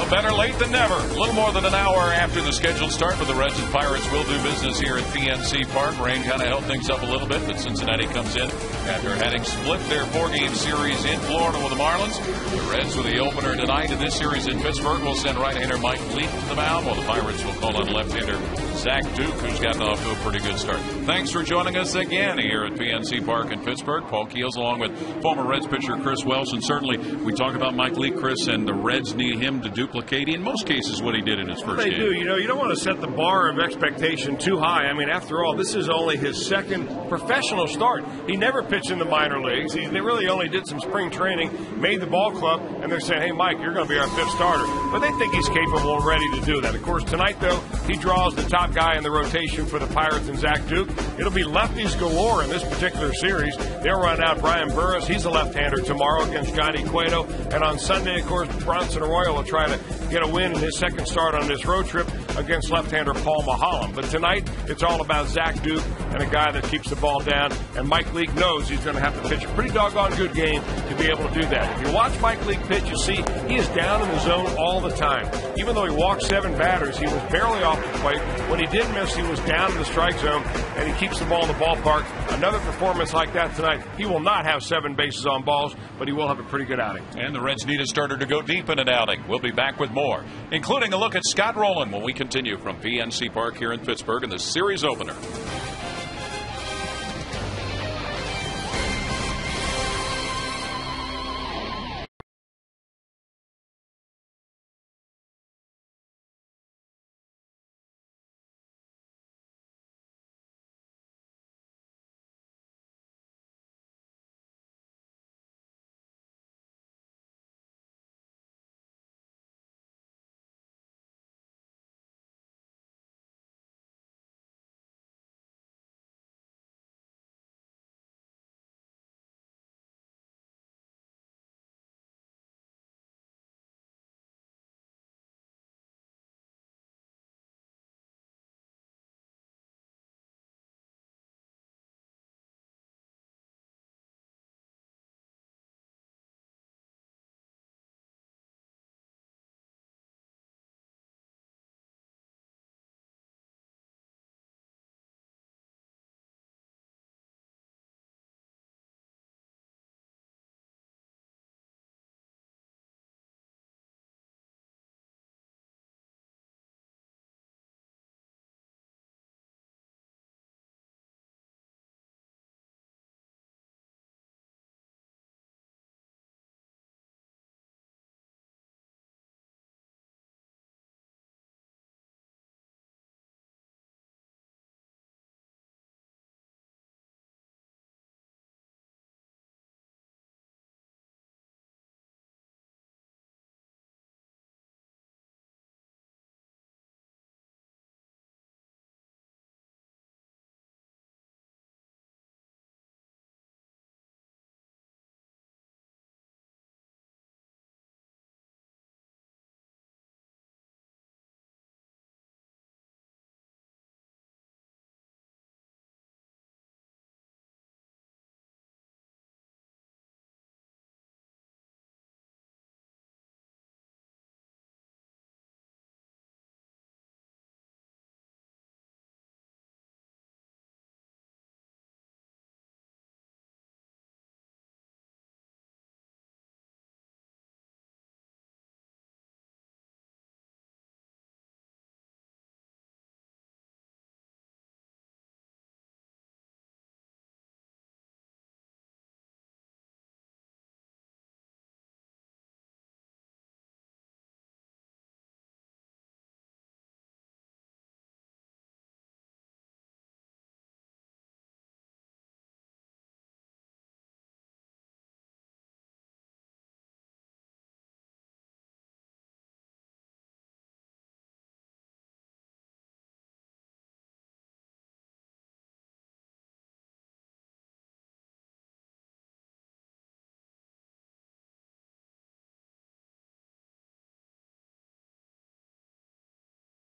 Well, better late than never. A little more than an hour after the scheduled start, but the Reds and Pirates will do business here at PNC Park. Rain kind of held things up a little bit, but Cincinnati comes in after having split their four-game series in Florida with the Marlins. The Reds with the opener tonight in this series in Pittsburgh will send right-hander Mike Leake to the mound, while the Pirates will call on left-hander Zach Duke, who's gotten off to a pretty good start. Thanks for joining us again here at PNC Park in Pittsburgh. Paul Keels along with former Reds pitcher Chris Welsh, and certainly we talk about Mike Leake, Chris, and the Reds need him to duplicate in most cases what he did in his first game. They do. You know, you don't want to set the bar of expectation too high. I mean, after all, this is only his second professional start. He never pitched in the minor leagues. They really only did some spring training, made the ball club, and they're saying, hey, Mike, you're going to be our fifth starter. But they think he's capable and ready to do that. Of course, tonight, though, he draws the top guy in the rotation for the Pirates and Zach Duke. It'll be lefties galore in this particular series. They'll run out Brian Burris. He's a left-hander tomorrow against Johnny Cueto. And on Sunday, of course, Bronson Arroyo will try to get a win in his second start on this road trip against left-hander Paul Maholm. But tonight, it's all about Zach Duke and a guy that keeps the ball down. And Mike Leake knows he's going to have to pitch a pretty doggone good game to be able to do that. If you watch Mike Leake pitch, you see he is down in the zone all the time. Even though he walked 7 batters, he was barely off the plate. When he did miss, he was down in the strike zone, and he keeps the ball in the ballpark. Another performance like that tonight. He will not have 7 bases on balls, but he will have a pretty good outing. And the Reds need a starter to go deep in an outing. We'll be back with more, including a look at Scott Rowland when we continue from PNC Park here in Pittsburgh in the series opener.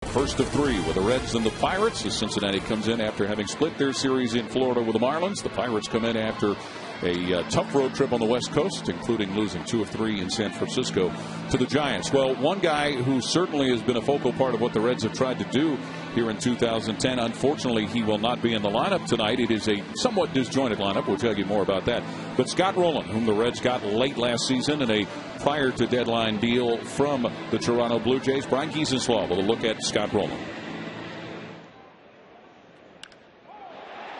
First of 3 with the Reds and the Pirates as Cincinnati comes in after having split their series in Florida with the Marlins. The Pirates come in after a tough road trip on the West Coast, including losing 2 of 3 in San Francisco to the Giants. Well, one guy who certainly has been a focal part of what the Reds have tried to do here in 2010, unfortunately, he will not be in the lineup tonight. It is a somewhat disjointed lineup. We'll tell you more about that. But Scott Rowland, whom the Reds got late last season in a prior-to-deadline deal from the Toronto Blue Jays. Brian Giesenslaw with a look at Scott Rowland.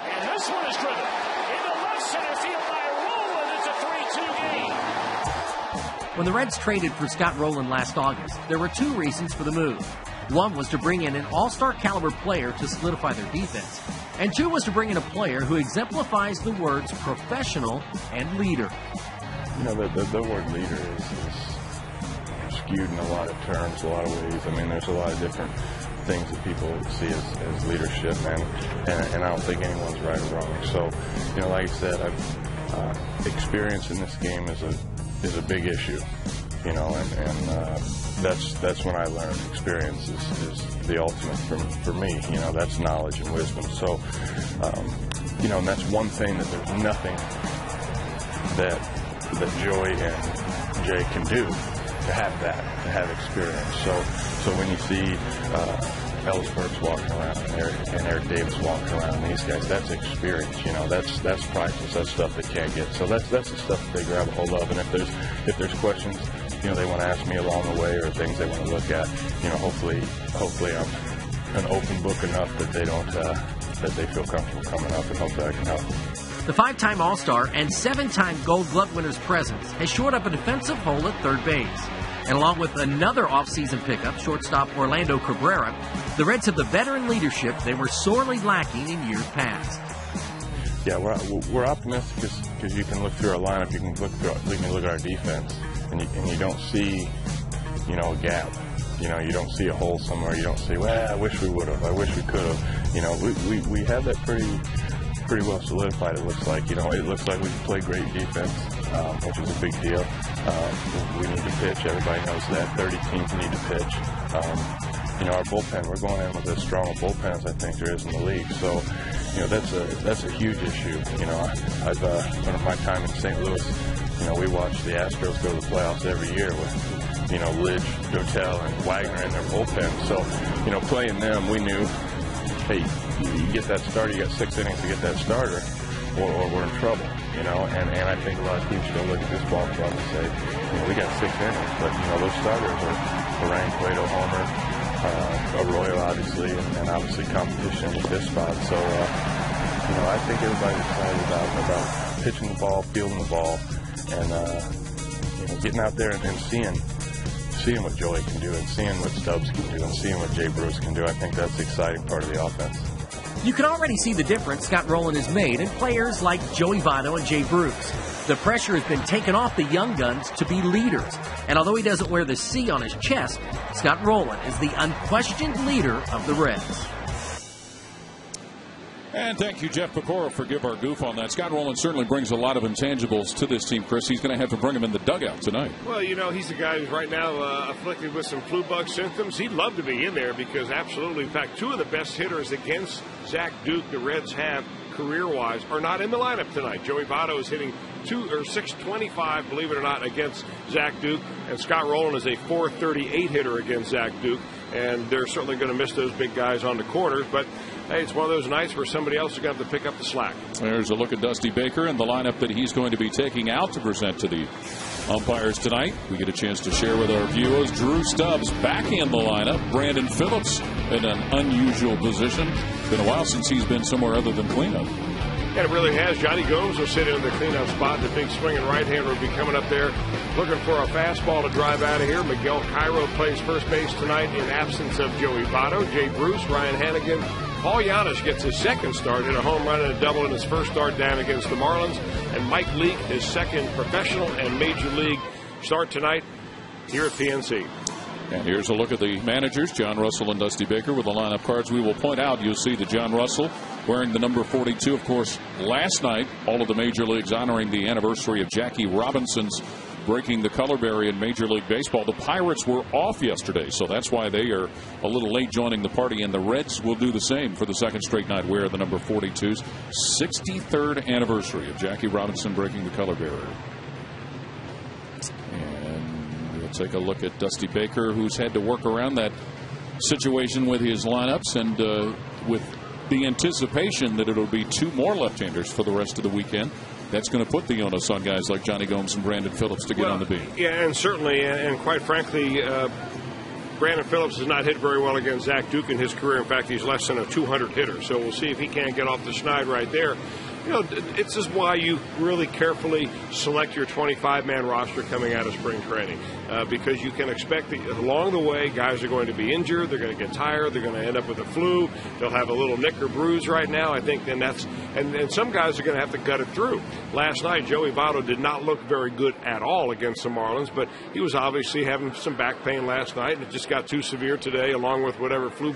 And this one is driven into left center field by Rowland. It's a 3-2 game. When the Reds traded for Scott Rowland last August, there were 2 reasons for the move. One was to bring in an all-star caliber player to solidify their defense. And 2 was to bring in a player who exemplifies the words professional and leader. You know, the word leader is skewed in a lot of terms, a lot of ways. I mean, there's a lot of different things that people see as leadership, and I don't think anyone's right or wrong. So, you know, like I said, experience in this game is a big issue, you know, and that's when I learned experience is the ultimate for me. You know, that's knowledge and wisdom. So, you know, and that's one thing that there's nothing that Joey and Jay can do to have experience. So when you see Ellis Burks walking around and Eric Davis walking around, these guys, that's experience. You know, that's priceless. That's stuff they can't get. So that's the stuff that they grab a hold of. And if there's questions, you know, they want to ask me along the way, or things they want to look at, you know, hopefully I'm an open book enough that they don't that they feel comfortable coming up, and hopefully I can help. The 5-time All-Star and 7-time Gold Glove winner's presence has shored up a defensive hole at third base. And along with another offseason pickup, shortstop Orlando Cabrera, the Reds have the veteran leadership they were sorely lacking in years past. Yeah, we're optimistic because you can look through our lineup, you can look at our defense, and you don't see, you know, a gap. You know, you don't see a hole somewhere. You don't see, well, I wish we would have. I wish we could have. You know, we have that pretty well solidified. It looks like. You know, it looks like we can play great defense, which is a big deal. We need to pitch. Everybody knows that. 30 teams need to pitch. You know, our bullpen. We're going in with as strong a bullpen as I think there is in the league. So, you know, that's a huge issue. You know, I've one of my time in St. Louis. You know, we watch the Astros go to the playoffs every year with, you know, Lidge, Dotel, and Wagner in their bullpen. So, you know, playing them, we knew, hey, you get that starter, you got 6 innings to get that starter, or we're in trouble, you know. And I think a lot of teams should look at this ball club and say, you know, we got 6 innings, but, you know, those starters are Ryan Cueto, Homer, Arroyo, obviously, and obviously competition with this spot. So, you know, I think everybody's excited about pitching the ball, fielding the ball, and you know, getting out there and seeing what Joey can do, and seeing what Stubbs can do, and seeing what Jay Bruce can do. I think that's the exciting part of the offense. You can already see the difference Scott Rowland has made in players like Joey Votto and Jay Bruce. The pressure has been taken off the young guns to be leaders. And although he doesn't wear the C on his chest, Scott Rowland is the unquestioned leader of the Reds. And thank you, Jeff Pecora, for give our goof on that. Scott Rowland certainly brings a lot of intangibles to this team, Chris. He's going to have to bring him in the dugout tonight. Well, you know, he's a guy who's right now afflicted with some flu bug symptoms. He'd love to be in there because absolutely, in fact, 2 of the best hitters against Zach Duke the Reds have career-wise are not in the lineup tonight. Joey Votto is hitting 625, believe it or not, against Zach Duke, and Scott Rowland is a 438 hitter against Zach Duke, and they're certainly going to miss those big guys on the corners, but hey, it's one of those nights where somebody else is going to have to pick up the slack. There's a look at Dusty Baker and the lineup that he's going to be taking out to present to the umpires tonight. We get a chance to share with our viewers. Drew Stubbs back in the lineup. Brandon Phillips in an unusual position. Been a while since he's been somewhere other than cleanup. And it really has. Johnny Gomes will sit in the cleanup spot. The big swinging right-hander will be coming up there looking for a fastball to drive out of here. Miguel Cairo plays first base tonight in absence of Joey Votto. Jay Bruce, Ryan Hannigan. Paul Giannis gets his second start, hit a home run and a double in his first start down against the Marlins. And Mike Leake, his second professional and major league start tonight here at PNC. And here's a look at the managers, John Russell and Dusty Baker, with the lineup cards. We will point out, you'll see that John Russell wearing the number 42. Of course, last night, all of the major leagues honoring the anniversary of Jackie Robinson's breaking the color barrier in Major League Baseball. The Pirates were off yesterday, so that's why they are a little late joining the party, and the Reds will do the same for the second straight night. Wear the number 42's 63rd anniversary of Jackie Robinson breaking the color barrier. And we'll take a look at Dusty Baker, who's had to work around that situation with his lineups, and with the anticipation that it'll be 2 more left-handers for the rest of the weekend. That's going to put the onus on guys like Johnny Gomes and Brandon Phillips to get on the beat. Yeah, and certainly, and quite frankly, Brandon Phillips has not hit very well against Zach Duke in his career. In fact, he's less than a 200 hitter. So we'll see if he can't get off the schneid right there. You know, it's just why you really carefully select your 25-man roster coming out of spring training, because you can expect that along the way guys are going to be injured, they're going to get tired, they're going to end up with a flu, they'll have a little nick or bruise right now. I think then and some guys are going to have to gut it through. Last night, Joey Votto did not look very good at all against the Marlins, but he was obviously having some back pain last night, and it just got too severe today, along with whatever flu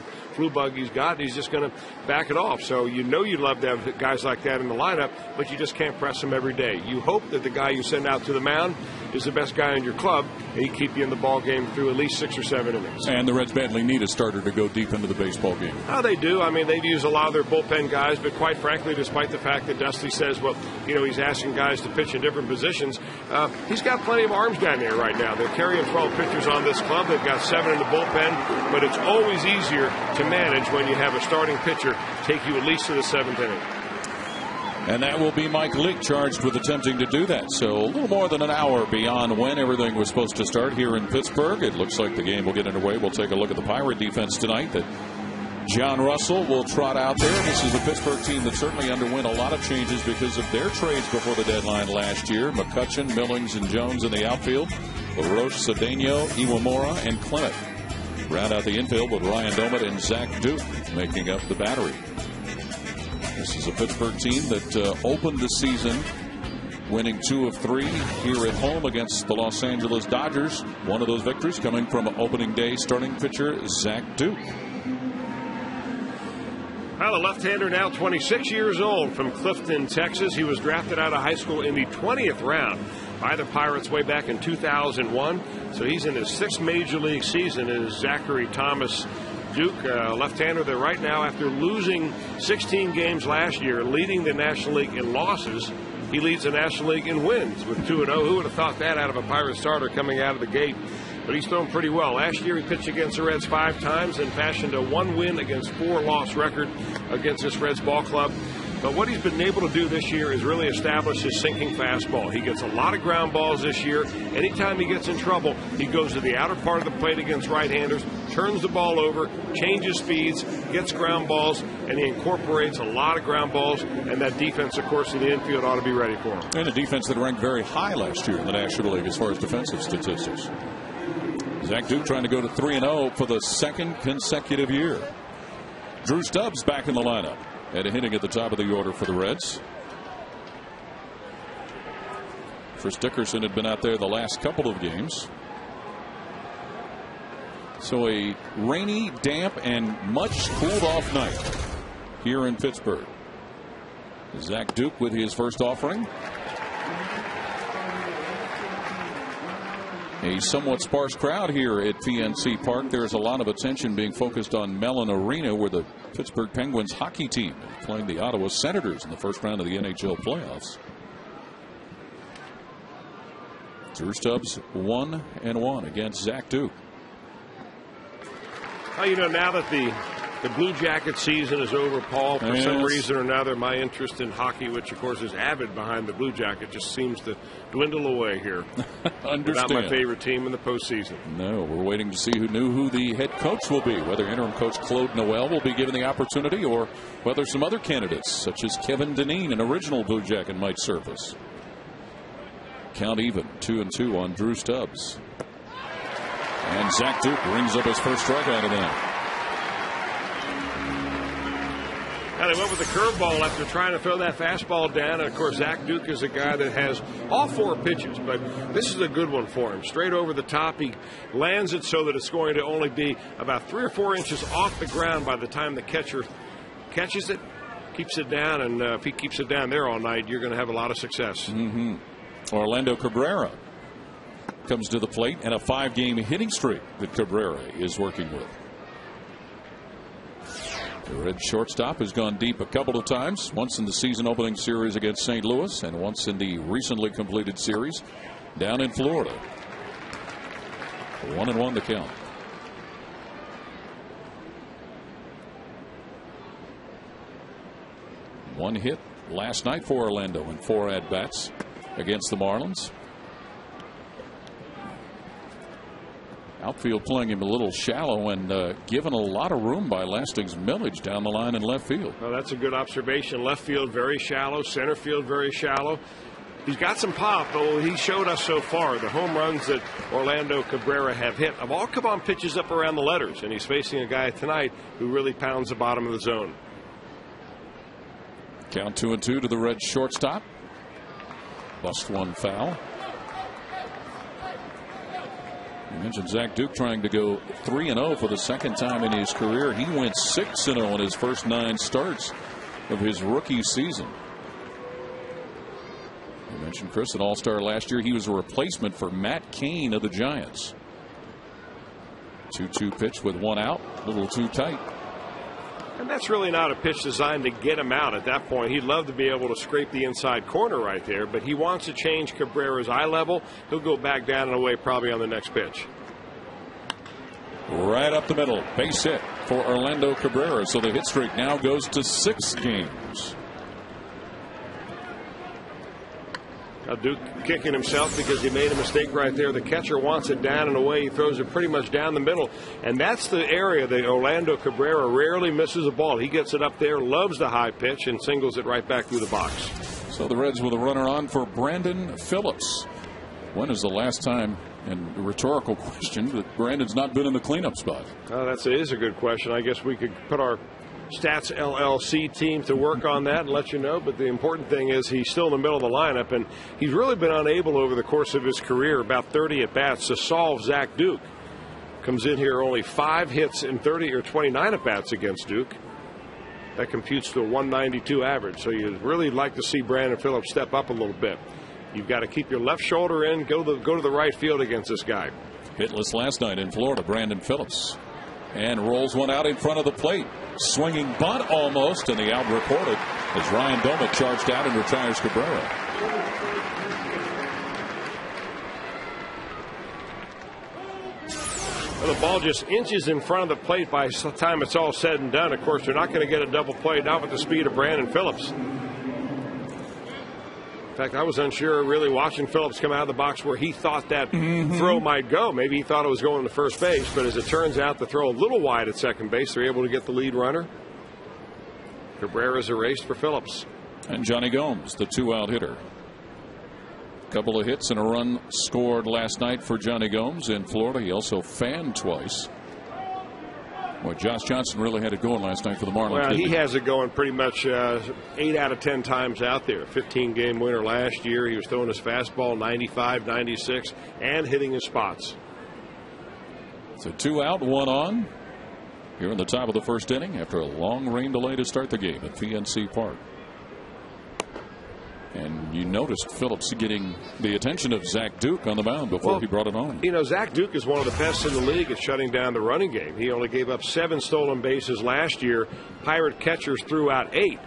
bug he's got. He's just going to back it off. So you know you'd love to have guys like that in the lineup, but you just can't press them every day. You hope that the guy you send out to the mound is the best guy in your club, and he keep you in the ball game through at least 6 or 7 innings. And the Reds badly need a starter to go deep into the baseball game. Oh, they do. I mean, they've used a lot of their bullpen guys, but quite frankly, despite the fact that Dusty says, well, you know, he's asking guys to pitch in different positions, he's got plenty of arms down there right now. They're carrying 12 pitchers on this club. They've got 7 in the bullpen, but it's always easier to manage when you have a starting pitcher take you at least to the 7th inning. And that will be Mike Leake charged with attempting to do that. So a little more than an hour beyond when everything was supposed to start here in Pittsburgh. It looks like the game will get underway. We'll take a look at the Pirate defense tonight that John Russell will trot out there. This is a Pittsburgh team that certainly underwent a lot of changes because of their trades before the deadline last year. McCutchen, Millings, and Jones in the outfield. LaRoche, Cedeno, Iwamura, and Clement. Round out the infield with Ryan Domet and Zach Duke making up the battery. This is a Pittsburgh team that opened the season winning 2 of 3 here at home against the Los Angeles Dodgers. One of those victories coming from opening day starting pitcher Zach Duke. Well, the left-hander now 26 years old from Clifton, Texas. He was drafted out of high school in the 20th round by the Pirates way back in 2001. So he's in his 6th major league season as Zachary Thomas Duke, left-hander that right now, after losing 16 games last year, leading the National League in losses, he leads the National League in wins with 2-0. Who would have thought that out of a Pirate starter coming out of the gate? But he's thrown pretty well. Last year he pitched against the Reds 5 times and fashioned a 1-win against 4-loss record against this Reds ball club. But what he's been able to do this year is really establish his sinking fastball. He gets a lot of ground balls this year. Anytime he gets in trouble, he goes to the outer part of the plate against right-handers, turns the ball over, changes speeds, gets ground balls, and he incorporates a lot of ground balls. And that defense, of course, in the infield ought to be ready for him. And a defense that ranked very high last year in the National League as far as defensive statistics. Zach Duke trying to go to 3-0 for the 2nd consecutive year. Drew Stubbs back in the lineup. And hitting at the top of the order for the Reds. Chris Dickerson had been out there the last couple of games. So a rainy, damp, and much cooled off night here in Pittsburgh. Zach Duke with his first offering. A somewhat sparse crowd here at PNC Park. There's a lot of attention being focused on Mellon Arena, where the Pittsburgh Penguins hockey team is playing the Ottawa Senators in the first round of the NHL playoffs. Drew Stubbs 1-1 against Zach Duke. Well, you know, now that the Blue Jacket season is over, Paul, for some reason or another, my interest in hockey, which of course is avid behind the Blue Jacket, just seems to dwindle away here. Understand. Not my favorite team in the postseason. No, we're waiting to see who the head coach will be, whether interim coach Claude Noel will be given the opportunity or whether some other candidates, such as Kevin Dineen, an original Blue Jacket, might surface. Count even, 2-2 on Drew Stubbs. And Zach Duke rings up his first strikeout of the night. And they went with the curveball after trying to throw that fastball down. And, of course, Zach Duke is a guy that has all 4 pitches. But this is a good one for him. Straight over the top. He lands it so that it's going to only be about 3 or 4 inches off the ground by the time the catcher catches it, keeps it down. And if he keeps it down there all night, you're going to have a lot of success. Orlando Cabrera comes to the plate, and a 5-game hitting streak that Cabrera is working with. The Red shortstop has gone deep a couple of times, once in the season opening series against St. Louis and once in the recently completed series down in Florida. 1-1 the count. One hit last night for Orlando in 4 at-bats against the Marlins. Outfield playing him a little shallow and given a lot of room by Lasting's millage down the line in left field. Well, that's a good observation. Left field very shallow, center field very shallow. He's got some pop, but he showed us so far the home runs that Orlando Cabrera have hit have all come on pitches up around the letters, and he's facing a guy tonight who really pounds the bottom of the zone. Count 2-2 to the Red shortstop. Bust one foul. You mentioned Zach Duke trying to go 3-0 for the second time in his career. He went 6-0 in his first 9 starts of his rookie season. You mentioned Chris, an all-star last year. He was a replacement for Matt Cain of the Giants. 2-2 pitch with 1 out. A little too tight. And that's really not a pitch designed to get him out at that point. He'd love to be able to scrape the inside corner right there, but he wants to change Cabrera's eye level. He'll go back down and away probably on the next pitch. Right up the middle. Base hit for Orlando Cabrera. So the hit streak now goes to 6 games. Now Duke kicking himself because he made a mistake right there. The catcher wants it down and away. He throws it pretty much down the middle. And that's the area that Orlando Cabrera rarely misses a ball. He gets it up there, loves the high pitch, and singles it right back through the box. So the Reds with a runner on for Brandon Phillips. When is the last time, and a rhetorical question, that Brandon's not been in the cleanup spot? That is a good question. I guess we could put our Stats LLC team to work on that and let you know. But the important thing is he's still in the middle of the lineup, and he's really been unable over the course of his career, about 30 at-bats, to solve Zach Duke. Comes in here only 5 hits in 30 or 29 at-bats against Duke. That computes to a 192 average. So you'd really like to see Brandon Phillips step up a little bit. You've got to keep your left shoulder in, go to the right field against this guy. Hitless last night in Florida, Brandon Phillips. And rolls one out in front of the plate. Swinging bunt almost, and the out recorded as Ryan Doma charged out and retires Cabrera. Well, the ball just inches in front of the plate by the time it's all said and done. Of course, you're not going to get a double play, not with the speed of Brandon Phillips. In fact, I was unsure really watching Phillips come out of the box where he thought that throw might go. Maybe he thought it was going to first base, but as it turns out, the throw a little wide at second base. They're able to get the lead runner. Cabrera's erased for Phillips. And Johnny Gomes, the 2-out hitter. Couple of hits and a run scored last night for Johnny Gomes in Florida. He also fanned twice. Boy, Josh Johnson really had it going last night for the Marlins. Well, he has it going pretty much 8 out of 10 times out there. 15-game winner last year. He was throwing his fastball 95, 96, and hitting his spots. So 2 out, 1 on. Here in the top of the first inning after a long rain delay to start the game at PNC Park. And you noticed Phillips getting the attention of Zach Duke on the mound before he brought it home. You know, Zach Duke is one of the best in the league at shutting down the running game. He only gave up 7 stolen bases last year. Pirate catchers threw out 8.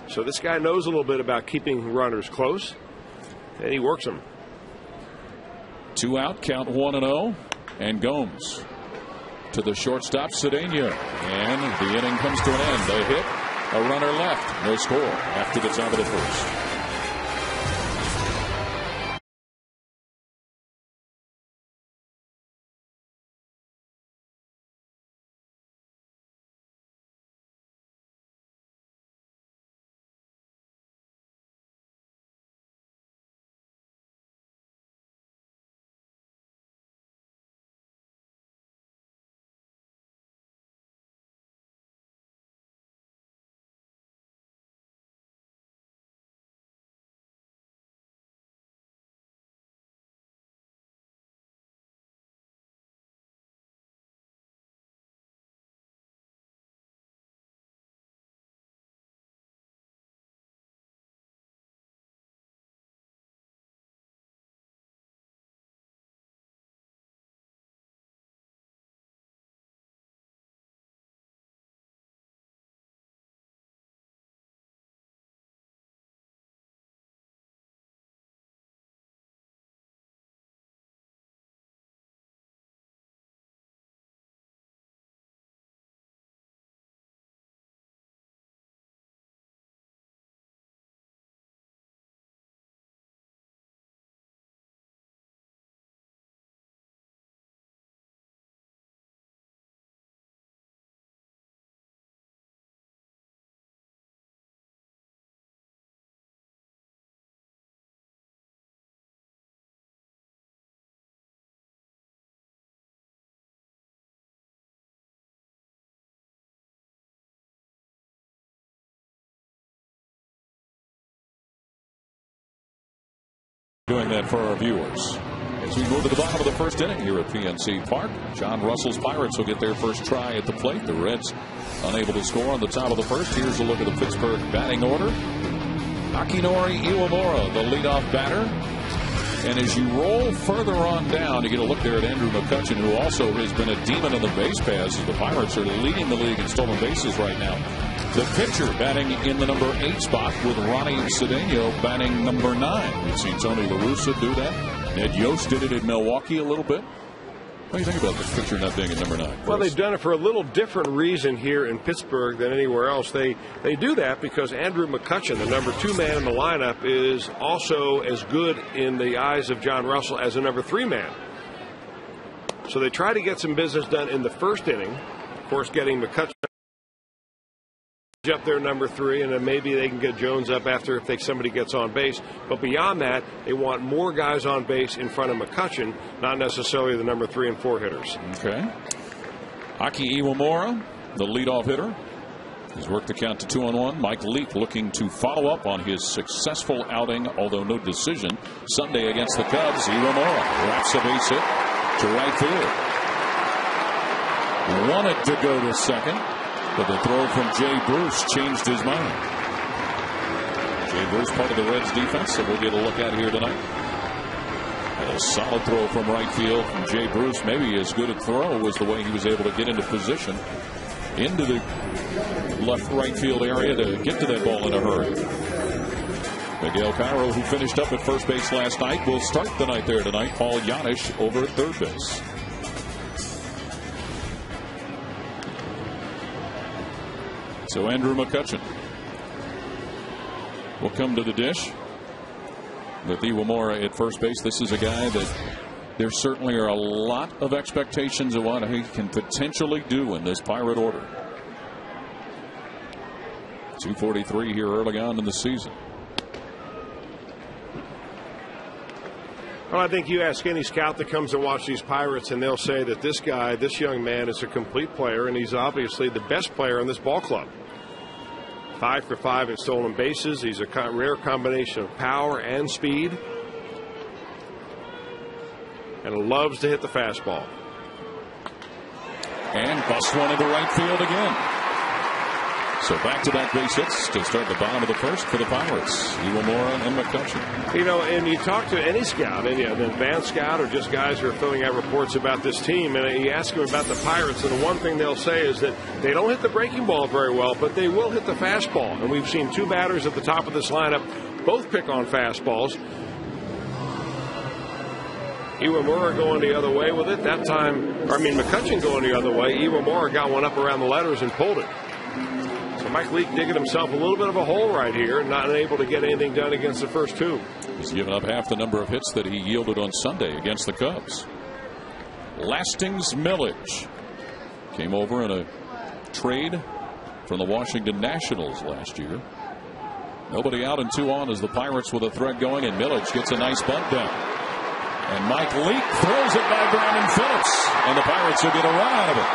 So this guy knows a little bit about keeping runners close, and he works them. 2 out, count 1-0, and Gomes to the shortstop, Cedeno. And the inning comes to an end. A hit, a runner left, no score after the top of the first. doing that for our viewers. As we move to the bottom of the first inning here at PNC Park, John Russell's Pirates will get their first try at the plate. The Reds unable to score on the top of the first. Here's a look at the Pittsburgh batting order. Akinori Iwamura, the leadoff batter. And as you roll further on down, you get a look there at Andrew McCutchen, who also has been a demon on the base paths. The Pirates are leading the league in stolen bases right now. The pitcher batting in the number 8 spot with Ronnie Cedeno batting number 9. We've seen Tony La Russa do that. Ned Yost did it in Milwaukee a little bit. What do you think about this pitcher not being at number 9? Well, they've done it for a little different reason here in Pittsburgh than anywhere else. They do that because Andrew McCutchen, the number 2 man in the lineup, is also as good in the eyes of John Russell as a number 3 man. So they try to get some business done in the first inning. Of course, getting McCutchen up there number 3, and then maybe they can get Jones up after if somebody gets on base. But beyond that, they want more guys on base in front of McCutchen, not necessarily the number 3 and 4 hitters. Okay. Aki Iwamura, the leadoff hitter, has worked the count to 2-1. Mike Leake looking to follow up on his successful outing, although no decision, Sunday against the Cubs. Iwamura wraps a base hit to right field. Wanted to go to second, but the throw from Jay Bruce changed his mind. Jay Bruce, part of the Reds defense, that we'll get a look at here tonight. And a solid throw from right field from Jay Bruce. Maybe as good a throw was the way he was able to get into position into the left-right field area to get to that ball in a hurry. Miguel Cairo, who finished up at first base last night, will start the night there tonight. Paul Yanish over at third base. So Andrew McCutchen will come to the dish with Iwamura at first base. This is a guy that there certainly are a lot of expectations of what he can potentially do in this Pirate order. 243 here early on in the season. Well, I think you ask any scout that comes to watch these Pirates, and they'll say that this guy, this young man, is a complete player, and he's obviously the best player in this ball club. 5 for 5 in stolen bases. He's a rare combination of power and speed, and loves to hit the fastball. And busts one into right field again. So back-to-back base hits to start the bottom of the first for the Pirates. Iwamura and McCutchen. You know, and you talk to any scout, an advanced scout or just guys who are filling out reports about this team, and you ask them about the Pirates, and the one thing they'll say is that they don't hit the breaking ball very well, but they will hit the fastball. And we've seen 2 batters at the top of this lineup both pick on fastballs. Iwamura going the other way with it. That time, McCutchen going the other way. Iwamura got one up around the letters and pulled it. So Mike Leake digging himself a little bit of a hole right here, not able to get anything done against the first 2. He's given up half the number of hits that he yielded on Sunday against the Cubs. Lastings Millage came over in a trade from the Washington Nationals last year. Nobody out and 2 on as the Pirates with a threat going, and Millage gets a nice bunt down. And Mike Leake throws it by Brandon Phillips, and the Pirates will get a run out of it.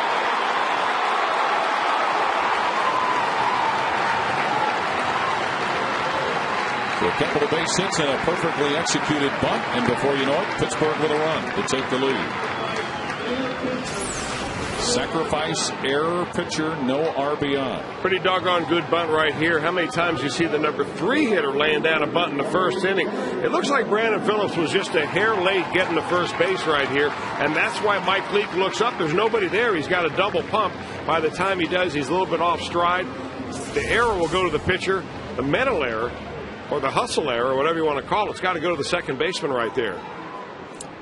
So a couple of base hits and a perfectly executed bunt, and before you know it, Pittsburgh with a run to take the lead. Sacrifice error pitcher, no RBI. Pretty doggone good bunt right here. How many times you see the number 3 hitter laying down a bunt in the first inning? It looks like Brandon Phillips was just a hair late getting to first base right here, and that's why Mike Leake looks up. There's nobody there. He's got a double pump. By the time he does, he's a little bit off stride. The error will go to the pitcher. The mental error, or the hustle error, or whatever you want to call it, it's got to go to the second baseman right there.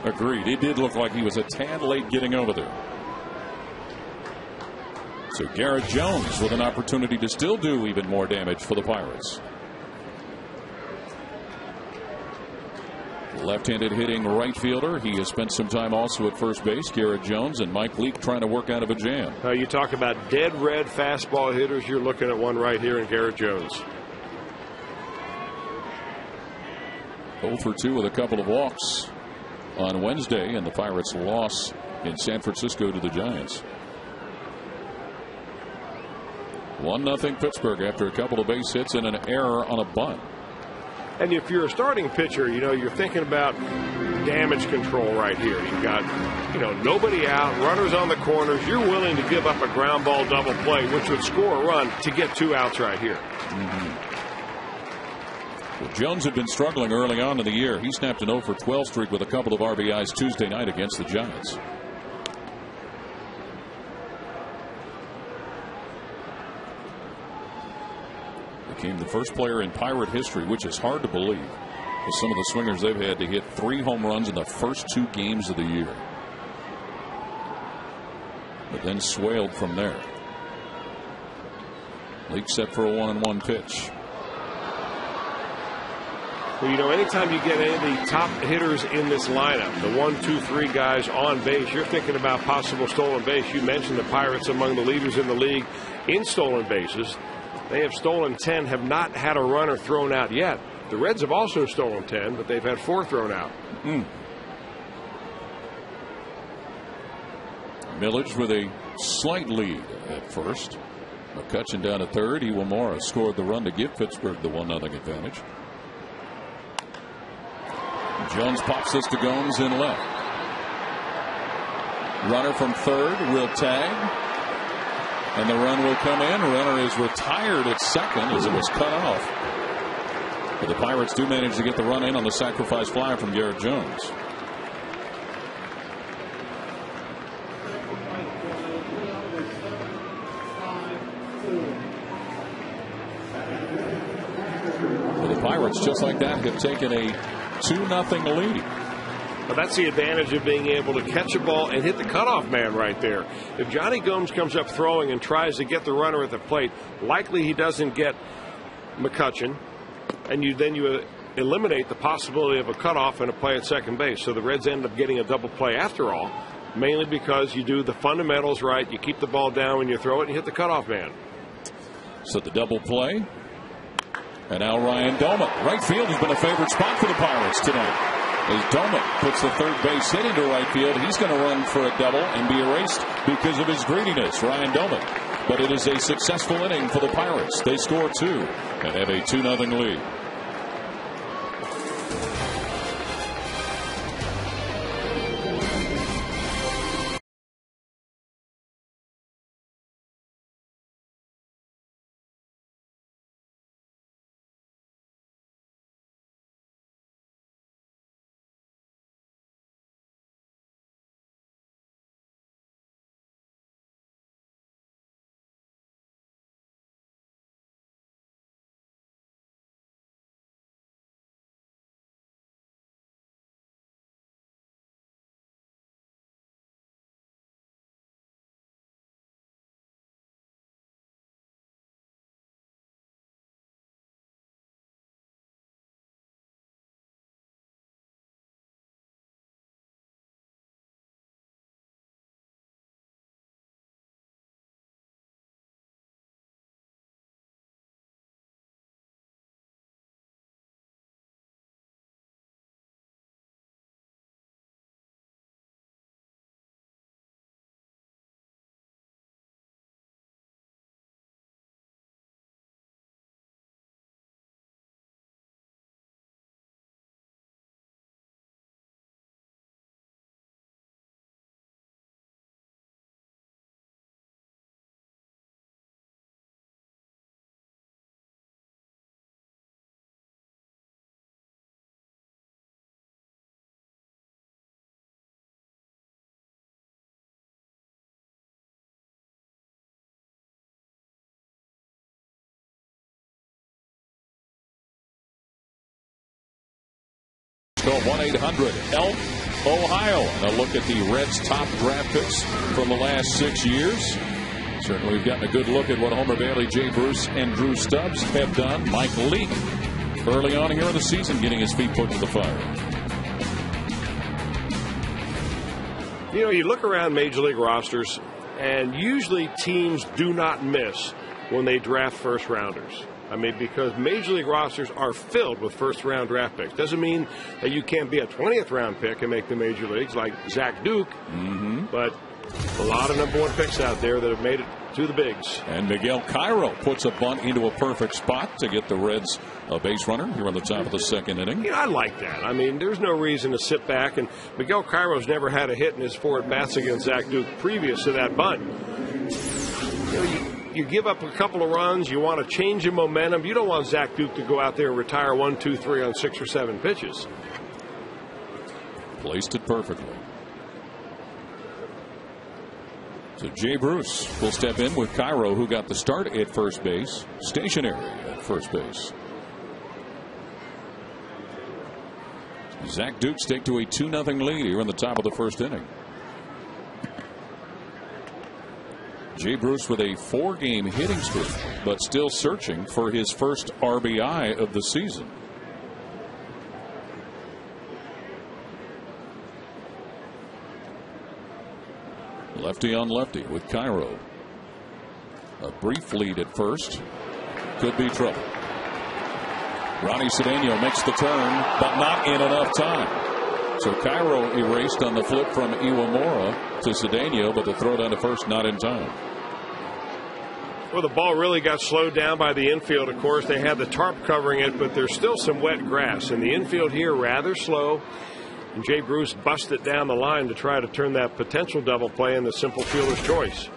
Agreed. It did look like he was a tad late getting over there. So Garrett Jones with an opportunity to still do even more damage for the Pirates. Left-handed hitting right fielder. He has spent some time also at first base. Garrett Jones and Mike Leake trying to work out of a jam. You talk about dead red fastball hitters. You're looking at one right here in Garrett Jones. 0 for 2 with a couple of walks on Wednesday, and the Pirates' loss in San Francisco to the Giants. 1-0 Pittsburgh after a couple of base hits and an error on a bunt. And if you're a starting pitcher, you know, you're thinking about damage control right here. You've got, you know, nobody out, runners on the corners. You're willing to give up a ground ball double play, which would score a run, to get 2 outs right here. Well, Jones had been struggling early on in the year. He snapped an 0 for 12 streak with a couple of RBIs Tuesday night against the Giants. Became the first player in Pirate history, which is hard to believe, with some of the swingers they've had, to hit 3 home runs in the first 2 games of the year. But then swelled from there. Leak set for a 1-1 pitch. Well, you know, anytime you get any of the top hitters in this lineup, the 1, 2, 3 guys on base, you're thinking about possible stolen base. You mentioned the Pirates among the leaders in the league in stolen bases. They have stolen 10, have not had a runner thrown out yet. The Reds have also stolen 10, but they've had 4 thrown out. Millage with a slight lead at first. McCutchen down at third. Iwamura scored the run to give Pittsburgh the 1-0 advantage. Jones pops this to Gomes in left. Runner from third will tag. And the run will come in. Runner is retired at second as it was cut off. But the Pirates do manage to get the run in on the sacrifice fly from Garrett Jones. Well, the Pirates, just like that, have taken a 2-0 lead. Well, that's the advantage of being able to catch a ball and hit the cutoff man right there. If Johnny Gomes comes up throwing and tries to get the runner at the plate, likely he doesn't get McCutchen, and you eliminate the possibility of a cutoff and a play at second base. So the Reds end up getting a double play after all, mainly because you do the fundamentals right. You keep the ball down when you throw it and hit the cutoff man. So the double play. And now Ryan Doumit. Right field has been a favorite spot for the Pirates tonight. As Doumit puts the third base hit into right field, he's going to run for a double and be erased because of his greediness, Ryan Doumit. But it is a successful inning for the Pirates. They score 2 and have a 2-0 lead. Call 1-800-HELP-OHIO. And a look at the Reds' top draft picks from the last 6 years. Certainly we've gotten a good look at what Homer Bailey, Jay Bruce, and Drew Stubbs have done. Mike Leake early on here in the season getting his feet put to the fire. You know, you look around Major League rosters, and usually teams do not miss when they draft first rounders. I mean, because Major League rosters are filled with first-round draft picks. Doesn't mean that you can't be a 20th-round pick and make the Major Leagues like Zach Duke, but A lot of number 1 picks out there that have made it to the bigs. And Miguel Cairo puts a bunt into a perfect spot to get the Reds a base runner here on the top of the 2nd inning. I like that. I mean, there's no reason to sit back. And Miguel Cairo's never had a hit in his 4 at-bats against Zach Duke previous to that bunt. You give up a couple of runs. You want to change the momentum. You don't want Zach Duke to go out there and retire 1, 2, 3 on 6 or 7 pitches. Placed it perfectly. So Jay Bruce will step in with Cairo, who got the start at first base, stationary at first base. Zach Duke's take to a 2-0 lead here in the top of the 1st inning. Jay Bruce with a 4-game hitting streak, but still searching for his first RBI of the season. Lefty on lefty with Cairo. A brief lead at first. Could be trouble. Ronnie Cedeno makes the turn, but not in enough time. So Cairo erased on the flip from Iwamura to Cedeno, but the throw down to first not in time. Well, the ball really got slowed down by the infield. Of course, they had the tarp covering it, but there's still some wet grass. And the infield here rather slow. And Jay Bruce busted down the line to try to turn that potential double play into simple fielder's choice.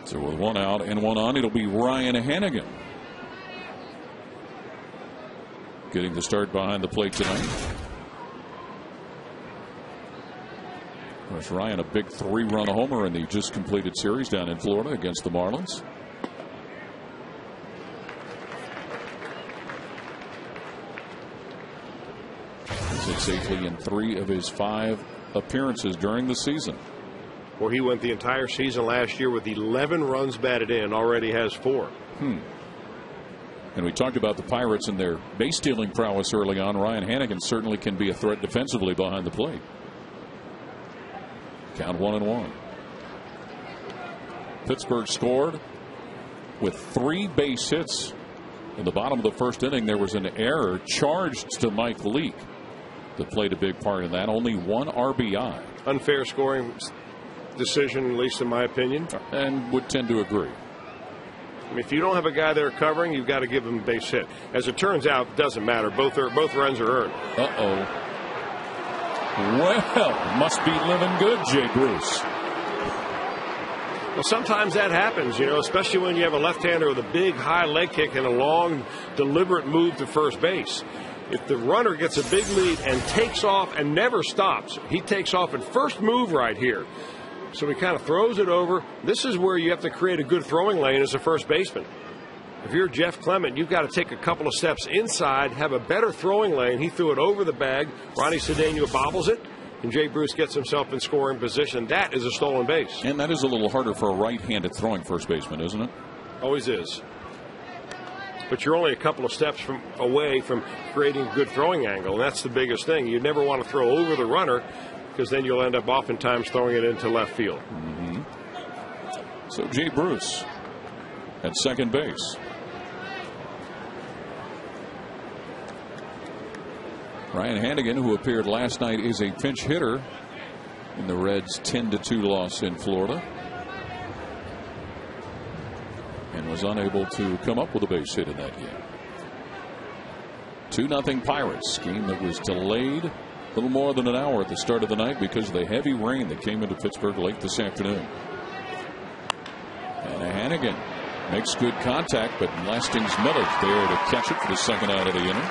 So with 1 out and 1 on, it'll be Ryan Hannigan getting the start behind the plate tonight. Of course, Ryan, a big 3-run homer in the just completed series down in Florida against the Marlins. Safely in 3 of his 5 appearances during the season. Well, he went the entire season last year with 11 runs batted in, already has 4. And we talked about the Pirates and their base stealing prowess early on. Ryan Hannigan certainly can be a threat defensively behind the plate. Count 1-1. Pittsburgh scored with 3 base hits. In the bottom of the 1st inning, there was an error charged to Mike Leake that played a big part in that. Only 1 RBI. Unfair scoring decision, at least in my opinion. And would tend to agree. I mean, if you don't have a guy there covering, you've got to give him a base hit. As it turns out, it doesn't matter. Both runs are earned. Well, must be living good, Jay Bruce. Well, sometimes that happens, especially when you have a left-hander with a big high leg kick and a long, deliberate move to first base. If the runner gets a big lead and takes off and never stops, he takes off at first move right here. So he kind of throws it over. This is where you have to create a good throwing lane as a first baseman. If you're Jeff Clement, you've got to take a couple of steps inside, have a better throwing lane. He threw it over the bag. Ronnie Cedeno bobbles it, and Jay Bruce gets himself in scoring position. That is a stolen base. And that is a little harder for a right-handed throwing first baseman, isn't it? Always is. But you're only a couple of steps away from creating a good throwing angle, and that's the biggest thing. You never want to throw over the runner, because then you'll end up oftentimes throwing it into left field. So Jay Bruce at second base. Ryan Hannigan, who appeared last night, is a pinch hitter in the Reds' 10-2 loss in Florida, and was unable to come up with a base hit in that game. 2-0 Pirates, game that was delayed a little more than an hour at the start of the night because of the heavy rain that came into Pittsburgh late this afternoon. And Hannigan makes good contact, but Lastings Millage there to catch it for the second out of the inning.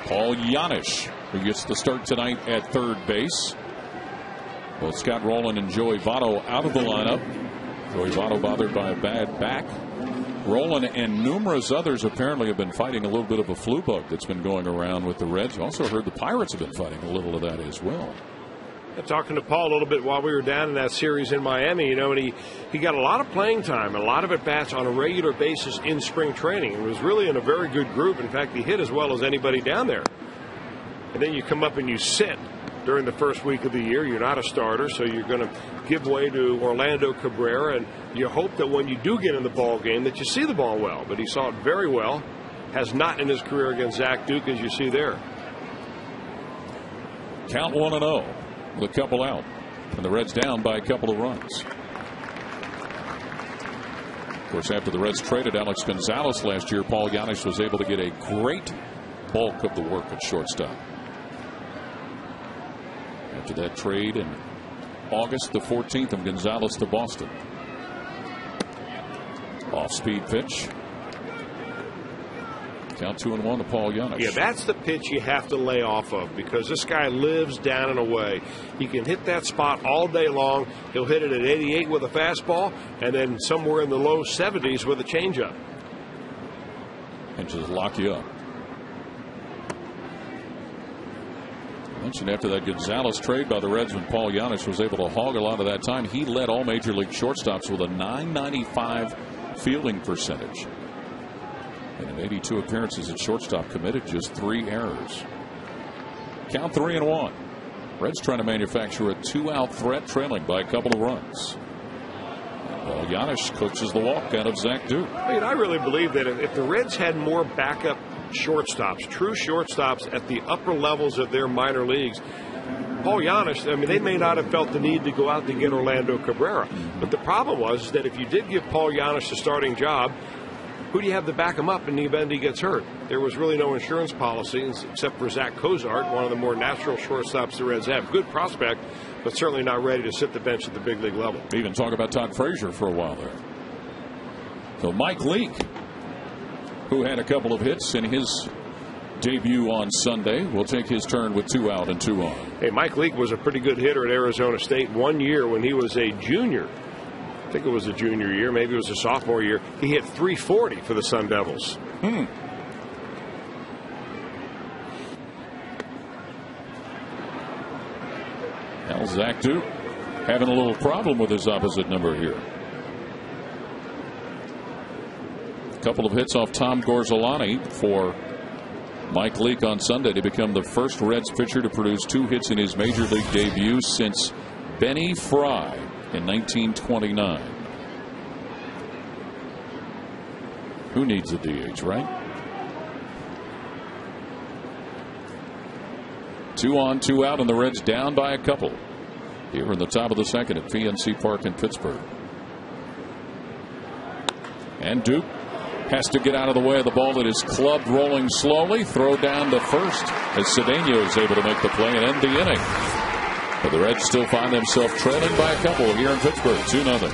Paul Janisch, who gets the start tonight at third base. Both Scott Rowland and Joey Votto out of the lineup. Joey Votto bothered by a bad back. Rowland and numerous others apparently have been fighting a little bit of a flu bug that's been going around with the Reds. Also heard the Pirates have been fighting a little of that as well. Talking to Paul a little bit while we were down in that series in Miami, and he got a lot of playing time, a lot of at-bats on a regular basis in spring training. It was really in a very good group. In fact, he hit as well as anybody down there. And then you come up and you sit during the first week of the year. You're not a starter, so you're going to give way to Orlando Cabrera, and you hope that when you do get in the ball game that you see the ball well. But he saw it very well. Has not in his career against Zach Duke, as you see there. Count 1-0 with a couple out. And the Reds down by a couple of runs. Of course, after the Reds traded Alex Gonzalez last year, Paul Janisch was able to get a great bulk of the work at shortstop. After that trade in August the 14th of Gonzalez to Boston. Off-speed pitch. Count 2-1 to Paul Janisch. Yeah, that's the pitch you have to lay off of, because this guy lives down and away. He can hit that spot all day long. He'll hit it at 88 with a fastball, and then somewhere in the low 70s with a changeup. And just lock you up. I mentioned after that Gonzalez trade by the Reds, when Paul Janisch was able to hog a lot of that time, he led all major league shortstops with a .995 fielding percentage. And in 82 appearances at shortstop, committed just 3 errors. Count 3-1. Reds trying to manufacture a 2-out threat, trailing by a couple of runs. Well, Janisch coaches the walk out of Zach Duke. I really believe that if the Reds had more backup shortstops, true shortstops at the upper levels of their minor leagues, Paul Janisch, they may not have felt the need to go out to get Orlando Cabrera. But the problem was that if you did give Paul Janisch the starting job, who do you have to back him up in the event he gets hurt? There was really no insurance policy except for Zach Cozart, one of the more natural shortstops the Reds have. Good prospect, but certainly not ready to sit the bench at the big league level. Even talk about Todd Frazier for a while there. So Mike Leake, who had a couple of hits in his debut on Sunday, will take his turn with 2 out and 2 on. Hey, Mike Leake was a pretty good hitter at Arizona State one year when he was a junior. I think it was a junior year, maybe it was a sophomore year. He hit .340 for the Sun Devils. Now Zach Duke having a little problem with his opposite number here. A couple of hits off Tom Gorzolani for Mike Leake on Sunday to become the first Reds pitcher to produce 2 hits in his major league debut since Benny Fry in 1929. Who needs a DH, right? 2 on, 2 out, and the Reds down by a couple here in the top of the second at PNC Park in Pittsburgh. And Duke has to get out of the way of the ball that is clubbed, rolling slowly. Throw down to first as Cedeno is able to make the play and end the inning. But the Reds still find themselves trailing by a couple here in Pittsburgh, 2-0.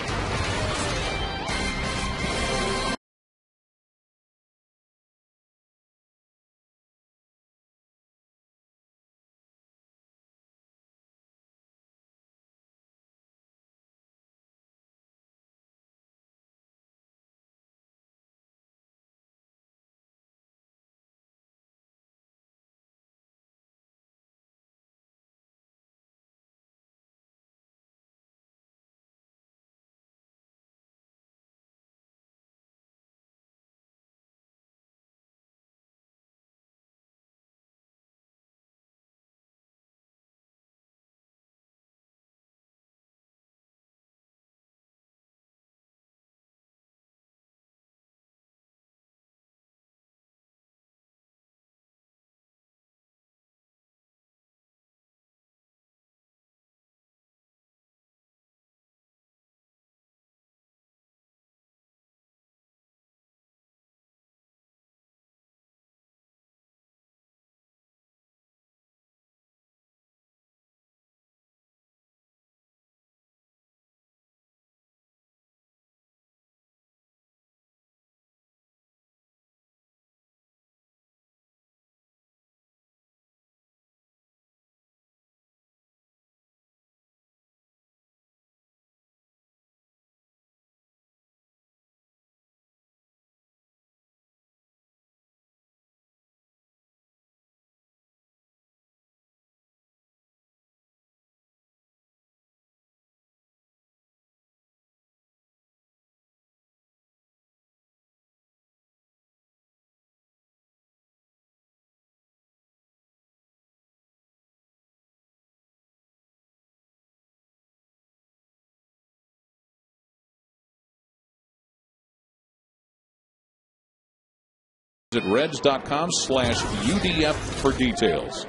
At Reds.com/UDF for details.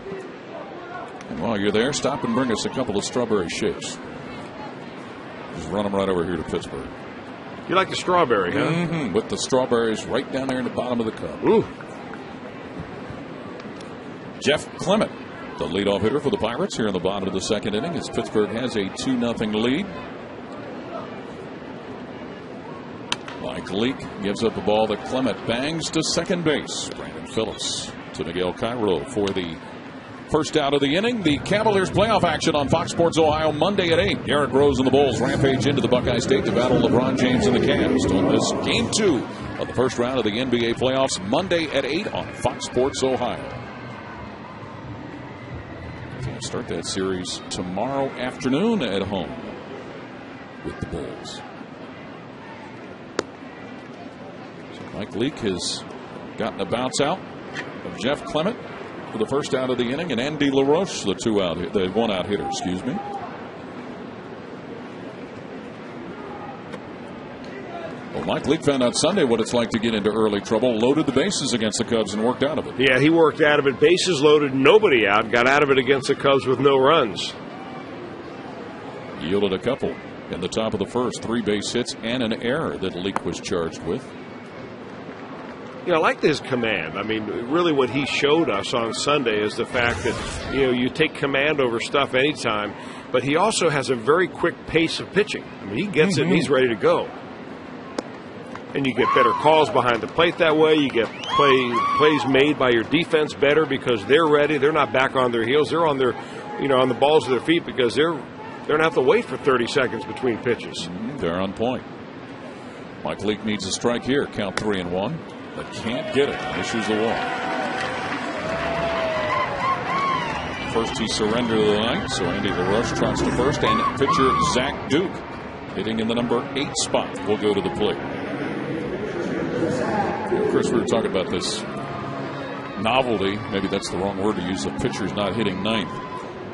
And while you're there, stop and bring us a couple of strawberry shakes. Just run them right over here to Pittsburgh. You like the strawberry, huh? Mm-hmm. With the strawberries right down there in the bottom of the cup. Ooh. Jeff Clement, the leadoff hitter for the Pirates here in the bottom of the second inning, as Pittsburgh has a 2-0 lead. Mike Leake gives up a ball that Clement bangs to second base. Brandon Phillips to Miguel Cairo for the first out of the inning. The Cavaliers playoff action on Fox Sports Ohio Monday at 8. Garrett Rose and the Bulls rampage into the Buckeye State to battle LeBron James and the Cavs. Doing this game 2 of the first round of the NBA playoffs Monday at 8 on Fox Sports Ohio. We'll start that series tomorrow afternoon at home with the Bulls. So Mike Leake has gotten a bounce out of Jeff Clement for the first out of the inning, and Andy LaRoche, the one-out hitter, excuse me. Well, Mike Leake found out Sunday what it's like to get into early trouble, loaded the bases against the Cubs and worked out of it. Yeah, he worked out of it. Bases loaded, nobody out. Got out of it against the Cubs with no runs. Yielded a couple in the top of the first. 3 base hits and an error that Leake was charged with. You know, I like his command. I mean, really what he showed us on Sunday is the fact that, you know, you take command over stuff anytime, but he also has a very quick pace of pitching. I mean, he gets it and he's ready to go. And you get better calls behind the plate that way. You get plays made by your defense better because they're ready. They're not back on their heels. They're on their, you know, on the balls of their feet because they're going to have to wait for 30 seconds between pitches. They're on point. Mike Leake needs a strike here. Count 3-1. But can't get it. Issues the walk. First he surrendered the night, so Andy LaRoche trots to first, and pitcher Zach Duke, hitting in the number 8 spot, will go to the plate. Chris, we were talking about this novelty. Maybe that's the wrong word to use. The pitcher's not hitting ninth.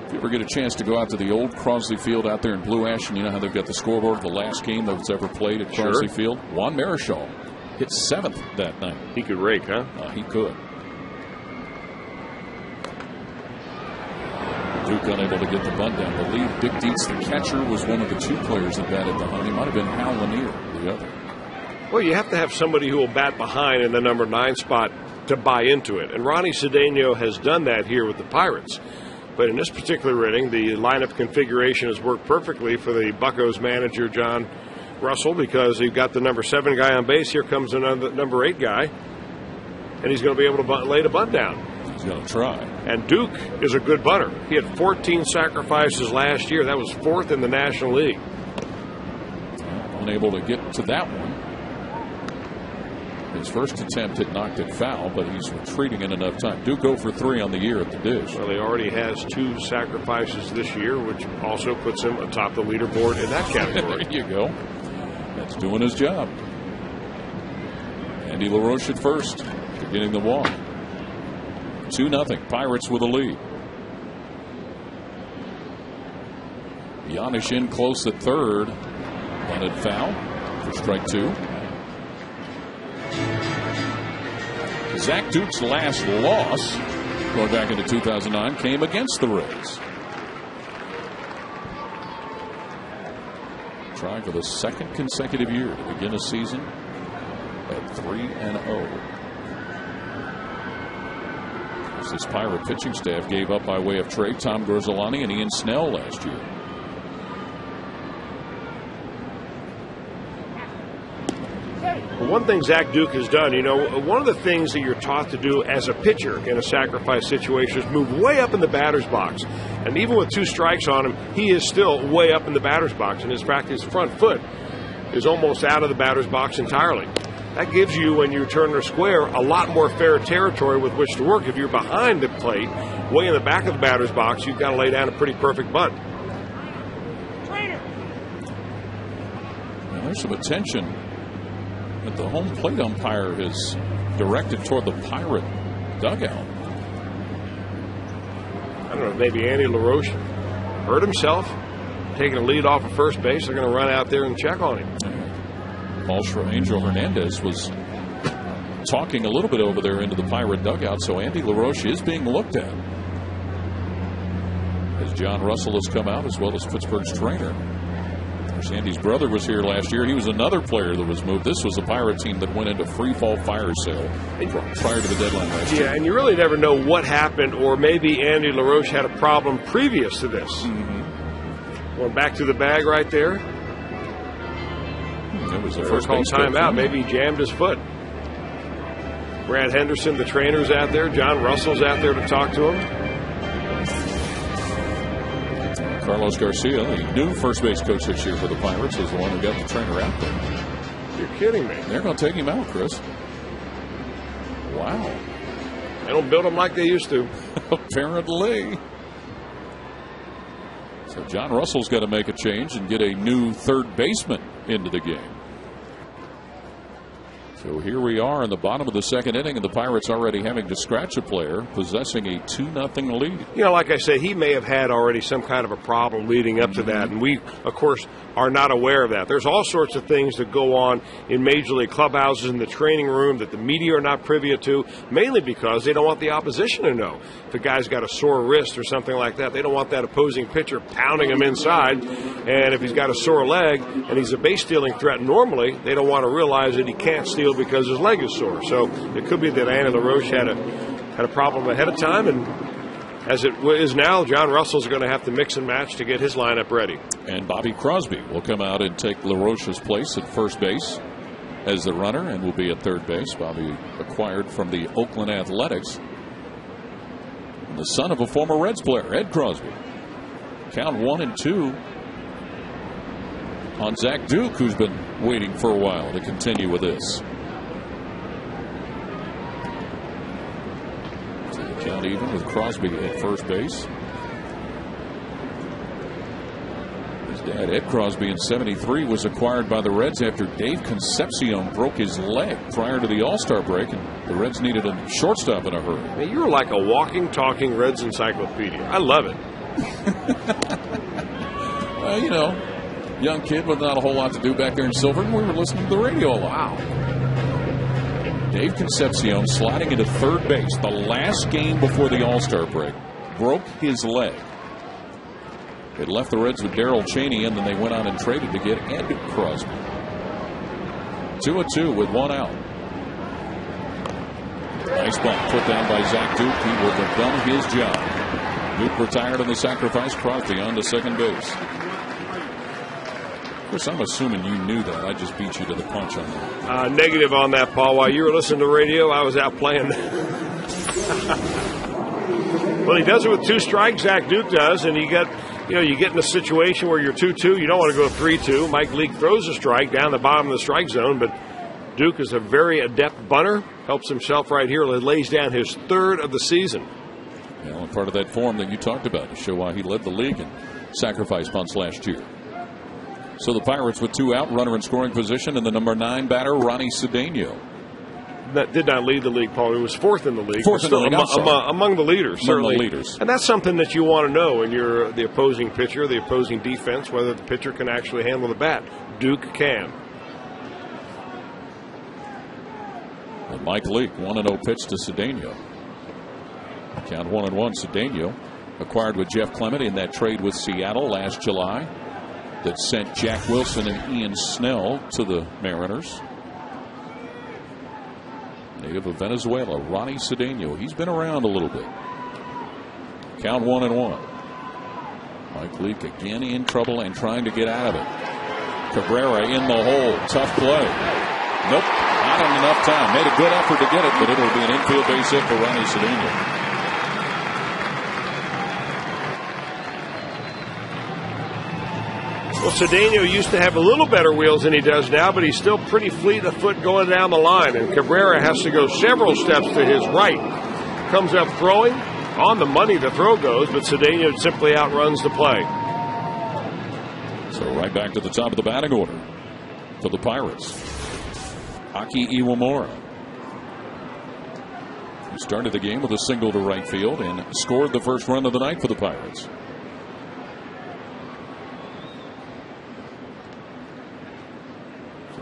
If you ever get a chance to go out to the old Crosley Field out there in Blue Ash, and you know how they've got the scoreboard of the last game that's ever played at Crosley Field? Juan Marichal hit 7th that night. He could rake, huh? He could. Duke unable to get the bunt down. The lead, Dick Dietz, the catcher, was one of the 2 players that batted behind. He might have been Hal Lanier, the other. Well, you have to have somebody who will bat behind in the number 9 spot to buy into it. And Ronnie Cedeno has done that here with the Pirates. But in this particular inning, the lineup configuration has worked perfectly for the Buccos manager, John Russell, because you've got the number 7 guy on base. Here comes another number 8 guy, and he's going to be able to lay the bunt down. He's going to try. And Duke is a good bunter. He had 14 sacrifices last year. That was 4th in the National League. Unable to get to that one. His first attempt had knocked it foul, but he's retreating in enough time. Duke 0 for 3 on the year at the dish. Well, he already has 2 sacrifices this year, which also puts him atop the leaderboard in that category. There you go. That's doing his job. Andy LaRoche at first, getting the walk. 2-0. Pirates with a lead. Yanish in close at third. Bunted foul for strike 2. Zach Duke's last loss, going back into 2009, came against the Rays. Trying for the 2nd consecutive year to begin a season at 3-0. This Pirate pitching staff gave up by way of trade Tom Grozzolani and Ian Snell last year. Well, one thing Zach Duke has done, you know, one of the things that you're taught to do as a pitcher in a sacrifice situation is move way up in the batter's box. And even with 2 strikes on him, he is still way up in the batter's box. And in fact, his front foot is almost out of the batter's box entirely. That gives you, when you turn the square, a lot more fair territory with which to work. If you're behind the plate, way in the back of the batter's box, you've got to lay down a pretty perfect bunt. Now, there's some attention that the home plate umpire has directed toward the Pirate dugout. I don't know, maybe Andy LaRoche hurt himself, taking a lead off of first base. They're going to run out there and check on him. Paul Angel Hernandez was talking a little bit over there into the Pirate dugout, so Andy LaRoche is being looked at. As John Russell has come out, as well as Pittsburgh's trainer. Sandy's brother was here last year. He was another player that was moved. This was a Pirate team that went into free fall fire sale prior to the deadline last year. Yeah, and you really never know what happened, or maybe Andy LaRoche had a problem previous to this. Going back to the bag right there. It was the first call timeout. Maybe he jammed his foot. Brad Henderson, the trainer's out there. John Russell's out there to talk to him. Carlos Garcia, the new first base coach this year for the Pirates, is the one who got the trainer out there. You're kidding me. They're going to take him out, Chris. Wow. They don't build them like they used to. Apparently. So John Russell's got to make a change and get a new third baseman into the game. So here we are in the bottom of the second inning, and the Pirates already having to scratch a player, possessing a 2-0 lead. You know, like I say, he may have had already some kind of a problem leading up to that, and we, of course, are not aware of that. There's all sorts of things that go on in Major League clubhouses, in the training room, that the media are not privy to, mainly because they don't want the opposition to know. If a guy's got a sore wrist or something like that, they don't want that opposing pitcher pounding him inside. And if he's got a sore leg and he's a base stealing threat normally, they don't want to realize that he can't steal because his leg is sore. So it could be that Andy LaRoche had a problem ahead of time, and as it is now, John Russell's going to have to mix and match to get his lineup ready. And Bobby Crosby will come out and take LaRoche's place at first base as the runner, and will be at third base. Bobby acquired from the Oakland Athletics, and the son of a former Reds player, Ed Crosby. Count 1-2 on Zach Duke, who's been waiting for a while to continue with this. So the count even with Crosby at first base. His dad, Ed Crosby, in '73, was acquired by the Reds after Dave Concepcion broke his leg prior to the All-Star break, and the Reds needed a shortstop in a hurry. Man, you're like a walking, talking Reds encyclopedia. I love it. You know, young kid with not a whole lot to do back there in Silverton. We were listening to the radio a lot. Wow. Dave Concepcion sliding into third base the last game before the All-Star break. Broke his leg. It left the Reds with Darrell Chaney, and then they went on and traded to get Ed Crosby. 2-2 with one out. Nice ball put down by Zach Duke. He would have done his job. Duke retired on the sacrifice. Crosby on to second base. Chris, I'm assuming you knew that. I just beat you to the punch on that. Negative on that, Paul. While you were listening to radio, I was out playing. Well, he does it with two strikes. Zach Duke does, and you get in a situation where you're 2-2. You don't want to go 3-2. Mike Leake throws a strike down the bottom of the strike zone, but Duke is a very adept bunter. Helps himself right here. Lays down his third of the season. Well, and part of that form that you talked about to show why he led the league in sacrifice bunts last year. So the Pirates with two out, runner in scoring position, and the number 9 batter, Ronnie Cedeno. That did not lead the league, Paul. He was fourth in the league. Fourth in the league, among the leaders, certainly. Among the leaders. And that's something that you want to know when you're the opposing pitcher, the opposing defense, whether the pitcher can actually handle the bat. Duke can. And Mike Leake, 1-0 pitch to Cedeno. Count 1-1. Cedeno acquired with Jeff Clement in that trade with Seattle last July that sent Jack Wilson and Ian Snell to the Mariners. Native of Venezuela, Ronnie Cedeno. He's been around a little bit. Count 1-1. Mike Leake again in trouble and trying to get out of it. Cabrera in the hole. Tough play. Nope, not in enough time. Made a good effort to get it, but it'll be an infield base hit for Ronnie Cedeno. Well, Cedeno used to have a little better wheels than he does now, but he's still pretty fleet of foot going down the line. And Cabrera has to go several steps to his right. Comes up throwing. On the money the throw goes, but Cedeno simply outruns the play. So right back to the top of the batting order for the Pirates. Aki Iwamura, who started the game with a single to right field and scored the first run of the night for the Pirates.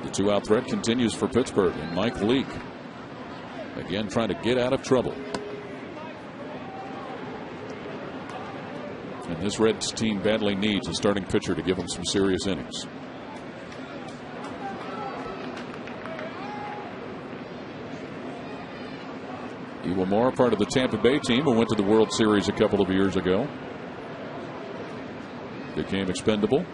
The two-out threat continues for Pittsburgh, and Mike Leake again trying to get out of trouble. And this Reds team badly needs a starting pitcher to give them some serious innings. Iwamura, part of the Tampa Bay team who went to the World Series a couple of years ago. Became expendable.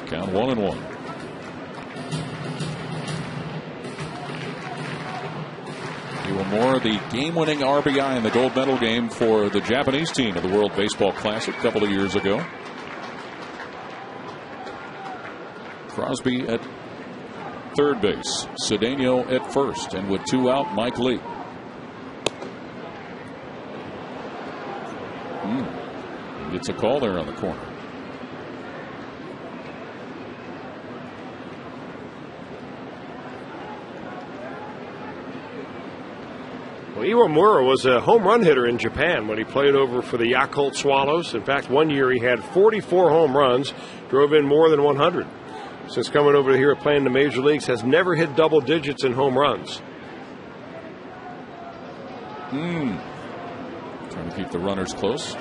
Count 1-1. Iwamura, the game-winning RBI in the gold medal game for the Japanese team of the World Baseball Classic a couple of years ago. Crosby at third base, Cedeno at first, and with 2 out, Mike Lee. Gets a call there on the corner. Well, Iwamura was a home run hitter in Japan when he played over for the Yakult Swallows. In fact, one year he had 44 home runs, drove in more than 100. Since coming over here playing the major leagues, has never hit double digits in home runs. Trying to keep the runners close.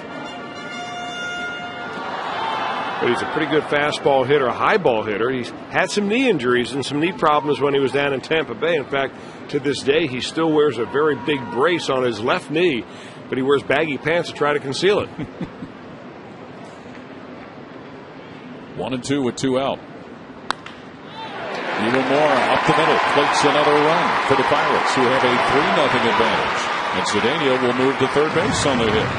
But he's a pretty good fastball hitter, a high ball hitter. He's had some knee injuries and some knee problems when he was down in Tampa Bay. In fact, to this day, he still wears a very big brace on his left knee, but he wears baggy pants to try to conceal it. 1-2 with 2 out. Iwamura up the middle, plates another run for the Pirates, who have a 3-0 advantage. And Cedeno will move to third base on the hit.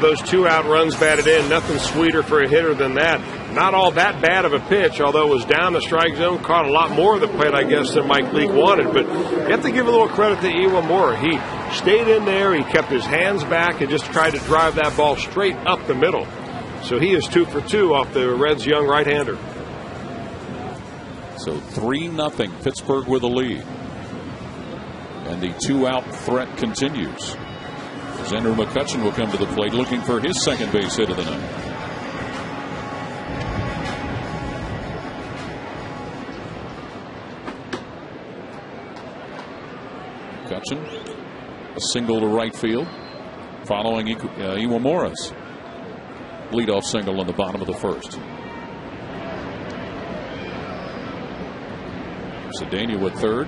Those 2-out runs batted in, nothing sweeter for a hitter than that. Not all that bad of a pitch, although it was down the strike zone, caught a lot more of the plate, I guess, than Mike Leake wanted. But you have to give a little credit to Iwamura. He stayed in there, he kept his hands back, and just tried to drive that ball straight up the middle. So he is 2 for 2 off the Reds' young right-hander. So 3-0, Pittsburgh with a lead. And the 2-out threat continues. As Andrew McCutchen will come to the plate looking for his second base hit of the night. McCutchen, a single to right field, following Iwamura's leadoff single in the bottom of the first. Cedeno at third.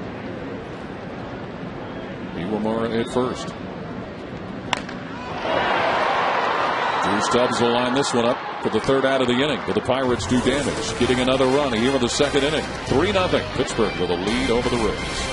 Iwamura at first. Drew Stubbs will line this one up for the third out of the inning, but the Pirates do damage, getting another run here in the second inning. 3-0, Pittsburgh with a lead over the Reds.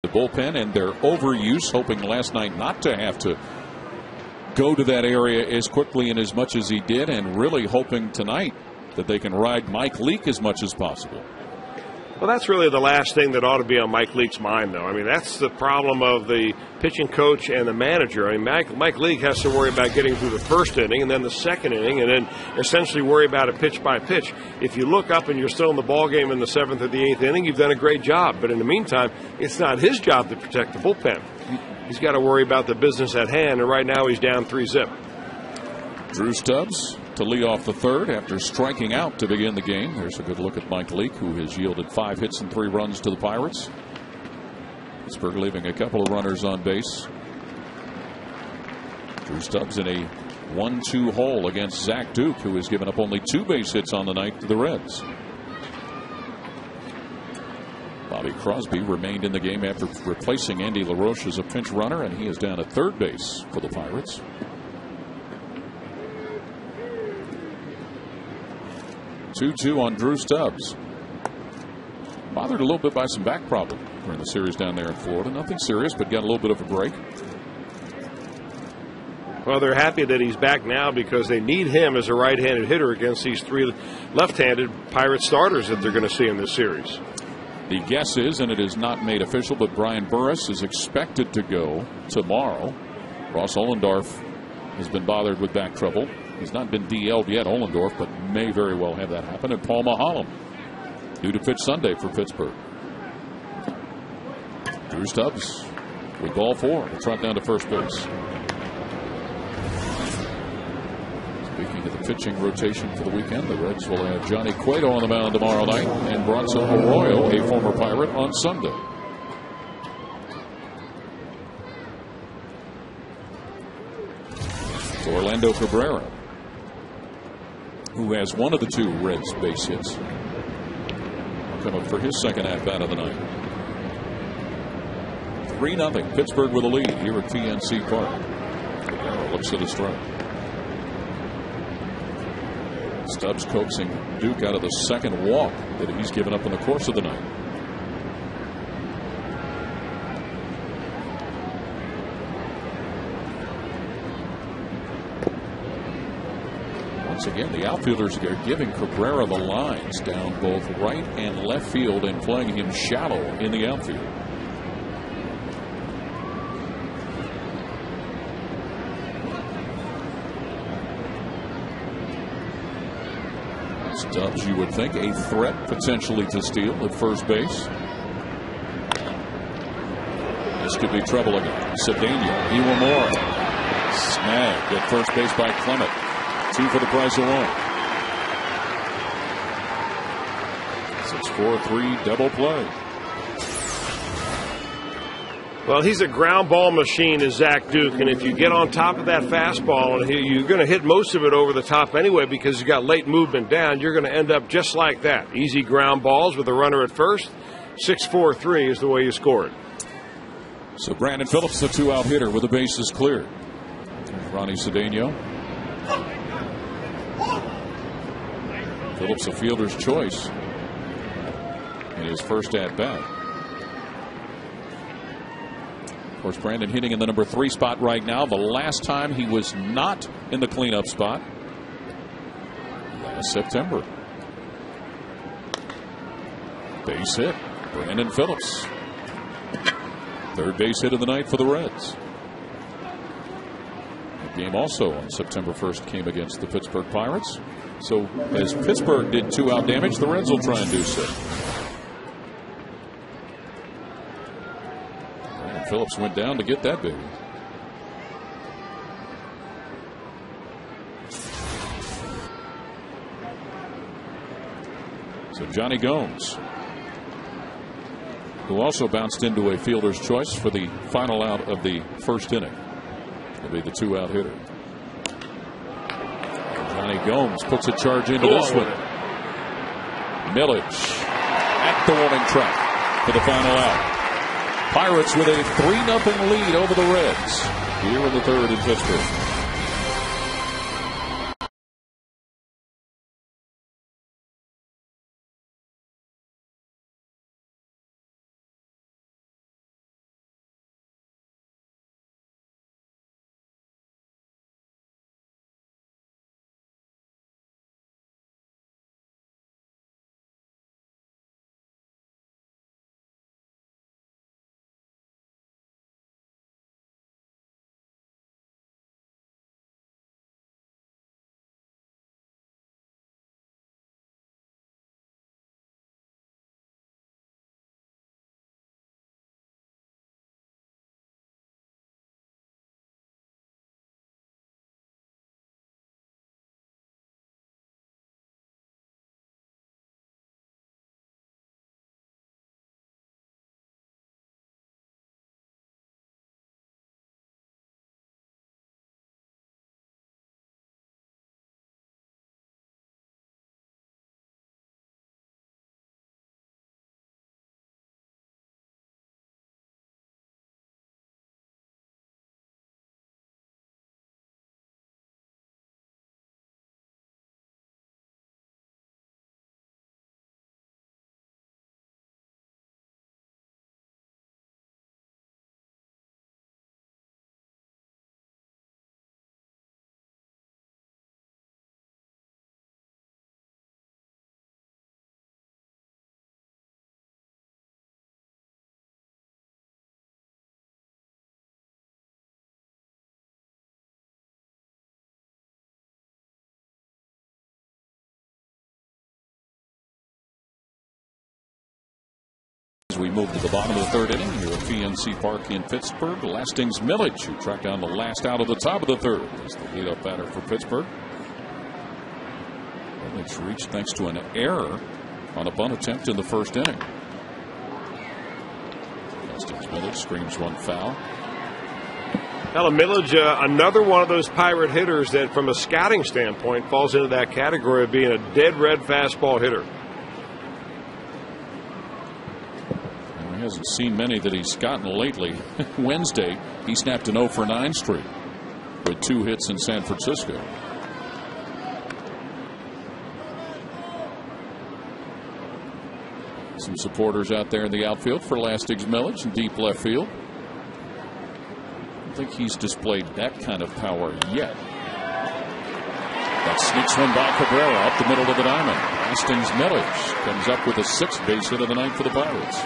The bullpen and their overuse, hoping last night not to have to go to that area as quickly and as much as he did, and really hoping tonight that they can ride Mike Leake as much as possible. Well, that's really the last thing that ought to be on Mike Leake's mind, though. I mean, that's the problem of the pitching coach and the manager. I mean, Mike Leake has to worry about getting through the first inning and then the second inning and then essentially worry about it pitch by pitch. If you look up and you're still in the ball game in the 7th or the 8th inning, you've done a great job. But in the meantime, it's not his job to protect the bullpen. He's got to worry about the business at hand, and right now he's down 3-zip. Drew Stubbs to lead off the third after striking out to begin the game. There's a good look at Mike Leake, who has yielded 5 hits and 3 runs to the Pirates. Pittsburgh leaving a couple of runners on base. Drew Stubbs in a 1-2 hole against Zach Duke, who has given up only 2 base hits on the night to the Reds. Bobby Crosby remained in the game after replacing Andy LaRoche as a pinch runner, and he is down at third base for the Pirates. 2-2 on Drew Stubbs. Bothered a little bit by some back problem during the series down there in Florida. Nothing serious, but got a little bit of a break. Well, they're happy that he's back now because they need him as a right-handed hitter against these 3 left-handed Pirate starters that they're going to see in this series. The guess is, and it is not made official, but Brian Burris is expected to go tomorrow. Ross Ollendorf has been bothered with back trouble. He's not been DL'd yet, Ollendorf, but may very well have that happen. And Paul Maholm due to pitch Sunday for Pittsburgh. Drew Stubbs with ball 4. The trot down to first base. Speaking of the pitching rotation for the weekend, the Reds will have Johnny Cueto on the mound tomorrow night and Bronson Arroyo, a former Pirate, on Sunday. Orlando Cabrera, who has one of the 2 Reds base hits, come up for his second at-bat of the night. 3-0 Pittsburgh with a lead here at PNC Park. Cabrera looks at his throw. Stubbs coaxing Duke out of the second walk that he's given up in the course of the night. Once again, the outfielders are giving Cabrera the lines down both right and left field and playing him shallow in the outfield. Stubbs, you would think, a threat potentially to steal at first base. This could be trouble again. Cedeno, Iwamura, snagged at first base by Clement. 2 for the price of 1. 6-4-3 double play. Well, he's a ground ball machine, is Zach Duke, and if you get on top of that fastball, and you're going to hit most of it over the top anyway because you got late movement down, you're going to end up just like that. Easy ground balls with a runner at first. 6-4-3 is the way you score it. So Brandon Phillips, the 2-out hitter with the bases cleared. Ronnie Cedeno. Phillips a fielder's choice in his first at bat. Of course, Brandon hitting in the number 3 spot right now. The last time he was not in the cleanup spot last September. Base hit, Brandon Phillips. Third base hit of the night for the Reds. The game also on September 1st came against the Pittsburgh Pirates. So as Pittsburgh did 2-out damage, the Reds will try and do so. And Phillips went down to get that baby. So Johnny Gomes, who also bounced into a fielder's choice for the final out of the first inning. He'll be the 2-out hitter. Johnny Gomes puts a charge into this one. Millage at the warning track for the final out. Pirates with a 3-0 lead over the Reds here in the third in Pittsburgh. we move to the bottom of the third inning here at PNC Park in Pittsburgh. Lastings Millage, who tracked down the last out of the top of the third, is the leadoff batter for Pittsburgh. Millage reached thanks to an error on a bunt attempt in the first inning. Lastings Millage screams one foul. Now, Millage, another one of those Pirate hitters that, from a scouting standpoint, falls into that category of being a dead red fastball hitter. And he hasn't seen many that he's gotten lately. Wednesday, he snapped an 0 for 9 streak with 2 hits in San Francisco. Some supporters out there in the outfield for Lastings Millage in deep left field. I don't think he's displayed that kind of power yet. That sneaks one by Cabrera up the middle of the diamond. Lastings Millage comes up with a 6th base hit of the night for the Pirates.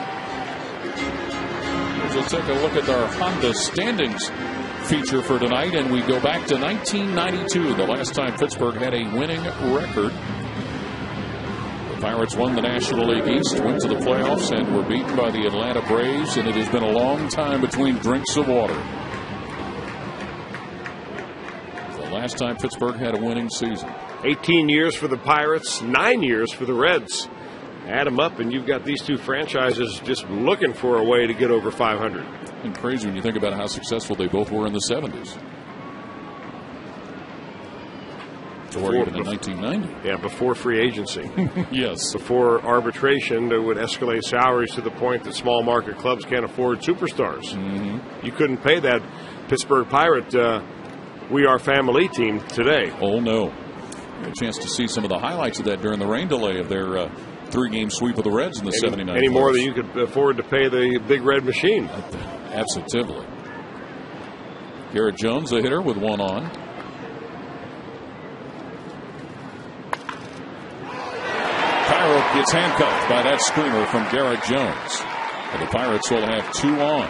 Let's take a look at our Honda standings feature for tonight, and we go back to 1992, the last time Pittsburgh had a winning record. The Pirates won the National League East, went to the playoffs, and were beaten by the Atlanta Braves, and it has been a long time between drinks of water. The last time Pittsburgh had a winning season. 18 years for the Pirates, 9 years for the Reds. Add them up, and you've got these two franchises just looking for a way to get over 500. And crazy when you think about how successful they both were in the 70s. Or even in 1990. Yeah, before free agency. Yes. Before arbitration that would escalate salaries to the point that small market clubs can't afford superstars. Mm-hmm. You couldn't pay that Pittsburgh Pirate We Are Family team today. Oh, no. A chance to see some of the highlights of that during the rain delay of their 3-game sweep of the Reds in the 79. Any more than you could afford to pay the Big Red Machine. Absolutely. Garrett Jones, the hitter, with one on. Cairo gets handcuffed by that screamer from Garrett Jones. And the Pirates will have 2 on.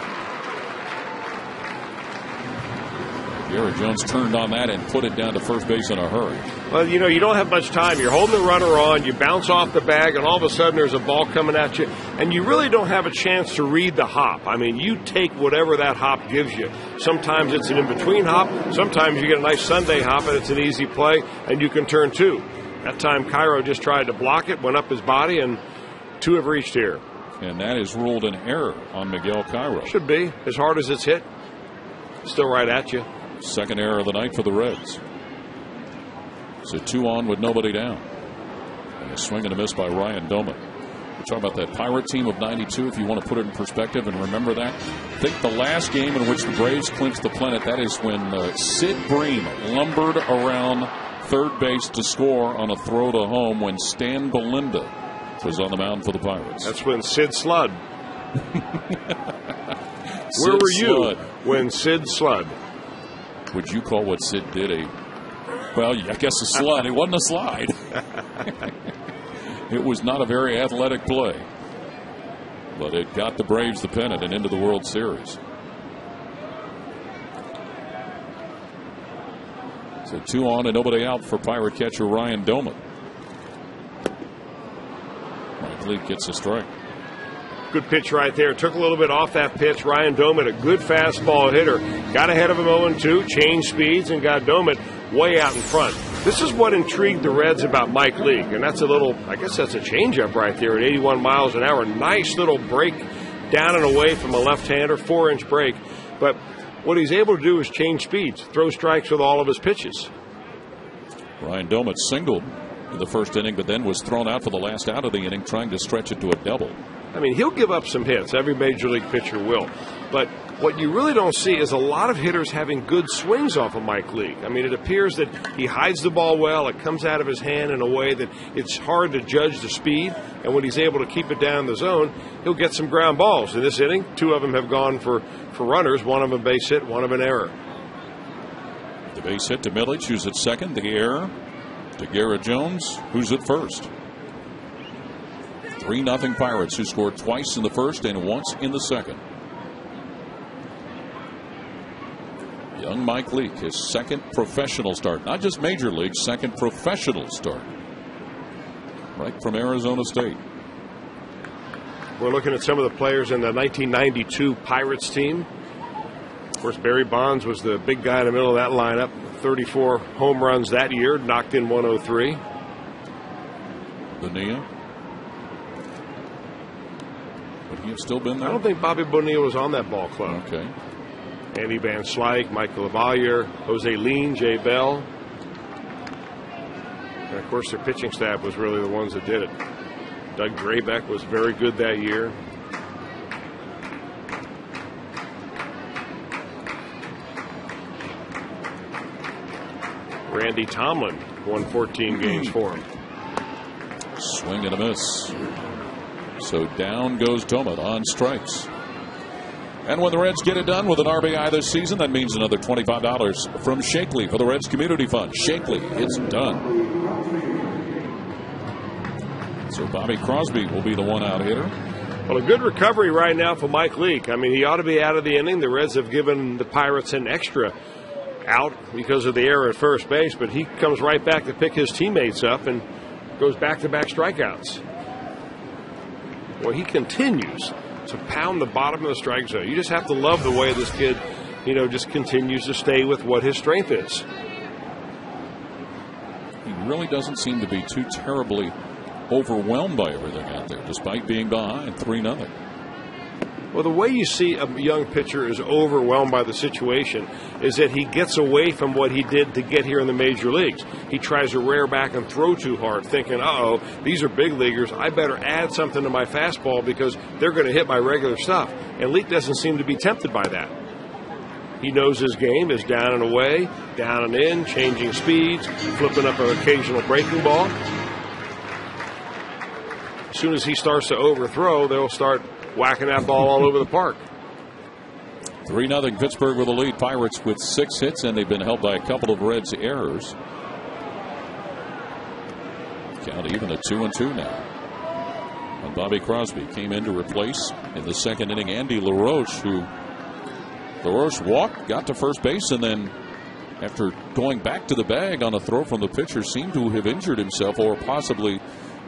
Garrett Jones turned on that and put it down to first base in a hurry. Well, you know, you don't have much time. You're holding the runner on, you bounce off the bag, and all of a sudden there's a ball coming at you, and you really don't have a chance to read the hop. I mean, you take whatever that hop gives you. Sometimes it's an in-between hop. Sometimes you get a nice Sunday hop, and it's an easy play, and you can turn 2. That time, Cairo just tried to block it, went up his body, and 2 have reached here. And that is ruled an error on Miguel Cairo. Should be. As hard as it's hit, still right at you. Second error of the night for the Reds. So 2 on with nobody down. And a swing and a miss by Ryan Doman. We're talking about that Pirate team of 92, if you want to put it in perspective and remember that. I think the last game in which the Braves clinched the pennant, that is when Sid Bream lumbered around third base to score on a throw to home when Stan Belinda was on the mound for the Pirates. That's when Sid Slud. Where were you when Sid Slud? Would you call what Sid did well, I guess a slide. It wasn't a slide. It was not a very athletic play. But it got the Braves the pennant and into the World Series. So 2 on and nobody out for Pirate catcher Ryan Doman. Mike Leake gets a strike. Good pitch right there. Took a little bit off that pitch. Ryan Doman, a good fastball hitter. Got ahead of him 0-2, changed speeds, and got Doman way out in front. This is what intrigued the Reds about Mike Leake, and that's a little, I guess that's a changeup right there at 81 miles an hour. Nice little break down and away from a left-hander, 4-inch break. But what he's able to do is change speeds, throw strikes with all of his pitches. Ryan Doman singled in the first inning, but then was thrown out for the last out of the inning, trying to stretch it to a double. I mean, he'll give up some hits. Every major league pitcher will. But what you really don't see is a lot of hitters having good swings off of Mike Leake. I mean, it appears that he hides the ball well. It comes out of his hand in a way that it's hard to judge the speed. And when he's able to keep it down the zone, he'll get some ground balls. In this inning, 2 of them have gone for runners. 1 of them base hit, 1 of an error. The base hit to Millage, who's at second. The error to Garrett Jones, who's at first. 3-0 Pirates, who scored twice in the first and once in the second. Young Mike Leake, his second professional start. Not just major league, second professional start. Right from Arizona State. We're looking at some of the players in the 1992 Pirates team. Of course, Barry Bonds was the big guy in the middle of that lineup. 34 home runs that year, knocked in 103. Bonilla. Would he have still been there? I don't think Bobby Bonilla was on that ball club. Okay. Andy Van Slyke, Michael Lavalier, Jose Lean, Jay Bell. And, of course, their pitching staff was really the ones that did it. Doug Drabek was very good that year. Randy Tomlin won 14 games for him. Swing and a miss. So down goes Tomat on strikes. And when the Reds get it done with an RBI this season, that means another $25 from Shakely for the Reds Community Fund. Shakely, it's done. So Bobby Crosby will be the one-out hitter. Well, a good recovery right now for Mike Leake. I mean, he ought to be out of the inning. The Reds have given the Pirates an extra out because of the error at first base, but he comes right back to pick his teammates up and goes back-to-back strikeouts. Well, he continues to pound the bottom of the strike zone. You just have to love the way this kid, just continues to stay with what his strength is. He really doesn't seem to be too terribly overwhelmed by everything out there, despite being behind 3-0. Well, the way you see a young pitcher is overwhelmed by the situation is that he gets away from what he did to get here in the major leagues. He tries to rear back and throw too hard, thinking, uh-oh, these are big leaguers. I better add something to my fastball because they're going to hit my regular stuff. And Leake doesn't seem to be tempted by that. He knows his game is down and away, down and in, changing speeds, flipping up an occasional breaking ball. As soon as he starts to overthrow, they'll start whacking that ball all over the park. 3-0 Pittsburgh with the lead. Pirates with 6 hits, and they've been helped by a couple of Reds errors. Count even at 2-2 now. And Bobby Crosby came in to replace in the second inning Andy LaRoche, who LaRoche walked, got to first base, and then after going back to the bag on a throw from the pitcher, seemed to have injured himself or possibly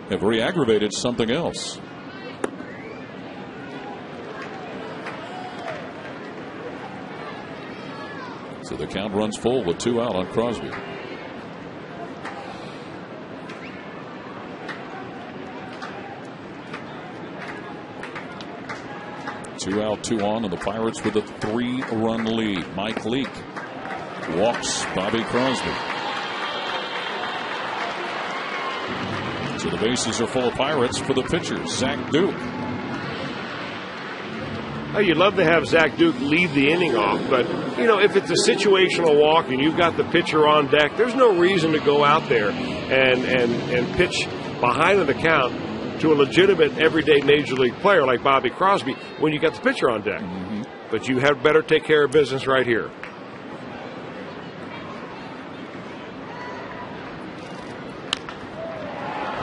have re-aggravated something else. So the count runs full with 2 out on Crosby. Two out, 2 on, and the Pirates with a 3-run lead. Mike Leake walks Bobby Crosby. So the bases are full of Pirates for the pitcher, Zach Duke. Oh, you'd love to have Zach Duke lead the inning off, but, if it's a situational walk and you've got the pitcher on deck, there's no reason to go out there and pitch behind in the count to a legitimate everyday major league player like Bobby Crosby when you got the pitcher on deck. Mm-hmm. But you had better take care of business right here.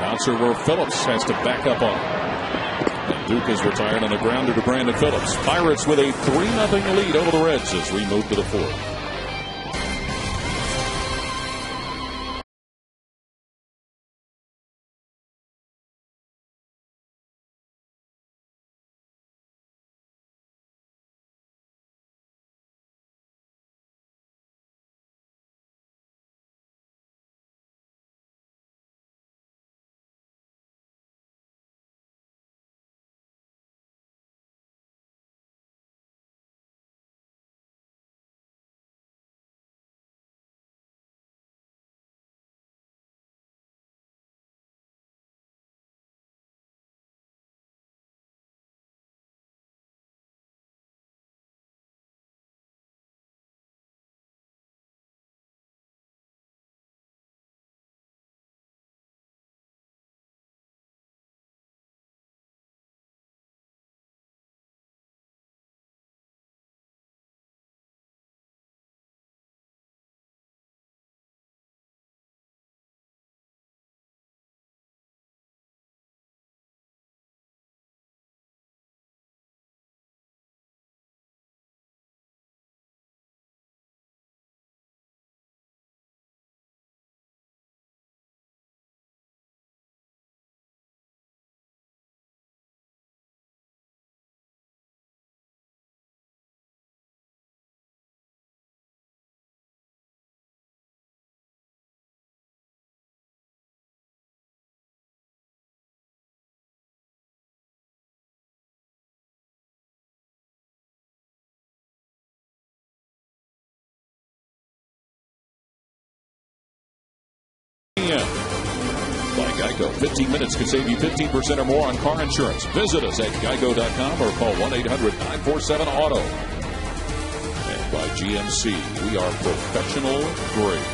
Bouncer where Phillips has to back up on. And Duke is retired on a grounder to Brandon Phillips. Pirates with a 3-0 lead over the Reds as we move to the 4th. By Geico. 15 minutes can save you 15% or more on car insurance. Visit us at geico.com or call 1-800-947-AUTO. And by GMC, we are professional grade.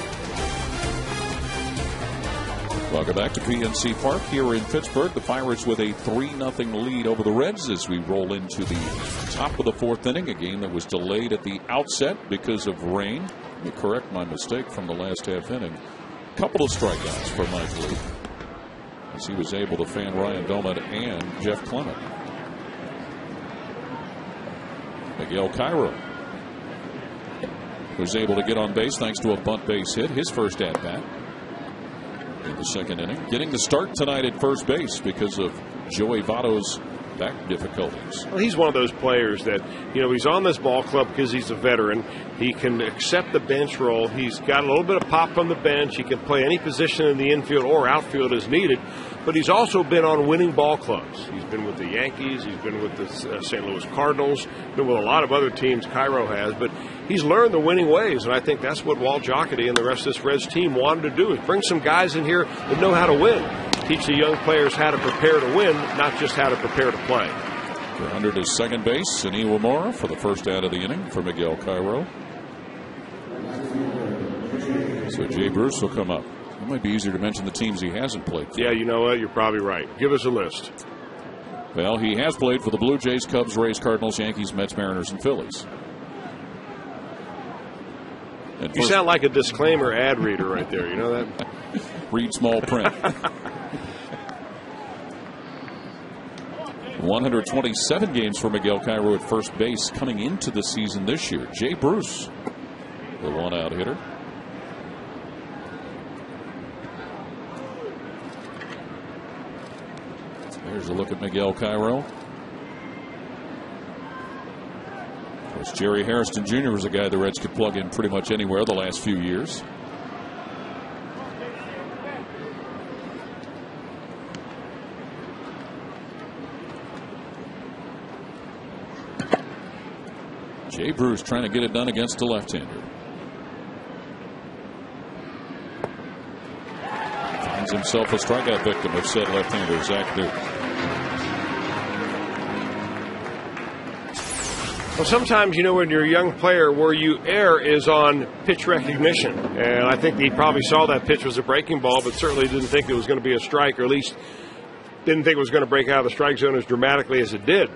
Welcome back to PNC Park here in Pittsburgh. The Pirates with a 3-0 lead over the Reds as we roll into the top of the fourth inning. A game that was delayed at the outset because of rain. Let me correct my mistake from the last half inning. A couple of strikeouts for Mike Lee, as he was able to fan Ryan Doman and Jeff Clement. Miguel Cairo was able to get on base thanks to a bunt base hit, his first at-bat in the second inning. Getting the start tonight at first base because of Joey Votto's back difficulties. Well, he's one of those players that, he's on this ball club because he's a veteran. He can accept the bench role. He's got a little bit of pop from the bench. He can play any position in the infield or outfield as needed. But he's also been on winning ball clubs. He's been with the Yankees. He's been with the St. Louis Cardinals. Been with a lot of other teams, Cairo has. But he's learned the winning ways, and I think that's what Walt Jocketty and the rest of this Reds team wanted to do, is bring some guys in here that know how to win. Teach the young players how to prepare to win, not just how to prepare to play. Under to second base, and Iwamura for the first out of the inning for Miguel Cairo. So Jay Bruce will come up. It might be easier to mention the teams he hasn't played for. Yeah, you know what? You're probably right. Give us a list. Well, he has played for the Blue Jays, Cubs, Rays, Cardinals, Yankees, Mets, Mariners, and Phillies. And you sound like a disclaimer ad reader right there. You know that? Read small print. 127 games for Miguel Cairo at first base coming into the season this year. Jay Bruce, the one-out hitter. There's a look at Miguel Cairo. Of course, Jerry Hairston Jr. was a guy the Reds could plug in pretty much anywhere the last few years. Jay Bruce trying to get it done against a left-hander. Finds himself a strikeout victim of said left-hander, Zach Duke. Well, sometimes, when you're a young player, where you err is on pitch recognition. And I think he probably saw that pitch was a breaking ball, but certainly didn't think it was going to be a strike, or at least didn't think it was going to break out of the strike zone as dramatically as it did.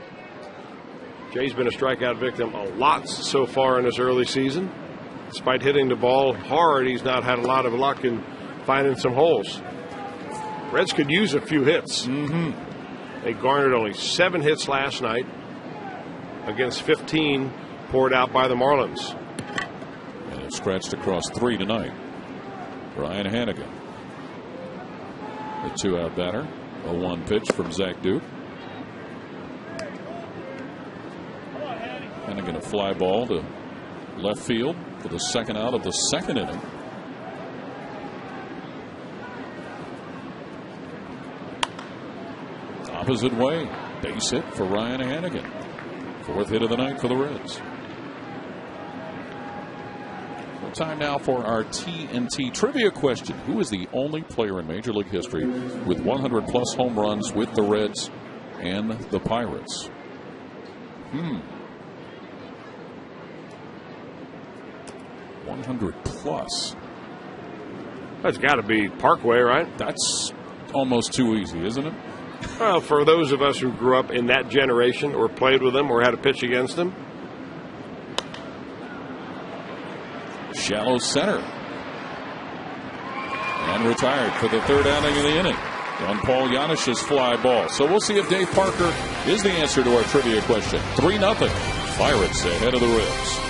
Jay's been a strikeout victim a lot so far in his early season. Despite hitting the ball hard, he's not had a lot of luck in finding some holes. Reds could use a few hits. They garnered only 7 hits last night against 15 poured out by the Marlins. And it scratched across 3 tonight. Ryan Hannigan, the 2-out batter. A 1 pitch from Zach Duke. Hannigan a fly ball to left field for the second out of the second inning. Opposite way, base hit for Ryan Hannigan. 4th hit of the night for the Reds. Well, time now for our TNT trivia question. Who is the only player in Major League history with 100+ home runs with the Reds and the Pirates? 100+. That's got to be Parkway, right? That's almost too easy, isn't it? Well, for those of us who grew up in that generation or played with them or had to pitch against them. Shallow center. And retired for the 3rd outing of the inning on Paul Janish's fly ball. So we'll see if Dave Parker is the answer to our trivia question. 3-0. Pirates ahead of the Reds.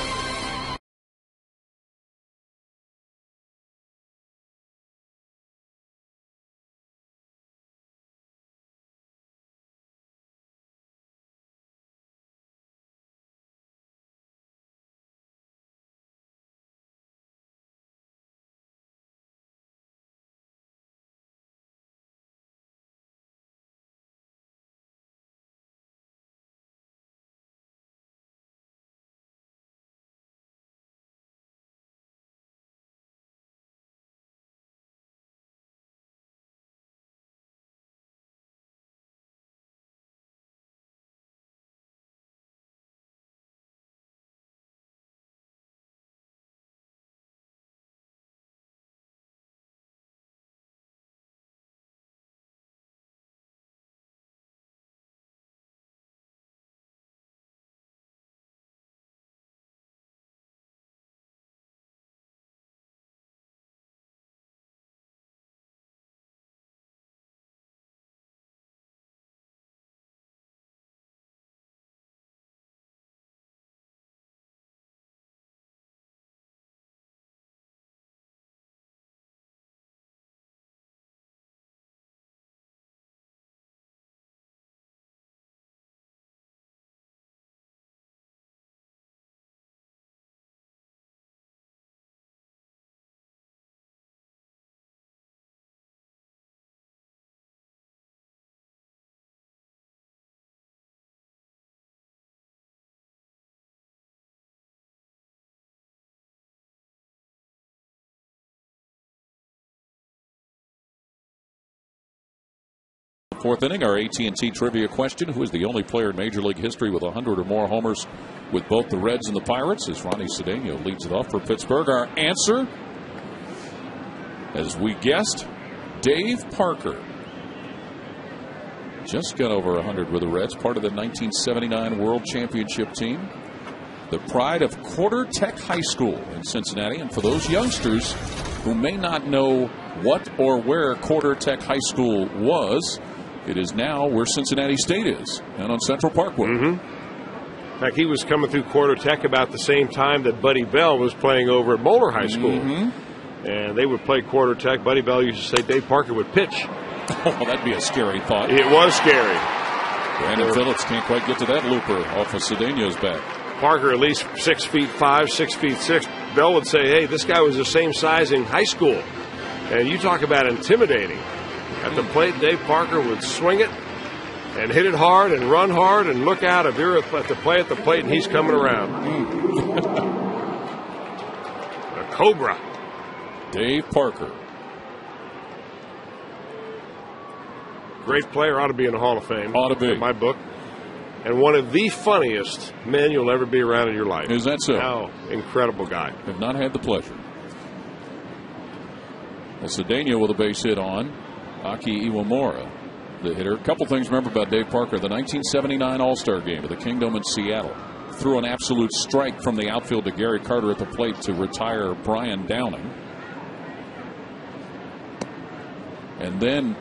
4th inning. Our AT&T trivia question: who is the only player in Major League history with 100 or more homers with both the Reds and the Pirates? As Ronnie Cedeno leads it off for Pittsburgh. Our answer, as we guessed, Dave Parker. Just got over 100 with the Reds, part of the 1979 World Championship team. The pride of Quarter Tech High School in Cincinnati. And for those youngsters who may not know what or where Quarter Tech High School was, it is now where Cincinnati State is, and on Central Parkway. Mm-hmm. In fact, he was coming through Quarter Tech about the same time that Buddy Bell was playing over at Moeller High School. Mm-hmm. And they would play Quarter Tech. Buddy Bell used to say Dave Parker would pitch. Oh, that'd be a scary thought. It was scary. Brandon Phillips can't quite get to that looper off of Cedeno's back. Parker at least 6'5", 6'6". Bell would say, hey, this guy was the same size in high school. And you talk about intimidating. At the plate, Dave Parker would swing it and hit it hard and run hard and look out if you're at the plate and he's coming around. The Cobra. Dave Parker. Great player, ought to be in the Hall of Fame. Ought to be. In my book. And one of the funniest men you'll ever be around in your life. Is that so? Oh, incredible guy. Have not had the pleasure. Well, Cedeno with a base hit on Aki Iwamura, the hitter. A couple things to remember about Dave Parker. The 1979 All-Star Game at the Kingdom in Seattle. Threw an absolute strike from the outfield to Gary Carter at the plate to retire Brian Downing. And then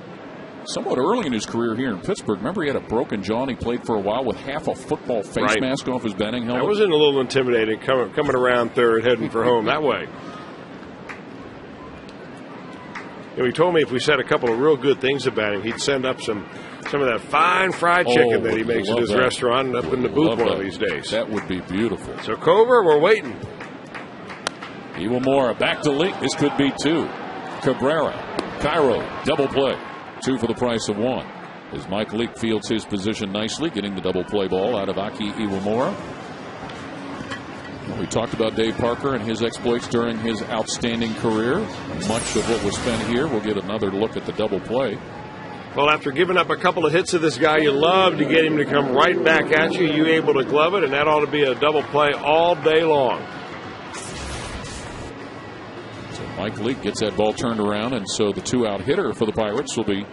somewhat early in his career here in Pittsburgh, remember he had a broken jaw and he played for a while with half a football face mask off his batting helmet? That was a little intimidating coming around third, heading for home that way. You know, he told me if we said a couple of real good things about him, he'd send up some of that fine fried chicken that he makes at his restaurant and up in the booth one of these days. That would be beautiful. So, Cobra, we're waiting. Iwamura back to Leak. This could be 2. Cabrera, Cairo, double play. 2 for the price of 1. As Mike Leake fields his position nicely, getting the double play ball out of Aki Iwamura. We talked about Dave Parker and his exploits during his outstanding career. Much of what was spent here. We'll get another look at the double play. Well, after giving up a couple of hits to this guy, you love to get him to come right back at you. You able to glove it, and that ought to be a double play all day long. So Mike Leake gets that ball turned around, and so the 2-out hitter for the Pirates will be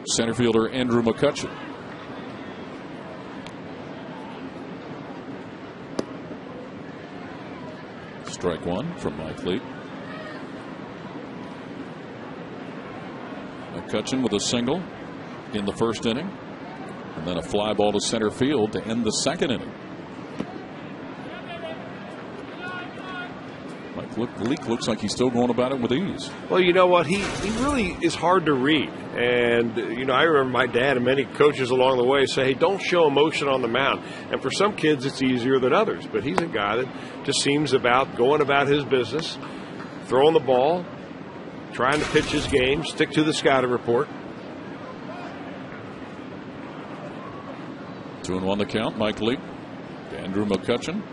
center fielder Andrew McCutchen. Strike 1 from Mike Leake. McCutchen with a single in the first inning, and then a fly ball to center field to end the second inning. Mike Leake looks like he's still going about it with ease. Well, you know what? He really is hard to read. And, you know, I remember my dad and many coaches along the way say, hey, don't show emotion on the mound. And for some kids, it's easier than others. But he's a guy that just seems about going about his business, throwing the ball, trying to pitch his game, stick to the scouting report. 2-1 the count. Mike Leake, Andrew McCutchen.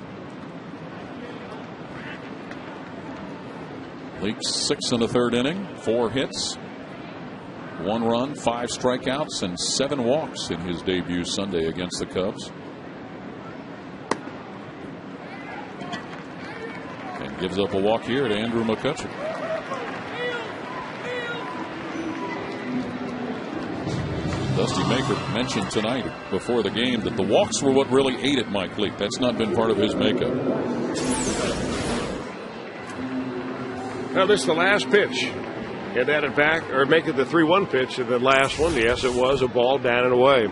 Leake 6 in the third inning, 4 hits, 1 run, 5 strikeouts, and 7 walks in his debut Sunday against the Cubs. And gives up a walk here to Andrew McCutchen. Dusty Maker mentioned tonight before the game that the walks were what really aided Mike Leake. That's not been part of his makeup. Now, this is the last pitch. And that it back, or make it the 3-1 pitch of the last one. Yes, it was a ball down and away.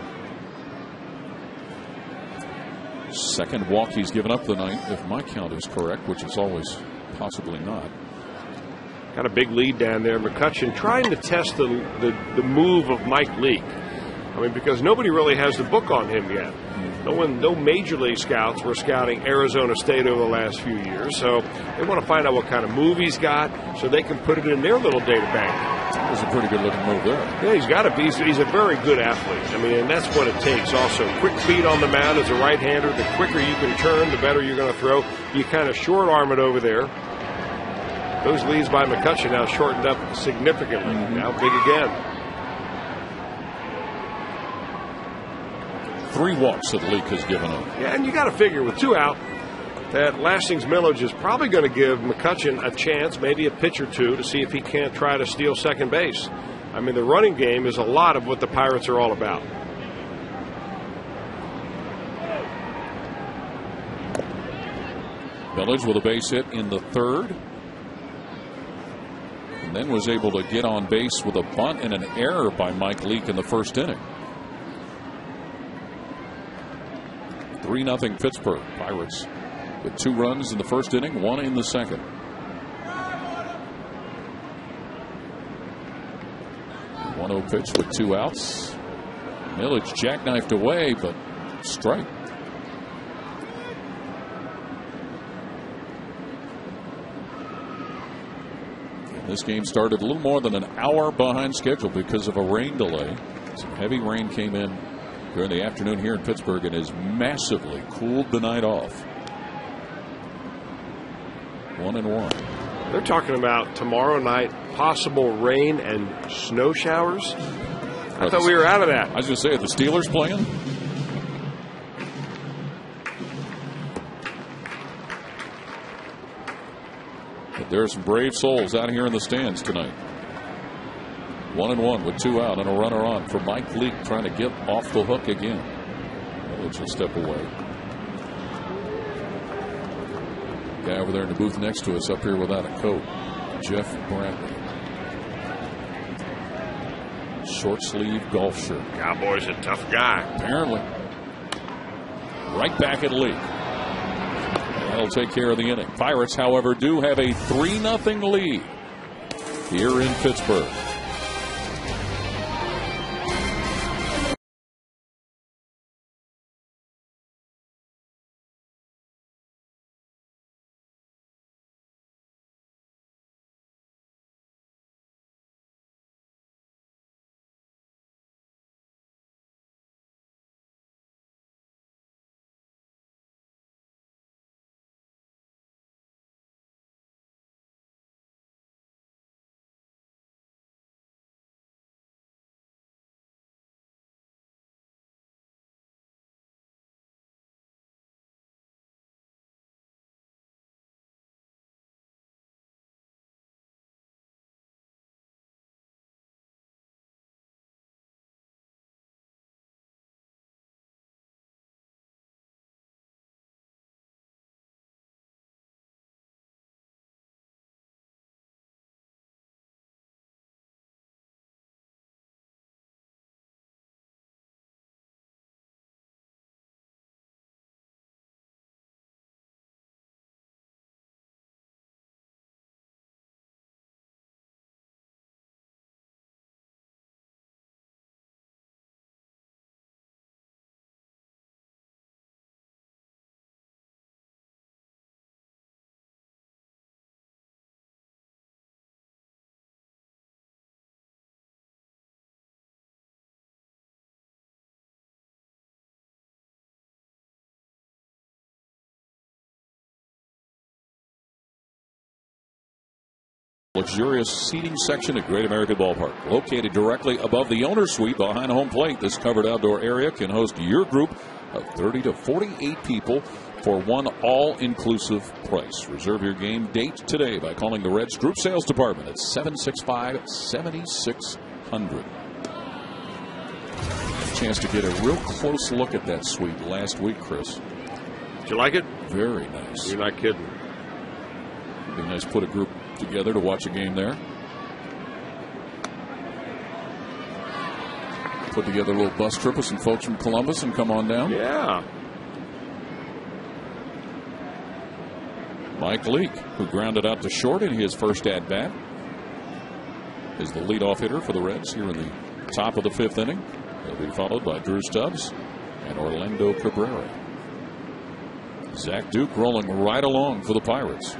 Second walk he's given up tonight, if my count is correct, which is always possibly not. Got a big lead down there. McCutchen trying to test the move of Mike Leake. I mean, because nobody really has the book on him yet. No major league scouts were scouting Arizona State over the last few years, so they want to find out what kind of move he's got so they can put it in their little data bank. That was a pretty good looking move there. Yeah, he's got to be. He's a very good athlete. I mean, and that's what it takes also. Quick feet on the mound as a right-hander. The quicker you can turn, the better you're going to throw. You kind of short arm it over there. Those leads by McCutchen now shortened up significantly. Now big again. 3 walks that Leake has given up. Yeah, and you got to figure with 2 out that Lasting's millage is probably going to give McCutcheon a chance, maybe a pitch or 2, to see if he can't try to steal second base. I mean, the running game is a lot of what the Pirates are all about. Millage with a base hit in the 3rd. And then was able to get on base with a bunt and an error by Mike Leake in the 1st inning. 3-0 Pittsburgh. Pirates with 2 runs in the 1st inning, 1 in the 2nd. 1-0 pitch with 2 outs. Millage jackknifed away, but strike. This game started a little more than an hour behind schedule because of a rain delay. Some heavy rain came in during the afternoon here in Pittsburgh and has massively cooled the night off. 1-1. They're talking about tomorrow night possible rain and snow showers. I thought we were out of that. I was going to say, are the Steelers playing? But there are some brave souls out here in the stands tonight. 1-1 with 2 out and a runner on for Mike Leake, trying to get off the hook again. Millage will step away. Guy over there in the booth next to us up here without a coat, Jeff Bradley. Short sleeve golf shirt. Cowboy's a tough guy. Apparently. Right back at Leake. That'll take care of the inning. Pirates, however, do have a 3-0 lead here in Pittsburgh. Luxurious seating section at Great American Ballpark. Located directly above the owner's suite behind home plate, this covered outdoor area can host your group of 30 to 48 people for one all-inclusive price. Reserve your game date today by calling the Reds Group Sales Department at 765-7600. Chance to get a real close look at that suite last week, Chris. Did you like it? Very nice. You're not kidding. It'd be nice to put a group together to watch a game there. Put together a little bus trip with some folks from Columbus and come on down. Yeah. Mike Leake, who grounded out to short in his first at-bat, is the leadoff hitter for the Reds here in the top of the 5th inning. He'll be followed by Drew Stubbs and Orlando Cabrera. Zach Duke rolling right along for the Pirates.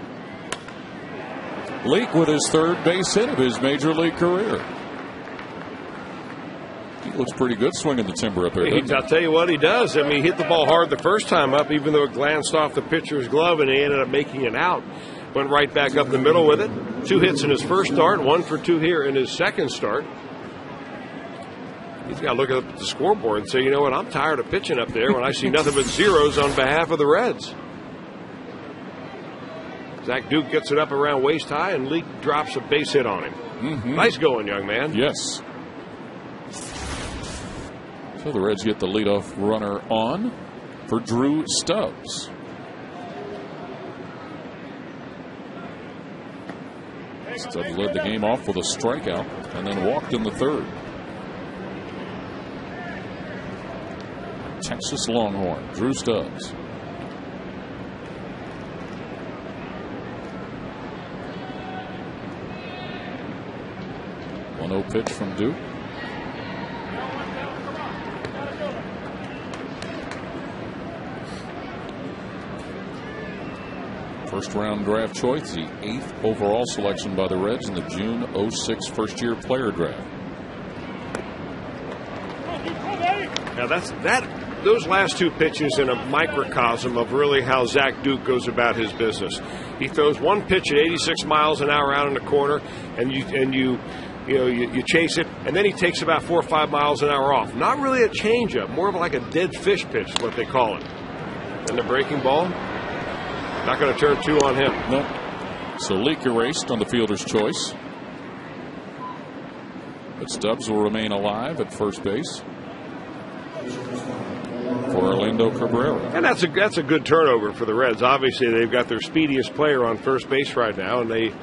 Leake with his 3rd base hit of his major league career. He looks pretty good swinging the timber up here. I'll tell you what he does. I mean, he hit the ball hard the first time up, even though it glanced off the pitcher's glove, and he ended up making it out. Went right back up the middle with it. 2 hits in his first start, 1 for 2 here in his second start. He's got to look up at the scoreboard and say, you know what, I'm tired of pitching up there when I see nothing but zeros on behalf of the Reds. Zach Duke gets it up around waist high, and Leake drops a base hit on him. Nice going, young man. Yes. So the Reds get the leadoff runner on for Drew Stubbs. Stubbs led the game off with a strikeout and then walked in the third. Texas Longhorn, Drew Stubbs. 1-0 pitch from Duke. First round draft choice, the 8th overall selection by the Reds in the June 06 first year player draft. Now those last two pitches in a microcosm of really how Zach Duke goes about his business. He throws one pitch at 86 miles an hour out in the corner, and you chase it, and then he takes about 4 or 5 miles an hour off. Not really a changeup, more of like a dead fish pitch is what they call it. And the breaking ball, not going to turn 2 on him. Nope. So Leake erased on the fielder's choice. But Stubbs will remain alive at first base for Orlando Cabrera. And that's a good turnover for the Reds. Obviously, they've got their speediest player on first base right now, and they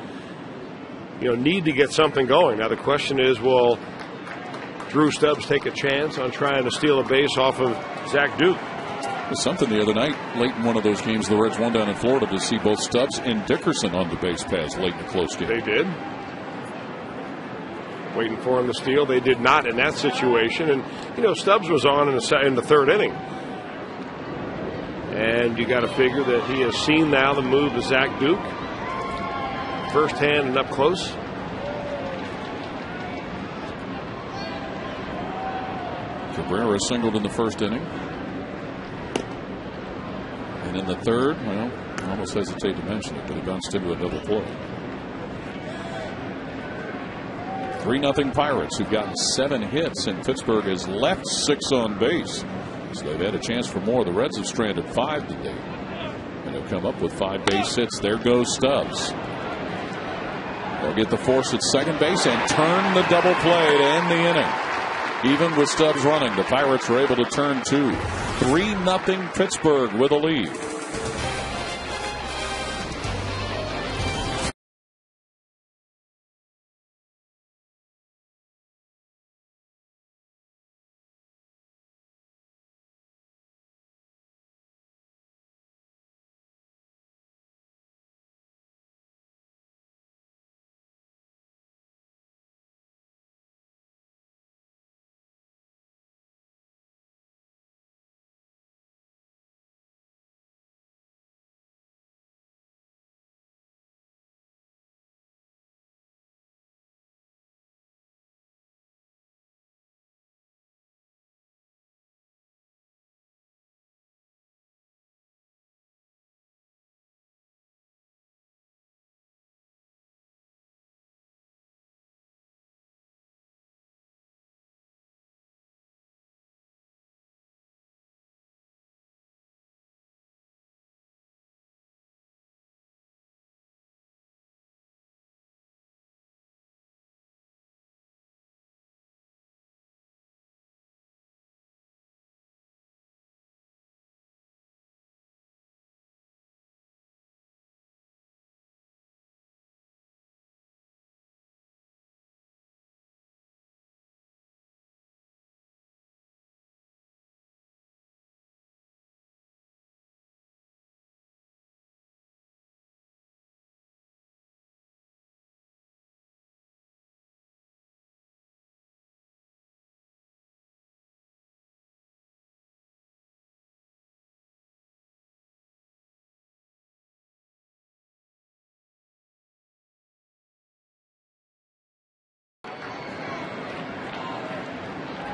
need to get something going. Now the question is, will Drew Stubbs take a chance on trying to steal a base off of Zach Duke? Something the other night, late in one of those games the Reds won down in Florida, to see both Stubbs and Dickerson on the base paths late in a close game. They did. Waiting for him to steal. They did not in that situation. And, Stubbs was on in the third inning. And you got to figure that he has seen now the move of Zach Duke. Firsthand and up close. Cabrera singled in the first inning. And in the third, well, I almost hesitate to mention it, but he bounced into a double play. 3-0 Pirates, who've gotten 7 hits, and Pittsburgh has left 6 on base. So they've had a chance for more. The Reds have stranded 5 today. And they've come up with 5 base hits. There goes Stubbs. They'll get the force at second base and turn the double play to end the inning. Even with Stubbs running, the Pirates are able to turn 2. 3-0 Pittsburgh with a lead.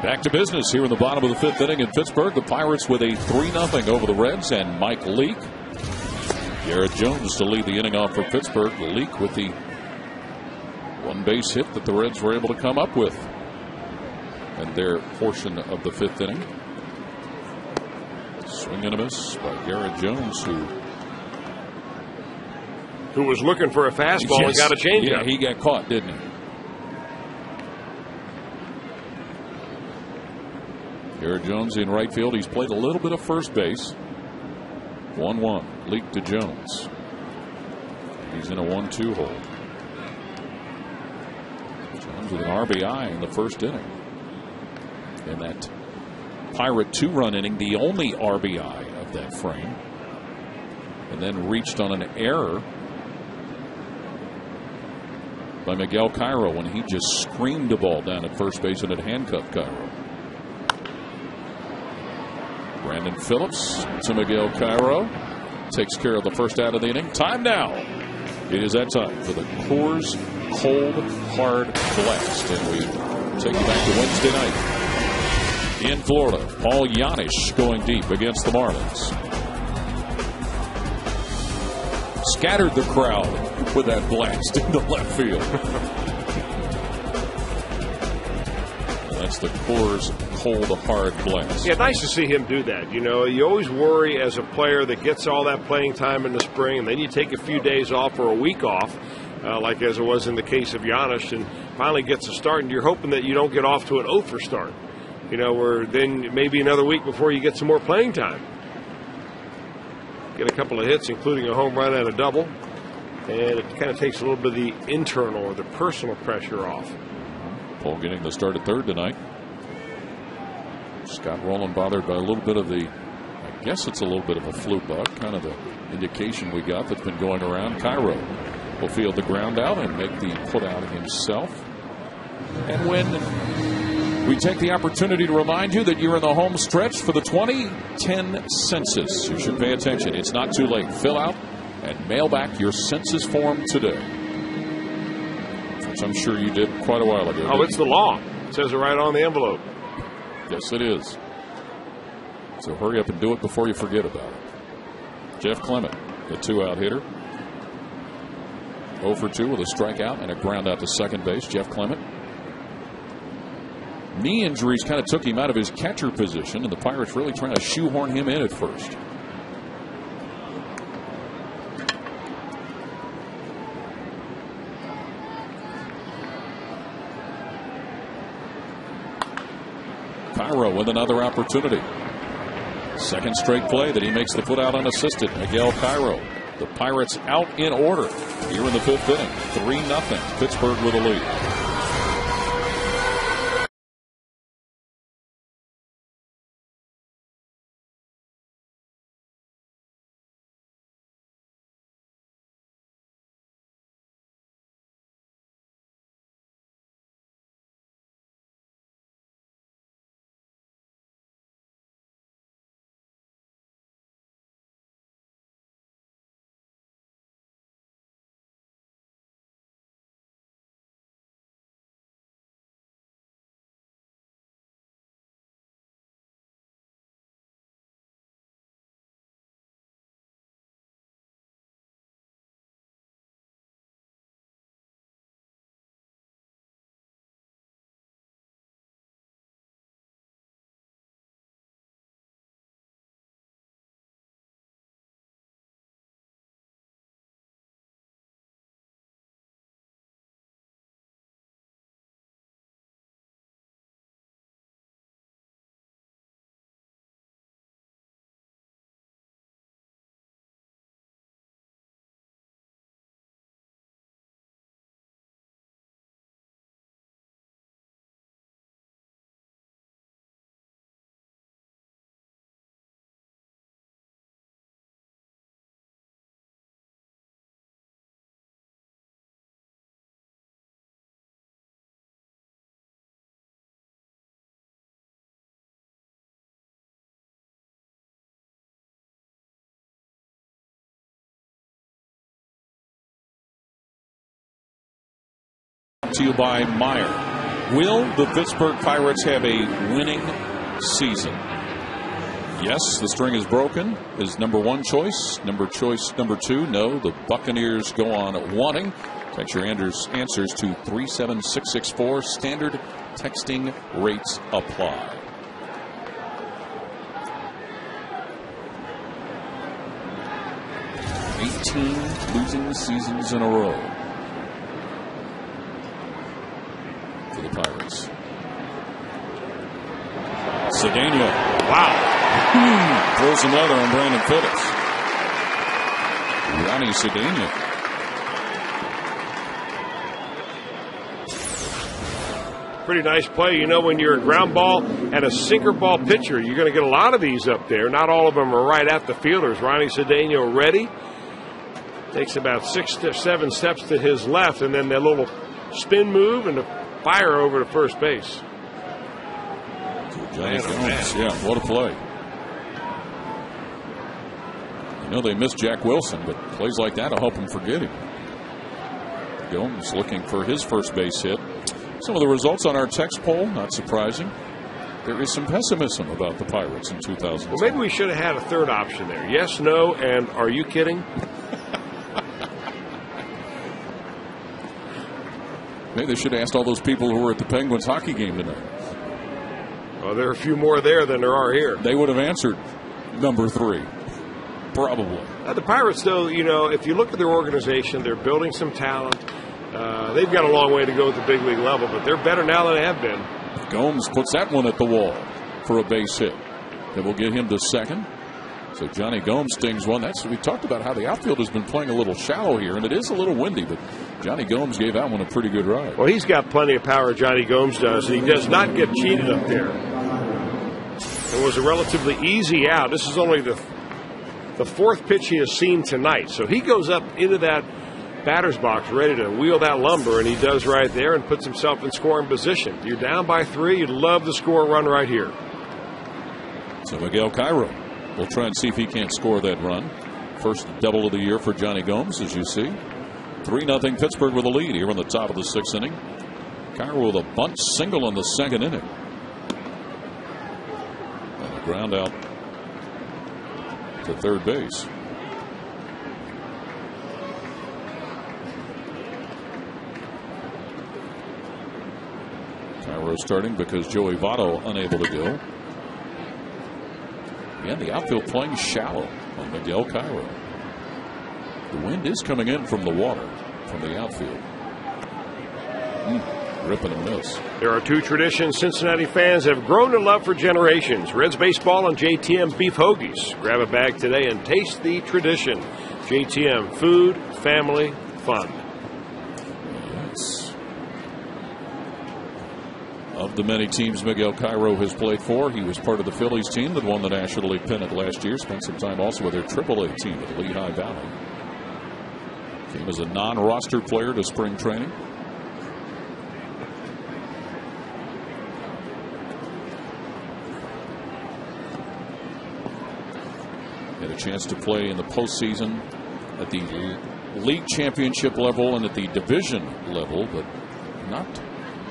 Back to business here in the bottom of the 5th inning in Pittsburgh. The Pirates with a 3-0 over the Reds, and Mike Leake. Garrett Jones to lead the inning off for Pittsburgh. Leake with the 1 base hit that the Reds were able to come up with. and their portion of the 5th inning. Swing and a miss by Garrett Jones, who was looking for a fastball and got a changeup. Yeah, he got caught, didn't he? Garrett Jones in right field. He's played a little bit of first base. 1-1. Leak to Jones. He's in a 1-2 hole. Jones with an RBI in the first inning. In that Pirate 2-run inning, the only RBI of that frame. And then reached on an error by Miguel Cairo when he just screamed a ball down at first base and it handcuffed Cairo. Brandon Phillips to Miguel Cairo. Takes care of the first out of the inning. Time now. It is that time for the Coors Cold Hard Blast. And we take you back to Wednesday night in Florida. Paul Yanish going deep against the Marlins. Scattered the crowd with that blast into left field. That's the Coors Cold Hard Blast. Yeah, nice to see him do that. You know, you always worry as a player that gets all that playing time in the spring, and then you take a few days off or a week off, like as it was in the case of Giannis, and finally gets a start, and you're hoping that you don't get off to an 0 for start. You know, where then maybe another week before you get some more playing time. Get a couple of hits, including a home run and a double, and it kind of takes a little bit of the internal or the personal pressure off. Paul getting the start at third tonight. Scott Rowland bothered by a little bit of the, I guess it's a little bit of a flu bug, kind of the indication we got that's been going around. Cairo will field the ground out and make the put out himself. And when we take the opportunity to remind you that you're in the home stretch for the 2010 census, you should pay attention. It's not too late. Fill out and mail back your census form today, which I'm sure you did quite a while ago. Oh, it's the law. It says it right on the envelope. Yes, it is. So hurry up and do it before you forget about it. Jeff Clement, the 2-out hitter. 0 for 2 with a strikeout and a ground out to second base. Jeff Clement. Knee injuries kind of took him out of his catcher position, and the Pirates really trying to shoehorn him in at first. Cairo with another opportunity. Second straight play that he makes the put out unassisted. Miguel Cairo. The Pirates out in order here in the 5th inning. 3-0. Pittsburgh with a lead. To you by Meyer. Will the Pittsburgh Pirates have a winning season? Yes, the string is broken. Is number 1 choice. Number 2, no. The Buccaneers go on wanting. Text your answers to 37664. Standard texting rates apply. 18 losing seasons in a row for the Pirates. Cedeno. Wow. Throws another on Brandon Phillips. Ronnie Cedeno. Pretty nice play. You know, when you're a ground ball and a sinker ball pitcher, you're going to get a lot of these up there. Not all of them are right at the fielders. Ronnie Cedeno ready. Takes about 6 to 7 steps to his left, and then that little spin move and a fire over to first base. Johnny Gomes. Yeah, what a play. You know, they missed Jack Wilson, but plays like that will help him forget him. Gomes looking for his first base hit. Some of the results on our text poll, not surprising. There is some pessimism about the Pirates in 2000. Well, maybe we should have had a third option there. Yes, no, and are you kidding? Maybe they should have asked all those people who were at the Penguins hockey game tonight. Well, there are a few more there than there are here. They would have answered number 3. Probably. The Pirates, though, you know, if you look at their organization, they're building some talent. They've got a long way to go at the big league level, but they're better now than they have been. Gomes puts that one at the wall for a base hit. That will get him to second. So Johnny Gomes stings one. We talked about how the outfield has been playing a little shallow here, and it is a little windy, but Johnny Gomes gave that one a pretty good ride. Well, he's got plenty of power, Johnny Gomes does, and he does not get cheated up there. It was a relatively easy out. This is only the 4th pitch he has seen tonight. So he goes up into that batter's box ready to wheel that lumber, and he does right there and puts himself in scoring position. You're down by 3. You'd love to score a run right here. So Miguel Cairo will try and see if he can't score that run. First double of the year for Johnny Gomes, as you see. 3-0 Pittsburgh with a lead here in the top of the 6th inning. Cairo with a bunt single in the 2nd inning. And a ground out to third base. Cairo starting because Joey Votto unable to go. Again, the outfield playing shallow on Miguel Cairo. The wind is coming in from the water from the outfield. Ripping a miss. There are 2 traditions Cincinnati fans have grown to love for generations. Reds baseball and JTM beef hoagies. Grab a bag today and taste the tradition. JTM, food, family, fun. Yes. Of the many teams Miguel Cairo has played for, he was part of the Phillies team that won the National League pennant last year. Spent some time also with their AAA team at Lehigh Valley. Came as a non-roster player to spring training. Had a chance to play in the postseason at the league championship level and at the division level, but not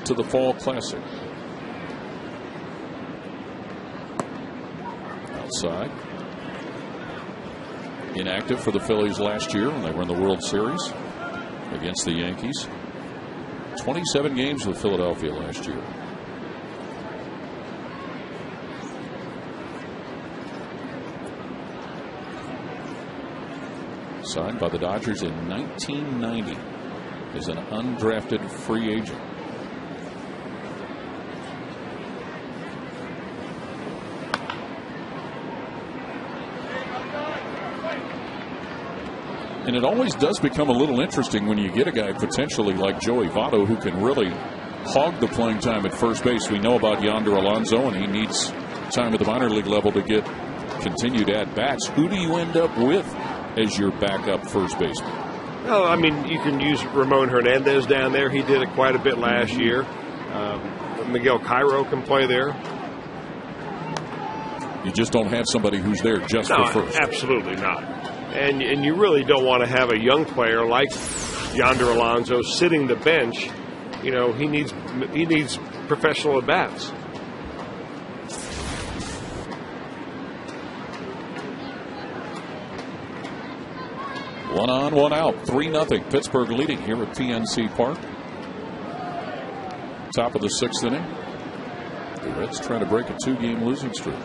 to the Fall Classic. Outside. Inactive for the Phillies last year when they were in the World Series against the Yankees. 27 games with Philadelphia last year. Signed by the Dodgers in 1990 as an undrafted free agent. And it always does become a little interesting when you get a guy potentially like Joey Votto who can really hog the playing time at first base. We know about Yonder Alonso, and he needs time at the minor league level to get continued at-bats. Who do you end up with as your backup first baseman? Well, I mean, you can use Ramon Hernandez down there. He did it quite a bit last year. Miguel Cairo can play there. You just don't have somebody who's there just for first. Absolutely not. And you really don't want to have a young player like Yonder Alonso sitting the bench. You know, he needs professional at-bats. 1 on, 1 out. 3-0. Pittsburgh leading here at PNC Park. Top of the 6th inning. The Reds trying to break a 2-game losing streak.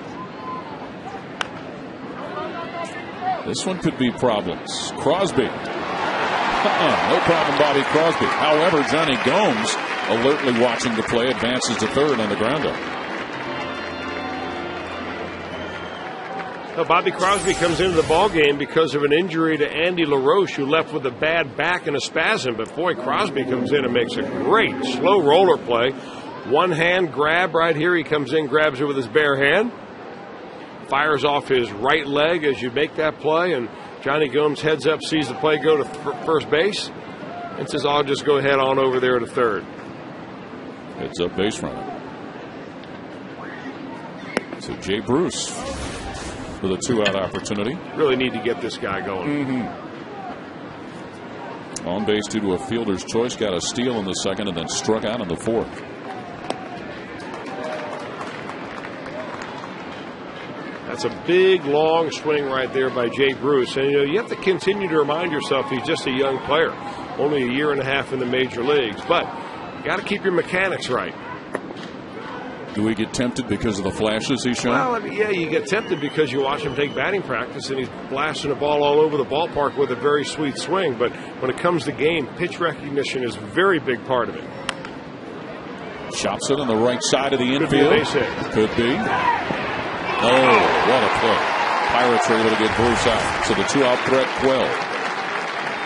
This one could be problems. Crosby. No problem, Bobby Crosby. However, Johnny Gomes, alertly watching the play, advances to third on the ground up. Now, Bobby Crosby comes into the ballgame because of an injury to Andy LaRoche, who left with a bad back and a spasm. But boy, Crosby comes in and makes a great slow roller play. One hand grab right here. He comes in, grabs it with his bare hand. Fires off his right leg as you make that play. And Johnny Gomes heads up, sees the play go to first base, and says, I'll just go head on over there to third. Heads up base runner. So Jay Bruce with a 2-out opportunity. Really need to get this guy going. On base due to a fielder's choice. Got a steal in the second and then struck out in the fourth. That's a big, long swing right there by Jay Bruce. And, you have to continue to remind yourself he's just a young player. Only a year and a half in the major leagues. But you got to keep your mechanics right. Do we get tempted because of the flashes he's shown? Well, yeah, you get tempted because you watch him take batting practice and he's blasting the ball all over the ballpark with a very sweet swing. But when it comes to game, pitch recognition is a very big part of it. Chops it on the right side of the infield. Could be a base hit. Could be. Oh, what a play. Pirates are able to get Bruce out. So the 2-out threat quelled.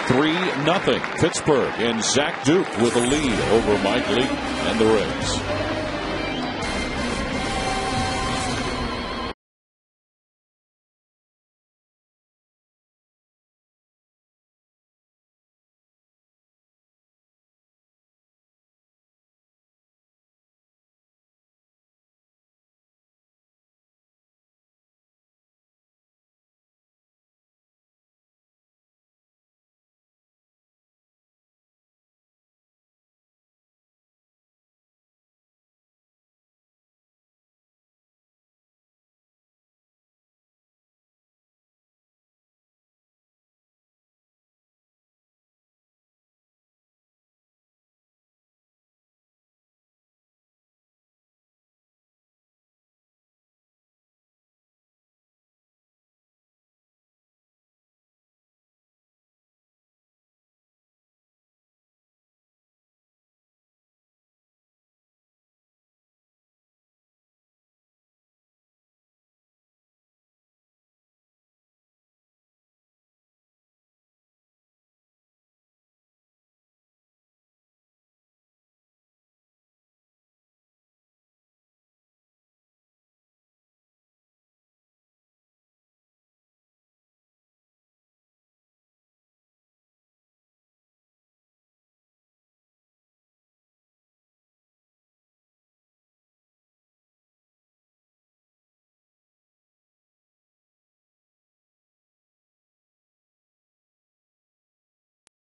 3-0. Pittsburgh and Zach Duke with a lead over Mike Lee and the Reds.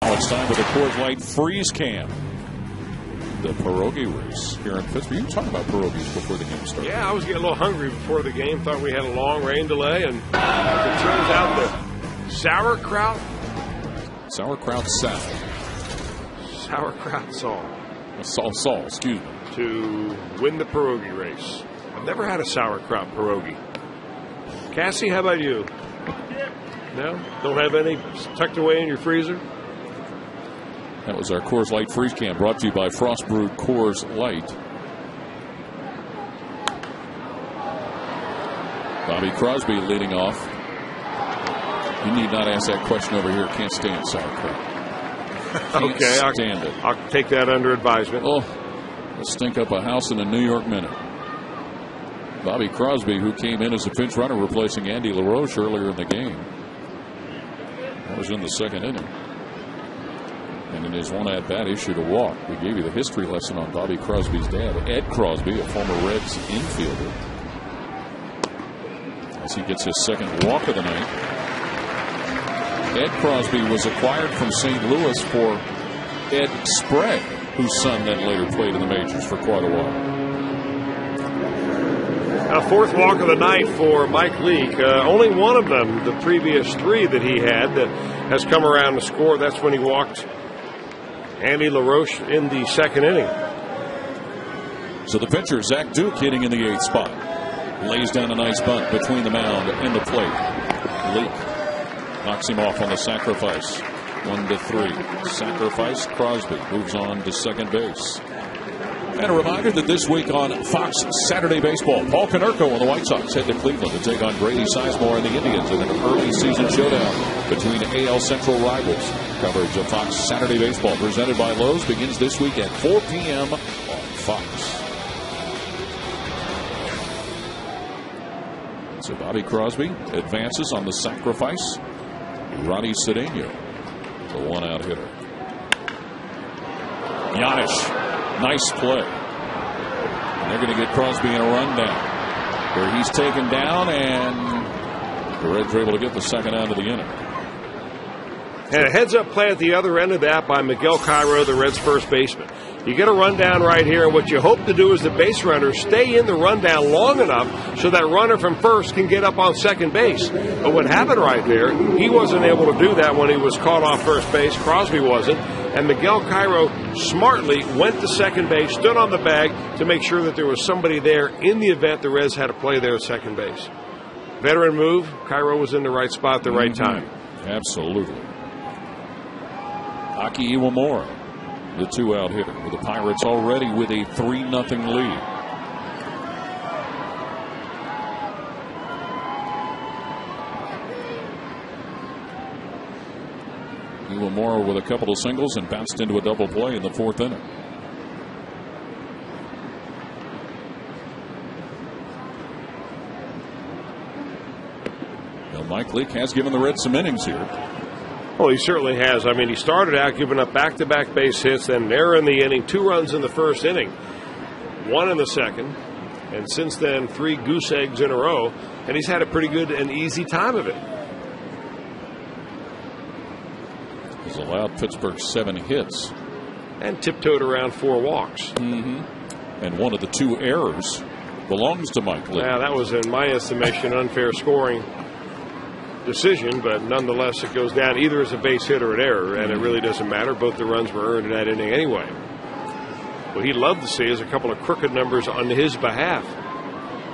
Now it's time for the Coors Light Freeze Cam. The pierogi race here in Pittsburgh. You were talking about pierogies before the game started. Yeah, I was getting a little hungry before the game. Thought we had a long rain delay, and it turns out the sauerkraut salad. Sauerkraut Saul, excuse me. To win the pierogi race. I've never had a sauerkraut pierogi. Cassie, how about you? No? Don't have any tucked away in your freezer? That was our Coors Light Freeze Cam, brought to you by Frost Brewed Coors Light. Bobby Crosby leading off. You need not ask that question over here. Can't stand sauerkraut. Okay, I'll take that under advisement. Oh, let's stink up a house in a New York minute. Bobby Crosby, who came in as a pinch runner replacing Andy LaRoche earlier in the game. That was in the second inning. And in his one at-bat issued a walk. We gave you the history lesson on Bobby Crosby's dad, Ed Crosby, a former Reds infielder. As he gets his second walk of the night. Ed Crosby was acquired from St. Louis for Ed Sprague, whose son then later played in the majors for quite a while. A fourth walk of the night for Mike Leake. Only one of them, the previous three that he had, that has come around to score. That's when he walked Andy LaRoche in the second inning. So the pitcher, Zach Duke, hitting in the 8th spot. Lays down a nice bunt between the mound and the plate. Leake knocks him off on the sacrifice. 1-3. Sacrifice. Crosby moves on to second base. And a reminder that this week on Fox Saturday Baseball, Paul Konerko and the White Sox head to Cleveland to take on Grady Sizemore and the Indians in an early season showdown between AL Central rivals. Coverage of Fox Saturday Baseball presented by Lowe's begins this week at 4 p.m. on Fox. So Bobby Crosby advances on the sacrifice. Ronnie Cedeno, the one-out hitter. Giannis, nice play. And they're going to get Crosby in a rundown where he's taken down, and the Reds are able to get the second out of the inning. And a heads-up play at the other end of that by Miguel Cairo, the Reds' first baseman. You get a rundown right here, and what you hope to do is the base runners stay in the rundown long enough so that runner from first can get up on second base. But what happened right there, he wasn't able to do that when he was caught off first base. Crosby wasn't. And Miguel Cairo smartly went to second base, stood on the bag to make sure that there was somebody there in the event the Reds had to play there at second base. Veteran move. Cairo was in the right spot at the right time. Absolutely. Aki Iwamura, the two-out hitter, with the Pirates already with a 3-0 lead. Iwamura with a couple of singles and bounced into a double play in the 4th inning. Now Mike Leake has given the Reds some innings here. Well, he certainly has. I mean, he started out giving up back-to-back base hits, then there in the inning, 2 runs in the first inning, 1 in the second, and since then 3 goose eggs in a row, and he's had a pretty good and easy time of it. He's allowed Pittsburgh 7 hits. And tiptoed around 4 walks. And one of the 2 errors belongs to Mike Leake. Yeah, that was, in my estimation, unfair scoring decision, but nonetheless it goes down either as a base hit or an error, and it really doesn't matter. Both the runs were earned in that inning anyway. What he'd love to see is a couple of crooked numbers on his behalf.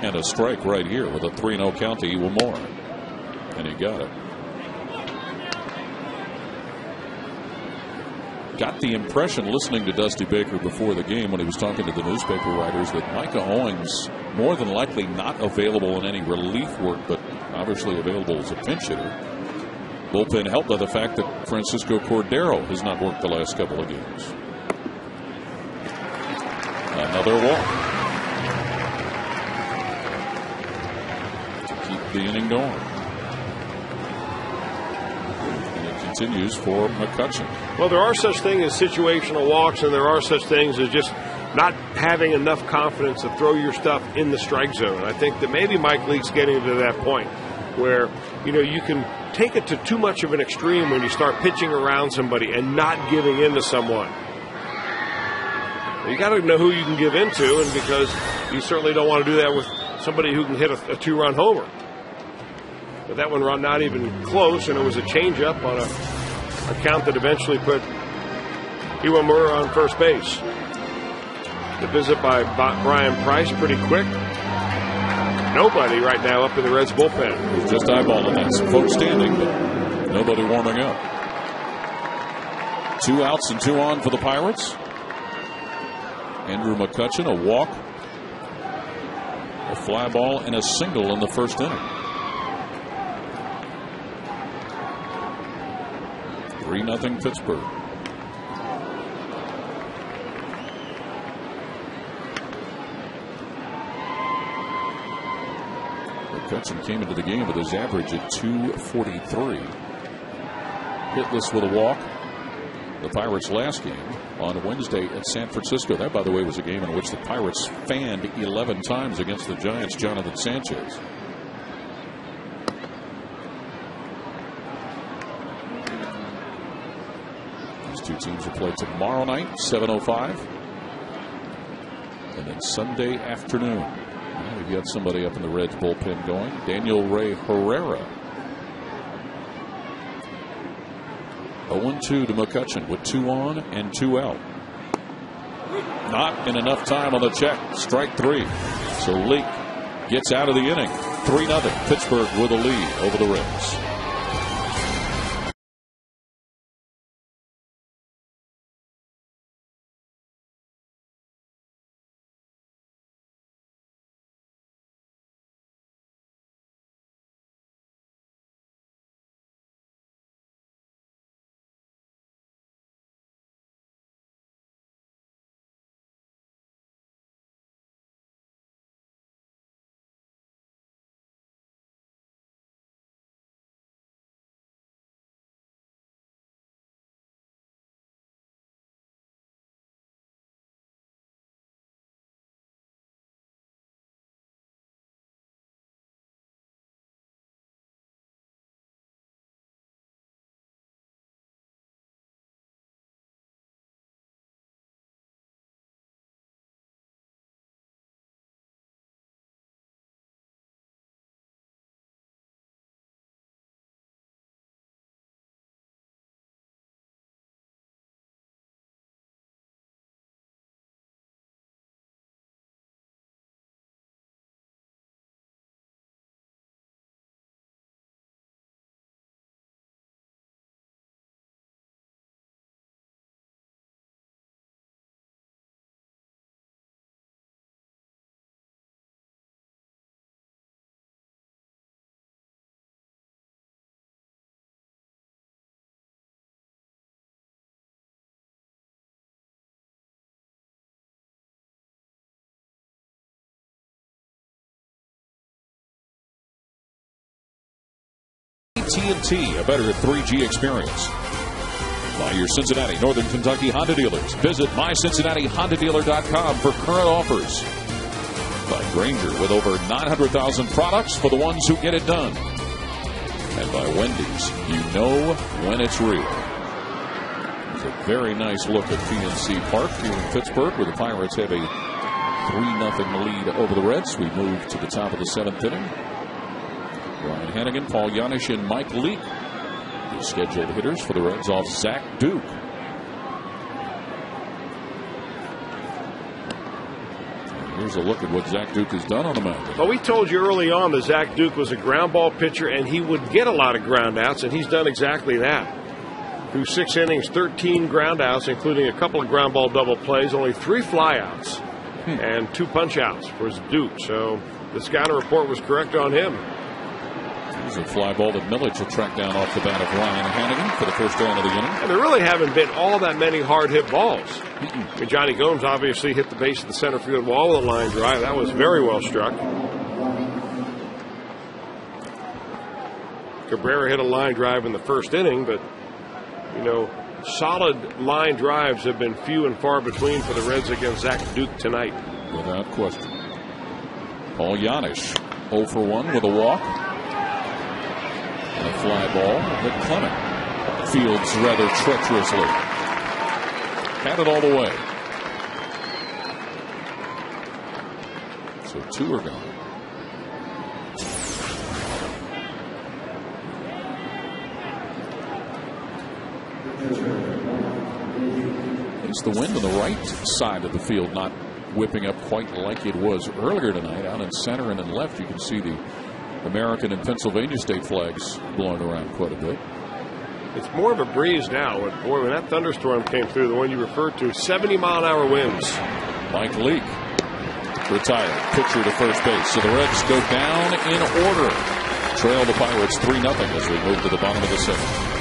And a strike right here with a 3-0 count to Iwamura. And he got it. Got the impression, listening to Dusty Baker before the game when he was talking to the newspaper writers, that Micah Owings more than likely not available in any relief work, but obviously available as a pinch hitter. Bullpen helped by the fact that Francisco Cordero has not worked the last couple of games. Another walk to keep the inning going. And it continues for McCutchen. Well, there are such things as situational walks, and there are such things as just not having enough confidence to throw your stuff in the strike zone. I think that maybe Mike Leake's getting to that point where, you can take it to too much of an extreme when you start pitching around somebody and not giving in to someone. You got to know who you can give in to, and because you certainly don't want to do that with somebody who can hit a 2-run homer. But that one run not even close, and it was a changeup on a count that eventually put Iwamura on first base. The visit by Brian Price pretty quick. Nobody right now up in the Reds bullpen. He's just eyeballing that. Some folks standing, but nobody warming up. 2 outs and 2 on for the Pirates. Andrew McCutchen, a walk, a fly ball, and a single in the first inning. 3-0 Pittsburgh. McCutchen came into the game with his average at .243. Hitless with a walk. The Pirates' last game on Wednesday at San Francisco. That, by the way, was a game in which the Pirates fanned 11 times against the Giants' Jonathan Sanchez. These 2 teams will play tomorrow night, 7:05. And then Sunday afternoon. They've got somebody up in the Reds bullpen going. Daniel Ray Herrera. 0-2 to McCutchen with 2 on and 2 out. Not in enough time on the check. Strike 3. So Leake gets out of the inning. 3-0. Pittsburgh with a lead over the Reds. AT&T, a better 3G experience. By your Cincinnati, Northern Kentucky Honda dealers. Visit mycincinnatihondadealer.com for current offers. By Grainger, with over 900,000 products for the ones who get it done. And by Wendy's, you know when it's real. It's a very nice look at PNC Park here in Pittsburgh, where the Pirates have a 3-0 lead over the Reds. We move to the top of the 7th inning. Ryan Hannigan, Paul Yanish, and Mike Leake, the scheduled hitters for the Reds off Zach Duke. And here's a look at what Zach Duke has done on the mound. Well, we told you early on that Zach Duke was a ground ball pitcher and he would get a lot of ground outs, and he's done exactly that. Through 6 innings, 13 ground outs, including a couple of ground ball double plays, only 3 flyouts, and 2 punch outs for Duke. So the scouting report was correct on him. There's a fly ball that Millage will track down off the bat of Ryan Hannigan for the first down of the inning. And there really haven't been all that many hard hit balls. I mean, Johnny Gomes obviously hit the base of the center field wall with a line drive. That was very well struck. Cabrera hit a line drive in the first inning, but, you know, solid line drives have been few and far between for the Reds against Zach Duke tonight. Without question. Paul Yanish, 0 for 1 with a walk. And a fly ball that Clement fields rather treacherously. Had it all the way. So 2 are gone. It's the wind on the right side of the field, not whipping up quite like it was earlier tonight. Out in center and in left, you can see the American and Pennsylvania state flags blowing around quite a bit. It's more of a breeze now. Boy, when that thunderstorm came through, the one you referred to, 70-mile-an-hour winds. Mike Leake retired, pitcher to first base. So the Reds go down in order. Trail the Pirates 3-0 as we move to the bottom of the 7th.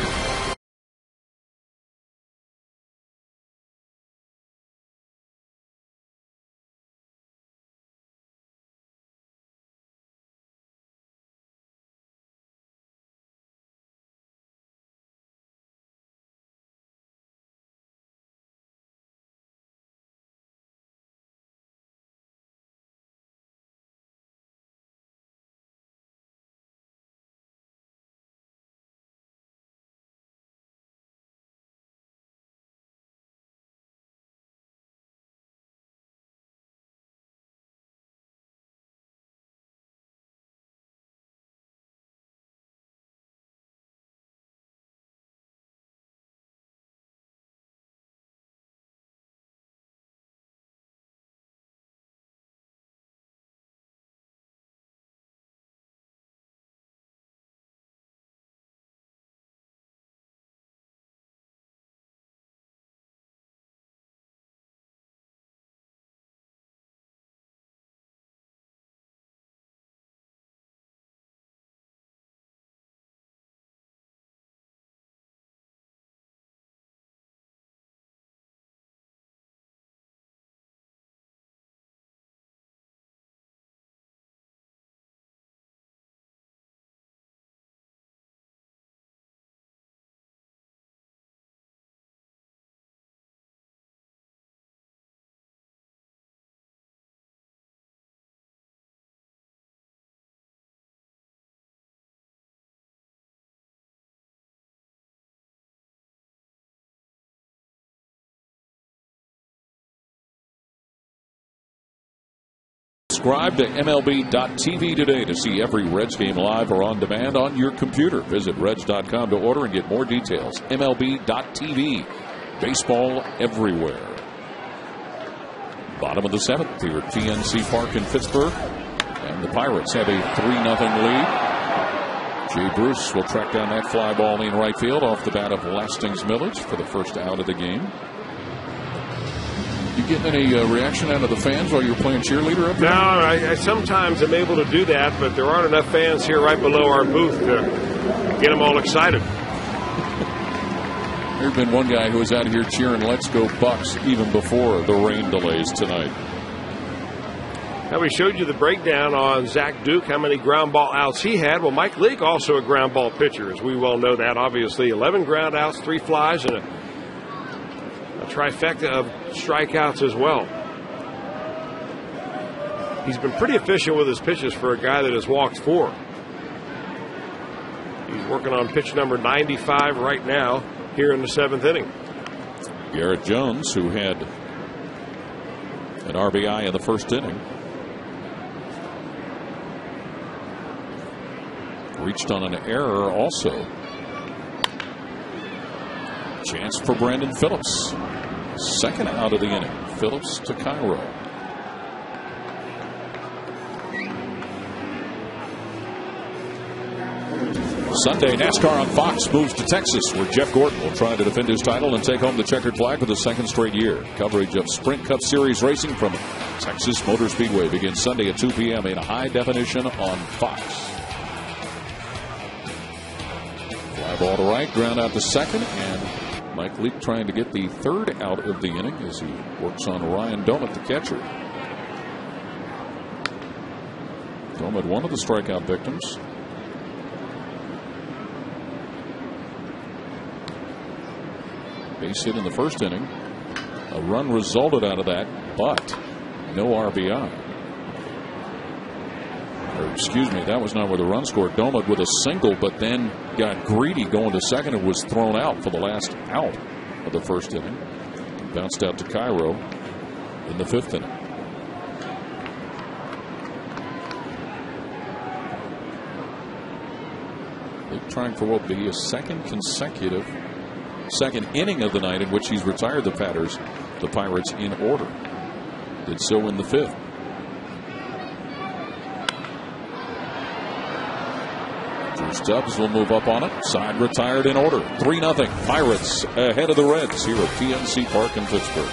Subscribe to MLB.TV today to see every Reds game live or on demand on your computer. Visit Reds.com to order and get more details. MLB.TV. Baseball everywhere. Bottom of the 7th here at PNC Park in Pittsburgh. And the Pirates have a 3-0 lead. Jay Bruce will track down that fly ball in right field off the bat of Lastings Millage for the first out of the game. You getting any reaction out of the fans while you're playing cheerleader up there? No, I sometimes am able to do that, but there aren't enough fans here right below our booth to get them all excited. There's been one guy who was out here cheering "Let's go Bucks" even before the rain delays tonight. Now, we showed you the breakdown on Zach Duke, how many ground ball outs he had. Well, Mike Leake, also a ground ball pitcher, as we well know that. Obviously, 11 ground outs, 3 flies, and a trifecta of strikeouts as well. He's been pretty efficient with his pitches for a guy that has walked 4. He's working on pitch number 95 right now here in the 7th inning. Garrett Jones, who had an RBI in the first inning, reached on an error also. Chance for Brandon Phillips. Second out of the inning. Phillips to Cairo. Sunday, NASCAR on Fox moves to Texas, where Jeff Gordon will try to defend his title and take home the checkered flag for the 2nd straight year. Coverage of Sprint Cup Series racing from Texas Motor Speedway begins Sunday at 2 p.m. in high definition on Fox. Fly ball to right, ground out to second, and Mike Leake trying to get the 3rd out of the inning as he works on Ryan Domet, the catcher. Domet, one of the strikeout victims. Base hit in the first inning. A run resulted out of that, but no RBI. Or excuse me, that was not where the run scored. Domet with a single, but then got greedy going to second and was thrown out for the last out of the first inning. Bounced out to Cairo in the 5th inning. They're trying for what will be a second inning of the night in which he's retired the Pirates in order. Did so in the 5th. Stubbs will move up on it. Side retired in order. 3-0. Pirates ahead of the Reds here at PNC Park in Pittsburgh.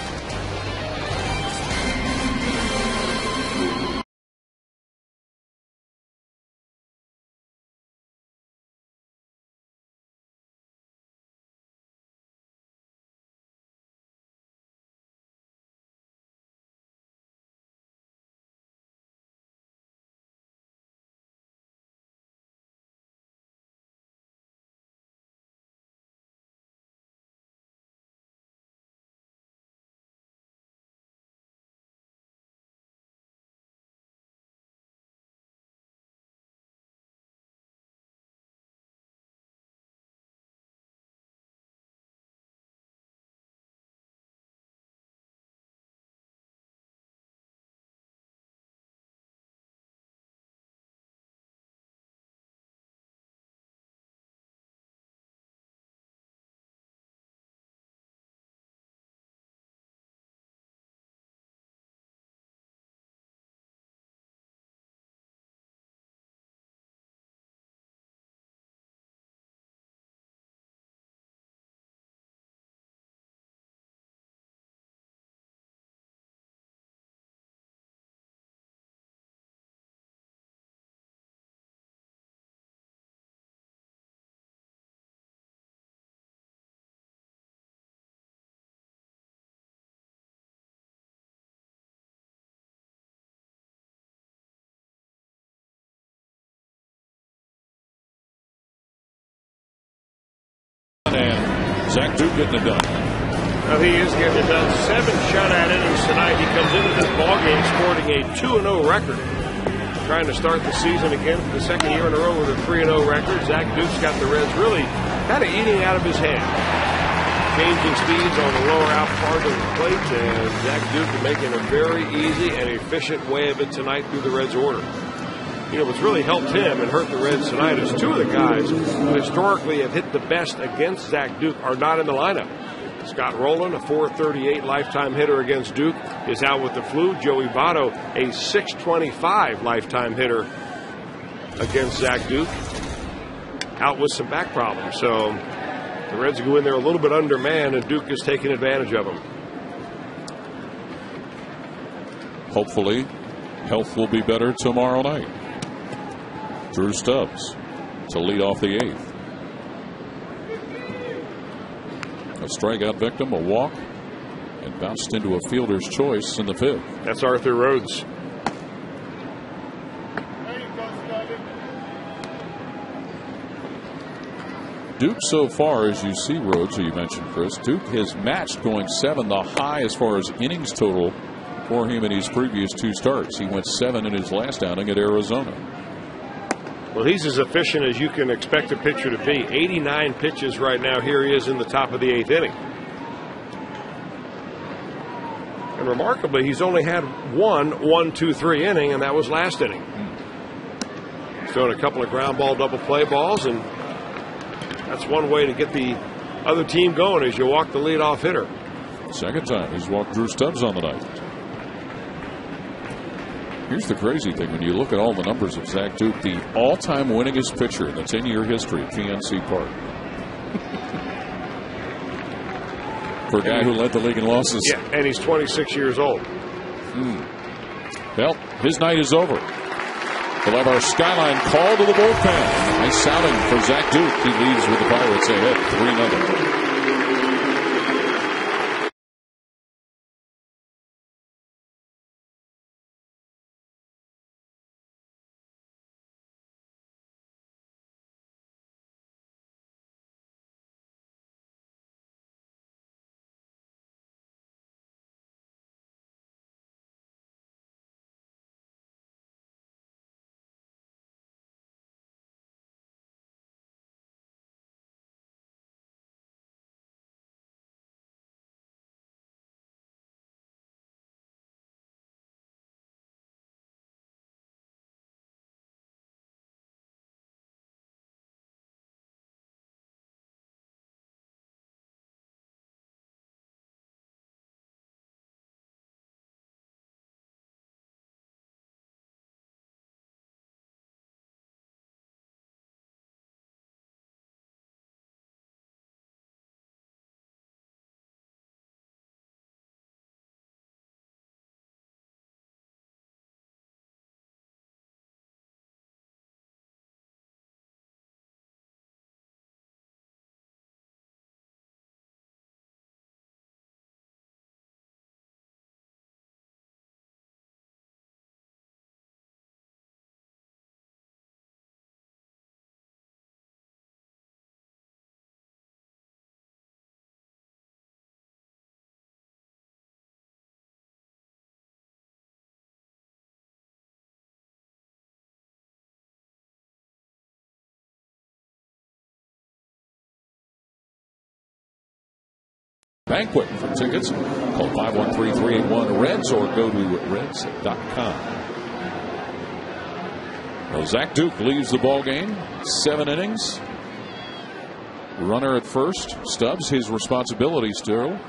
And Zach Duke getting it done. Well, he is getting it done. 7 shutout innings tonight. He comes into this ballgame sporting a 2-0 record. Trying to start the season again for the 2nd year in a row with a 3-0 record. Zach Duke's got the Reds really kind of eating out of his hand. changing speeds on the lower out part of the plate, and Zach Duke making a very easy and efficient way of it tonight through the Reds' order. You know, what's really helped him and hurt the Reds tonight is two of the guys who historically have hit the best against Zach Duke are not in the lineup. Scott Rowland, a .438 lifetime hitter against Duke, is out with the flu. Joey Votto, a .625 lifetime hitter against Zach Duke, out with some back problems. So the Reds go in there a little bit undermanned, and Duke is taking advantage of them. Hopefully, health will be better tomorrow night. Drew Stubbs to lead off the 8th. A strikeout victim, a walk, and bounced into a fielder's choice in the 5th. That's Arthur Rhodes. Duke so far, as you see, Rhodes, who you mentioned, Chris, Duke has matched going 7, the high as far as innings total for him in his previous 2 starts. He went 7 in his last outing at Arizona. Well, he's as efficient as you can expect a pitcher to be. 89 pitches right now. Here he is in the top of the 8th inning. And remarkably, he's only had 1-1-2-3 inning, and that was last inning. He's thrown a couple of ground ball double play balls, and that's one way to get the other team going as you walk the leadoff hitter. Second time he's walked Drew Stubbs on the night. Here's the crazy thing. When you look at all the numbers of Zach Duke, the all-time winningest pitcher in the 10-year history at PNC Park. For a guy who led the league in losses. Yeah, and he's 26 years old. Well, his night is over. We'll have our skyline call to the bullpen. Nice outing for Zach Duke. He leads with the Pirates ahead 3-0. Banquet. For tickets, call 513-381-REDS or go to reds.com. Well, Zach Duke leaves the ball game. 7 innings. Runner at first. Stubbs, his responsibility still.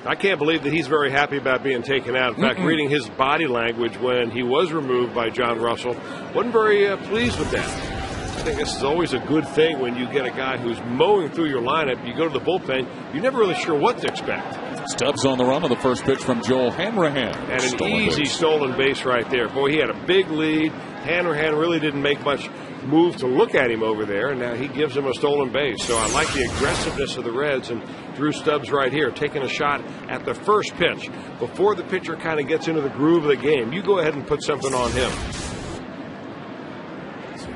I can't believe that he's very happy about being taken out. In fact, reading his body language when he was removed by John Russell, wasn't very pleased with that. I think this is always a good thing when you get a guy who's mowing through your lineup. You go to the bullpen, you're never really sure what to expect. Stubbs on the run on the first pitch from Joel Hanrahan. And an easy stolen base right there. Boy, he had a big lead. Hanrahan really didn't make much move to look at him over there, and now he gives him a stolen base. So I like the aggressiveness of the Reds, and Drew Stubbs right here taking a shot at the first pitch. Before the pitcher kind of gets into the groove of the game, you go ahead and put something on him.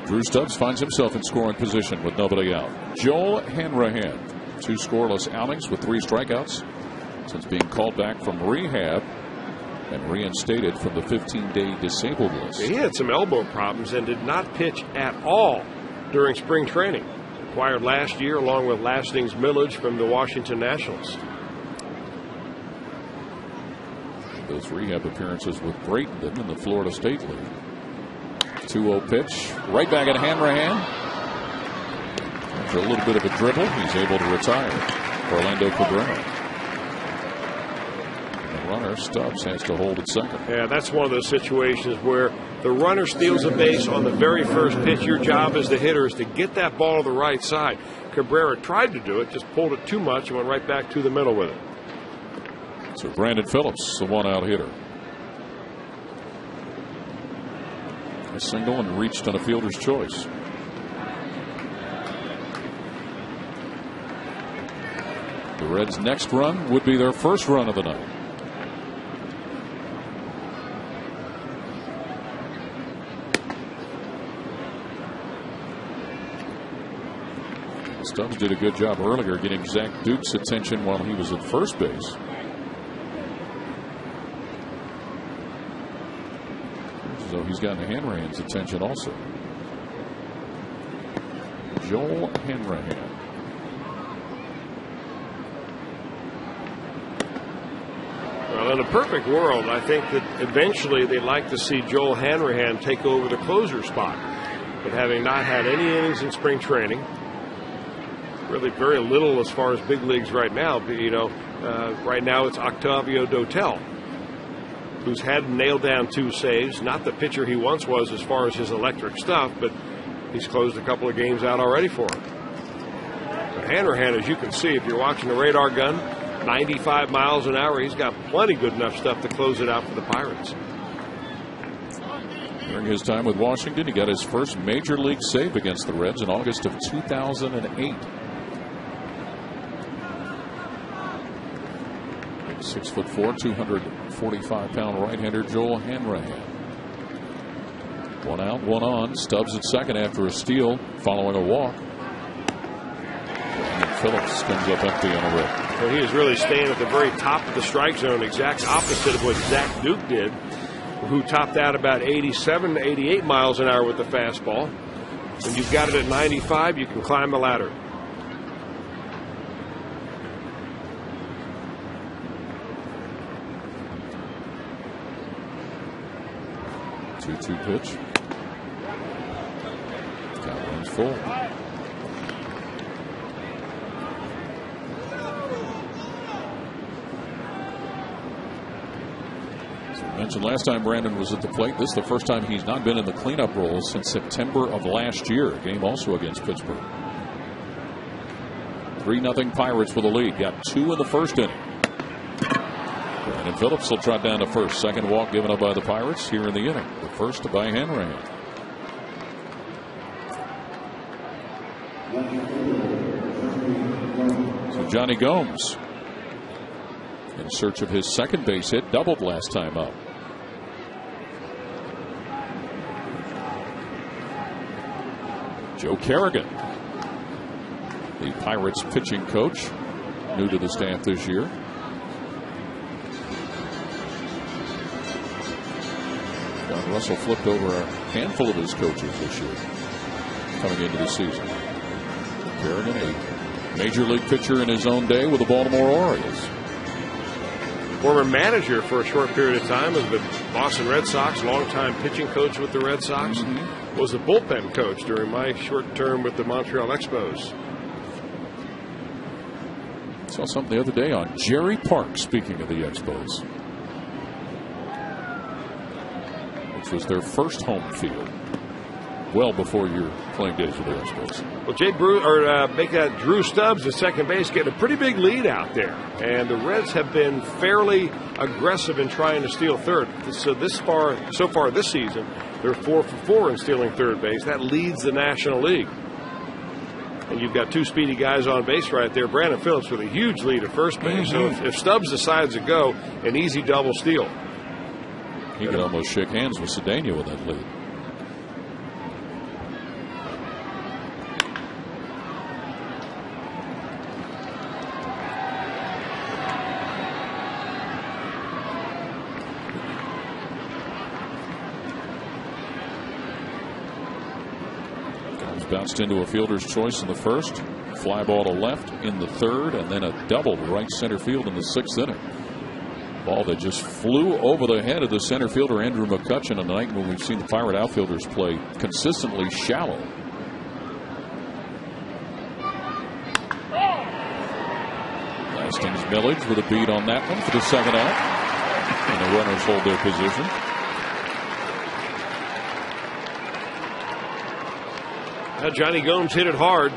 Drew Stubbs finds himself in scoring position with nobody out. Joel Hanrahan, 2 scoreless outings with 3 strikeouts since being called back from rehab and reinstated from the 15-day disabled list. He had some elbow problems and did not pitch at all during spring training. acquired last year along with Lasting's millage from the Washington Nationals. Those rehab appearances with Brayton in the Florida State League. 2-0 pitch. Right back at Hanrahan. After a little bit of a dribble, he's able to retire. Orlando Cabrera. The runner, Stubbs, has to hold at second. Yeah, that's one of those situations where the runner steals a base on the very first pitch. Your job as the hitter is to get that ball to the right side. Cabrera tried to do it, just pulled it too much and went right back to the middle with it. So Brandon Phillips, the one-out hitter. A single and reached on a fielder's choice. The Reds' next run would be their first run of the night. Stubbs did a good job earlier getting Zach Duke's attention while he was at first base. So he's gotten Hanrahan's attention also. Joel Hanrahan. Well, in a perfect world, I think that eventually they'd like to see Joel Hanrahan take over the closer spot. But having not had any innings in spring training, really very little as far as big leagues right now. Right now it's Octavio Dotel, who's had nailed down 2 saves. Not the pitcher he once was as far as his electric stuff, but he's closed a couple of games out already for him. But Hanrahan, as you can see, if you're watching the radar gun, 95 miles an hour, he's got plenty good enough stuff to close it out for the Pirates. During his time with Washington, he got his first major league save against the Reds in August of 2008. 6'4", 245-pound right-hander Joel Hanrahan. 1 out, 1 on. Stubbs at second after a steal following a walk. And Phillips comes up empty on a rip. Well, he is really staying at the very top of the strike zone, exact opposite of what Zach Duke did, who topped out about 87 to 88 miles an hour with the fastball. When you've got it at 95, you can climb the ladder. 2-2 pitch. Count runs full. As I mentioned last time Brandon was at the plate, this is the first time he's not been in the cleanup role since September of last year. A game also against Pittsburgh. 3-0 Pirates with the lead. Got 2 in the first inning. And Phillips will trot down to first. Second walk given up by the Pirates here in the inning. The first by Hanrahan. So Johnny Gomes in search of his second base hit. Doubled last time up. Joe Kerrigan, the Pirates pitching coach, new to the staff this year. Russell flipped over a handful of his coaches this year coming into the season. Kerrigan, a major league pitcher in his own day with the Baltimore Orioles. Former manager for a short period of time of the Boston Red Sox, longtime pitching coach with the Red Sox. Was a bullpen coach during my short term with the Montreal Expos. Saw something the other day on Jerry Park, speaking of the Expos. Which was their first home field, well before your playing days with the Expos. Well, Drew Stubbs at second base, getting a pretty big lead out there, and the Reds have been fairly aggressive in trying to steal third. So far this season, they're 4 for 4 in stealing third base. That leads the National League. And you've got 2 speedy guys on base right there. Brandon Phillips with a huge lead at first base. So if Stubbs decides to go, an easy double steal. He could almost shake hands with Cedeno with that lead. bounced into a fielder's choice in the first. Fly ball to left in the third, and then a double to right center field in the 6th inning. Ball that just flew over the head of the center fielder Andrew McCutcheon, a night when we've seen the Pirate outfielders play consistently shallow. Hastings Millage with a beat on that one for the 2nd out, and the runners hold their position. Now Johnny Gomes hit it hard.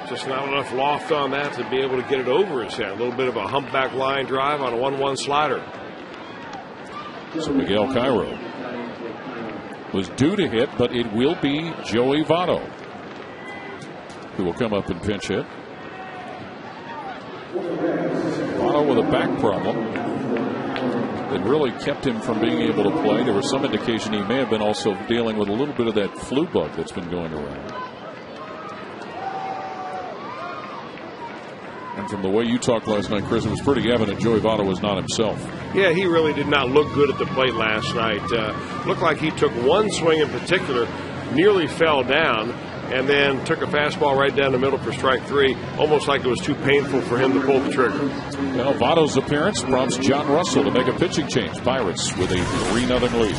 Just not enough loft on that to be able to get it over his head. A little bit of a humpback line drive on a 1-1 slider. So Miguel Cairo was due to hit, but it will be Joey Votto who will come up and pinch hit. Votto with a back problem that really kept him from being able to play. There was some indication he may have been also dealing with a little bit of that flu bug that's been going around. And from the way you talked last night, Chris, it was pretty evident Joey Votto was not himself. Yeah, he really did not look good at the plate last night. Looked like he took one swing in particular, nearly fell down, and then took a fastball right down the middle for strike 3, almost like it was too painful for him to pull the trigger. Well, Votto's appearance prompts John Russell to make a pitching change. Pirates with a 3-0 lead.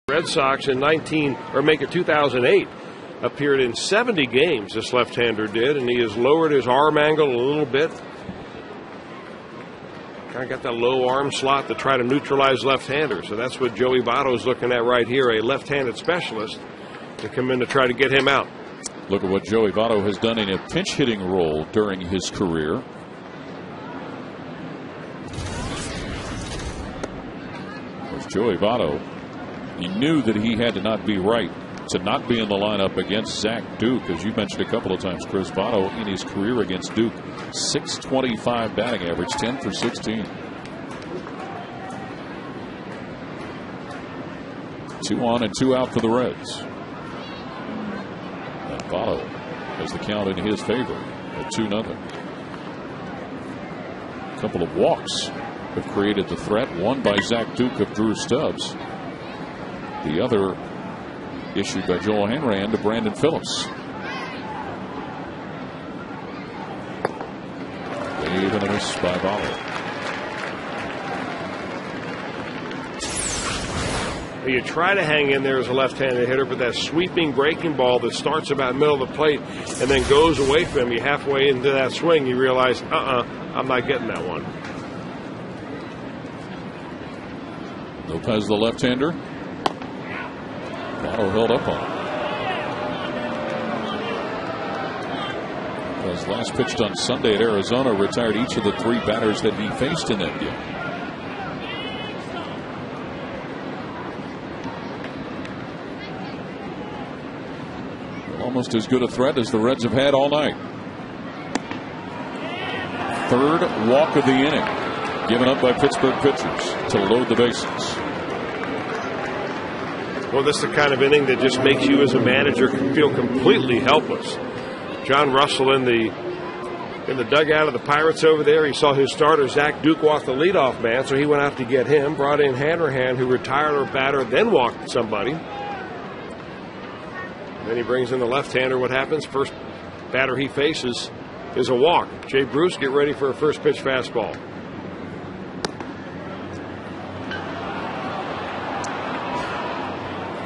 Red Sox in 2008 appeared in 70 games, this left-hander did, and he has lowered his arm angle a little bit. Kind of got that low arm slot to try to neutralize left-handers. So that's what Joey Votto is looking at right here, a left-handed specialist to come in to try to get him out. Look at what Joey Votto has done in a pinch hitting role during his career. As Joey Votto, he knew that he had to not be right to not be in the lineup against Zach Duke. As you mentioned a couple of times, Chris, Votto in his career against Duke, .625 batting average, 10 for 16. 2 on and 2 out for the Reds. And Votto has the count in his favor at 2-0. A couple of walks have created the threat. One by Zach Duke of Drew Stubbs. The other issued by Joel Hanrahan to Brandon Phillips. Even a miss by Votto. You try to hang in there as a left-handed hitter, but that sweeping breaking ball that starts about middle of the plate and then goes away from you halfway into that swing, you realize, I'm not getting that one. Lopez, the left-hander. Votto held up on. Lopez last pitched on Sunday at Arizona, retired each of the 3 batters that he faced in that game. almost as good a threat as the Reds have had all night. Third walk of the inning given up by Pittsburgh pitchers to load the bases. Well, this is the kind of inning that just makes you as a manager feel completely helpless. John Russell in the dugout of the Pirates over there. He saw his starter, Zach Duke, walk the leadoff man, so he went out to get him, brought in Hanrahan, who retired a batter, then walked somebody. Then he brings in the left-hander. What happens? First batter he faces is a walk. Jay Bruce, get ready for a first pitch fastball.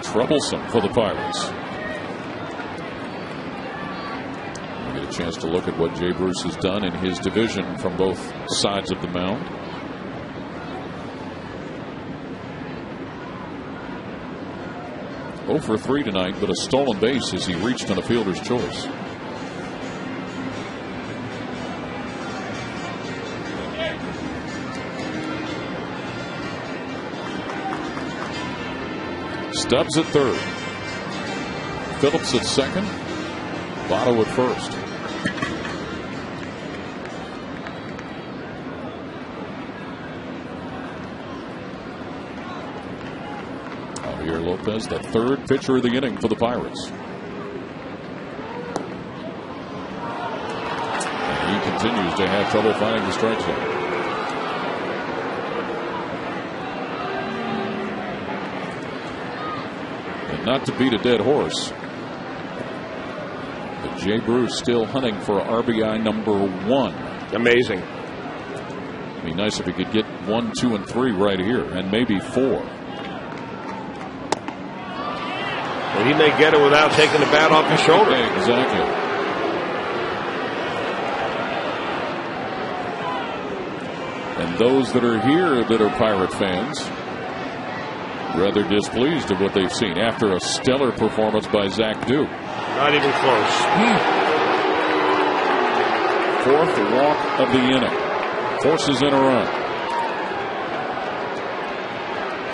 Troublesome for the Pirates. We get a chance to look at what Jay Bruce has done in his division from both sides of the mound. Oh for 3 tonight, but a stolen base as he reached on a fielder's choice. Stubbs at third. Phillips at second. Votto at first. Javier Lopez, the third pitcher of the inning for the Pirates. And he continues to have trouble finding the strike zone. Not to beat a dead horse, but Jay Bruce still hunting for RBI number 1. Amazing. It'd be nice if he could get 1, 2, and 3 right here, and maybe 4. Well, he may get it without taking the bat off his shoulder. Exactly. And those that are here that are Pirate fans, rather displeased of what they've seen after a stellar performance by Zach Duke. Not even close. Fourth walk of the inning. Forces in a run.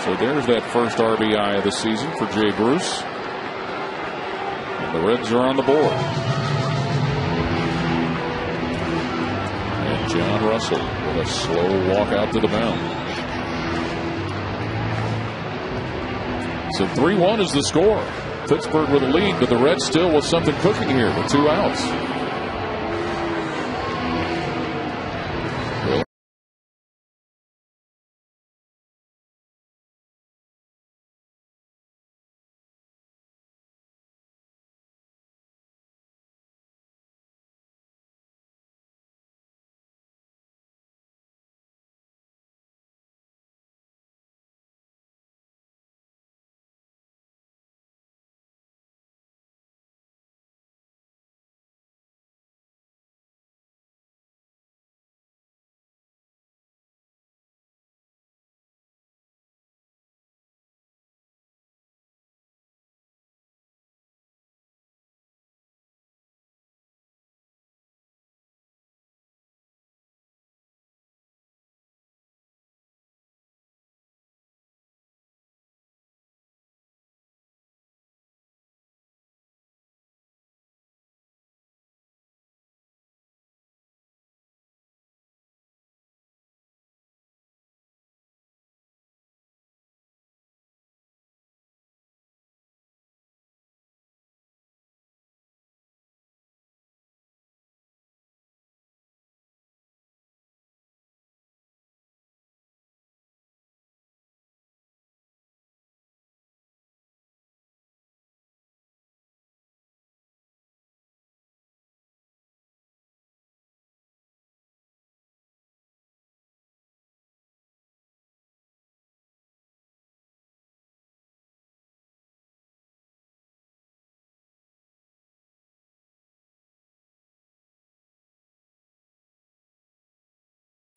So there's that first RBI of the season for Jay Bruce. And the Reds are on the board. And John Russell with a slow walk out to the mound. So 3-1 is the score. Pittsburgh with a lead, but the Reds still with something cooking here with 2 outs.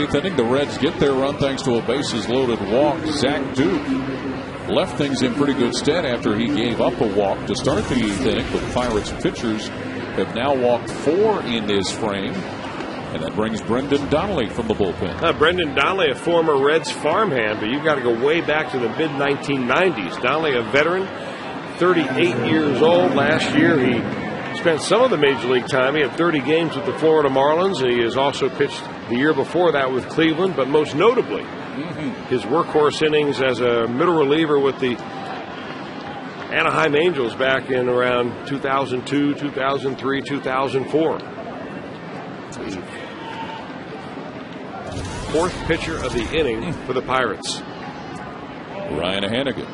Eighth inning, the Reds get their run thanks to a bases loaded walk. Zach Duke left things in pretty good stead after he gave up a walk to start the 8th inning, but Pirates pitchers have now walked 4 in this frame, and that brings Brendan Donnelly from the bullpen. Brendan Donnelly, a former Reds farmhand, but you've got to go way back to the mid-1990s. Donnelly, a veteran, 38 years old. Last year he spent some of the Major League time. He had 30 games with the Florida Marlins, and he has also pitched the year before that with Cleveland, but most notably, his workhorse innings as a middle reliever with the Anaheim Angels back in around 2002, 2003, 2004. The fourth pitcher of the inning for the Pirates. Ryan Hanigan,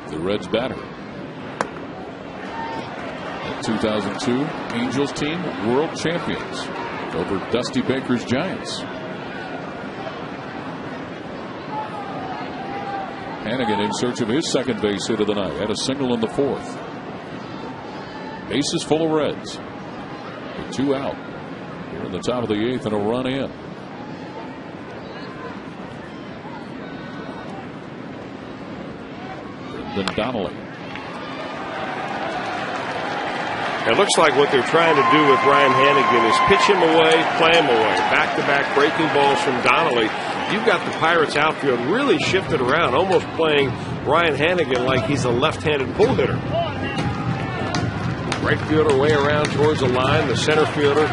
the Reds batter. The 2002 Angels team world champions over Dusty Baker's Giants. Hanigan in search of his second base hit of the night. Had a single in the fourth. Bases full of Reds. With 2 out. Here in the top of the 8th and a run in. Then Donnelly. It looks like what they're trying to do with Ryan Hanigan is pitch him away, play him away. Back-to-back breaking balls from Donnelly. You've got the Pirates outfield really shifted around, almost playing Ryan Hanigan like he's a left-handed pull hitter. Right fielder way around towards the line, the center fielder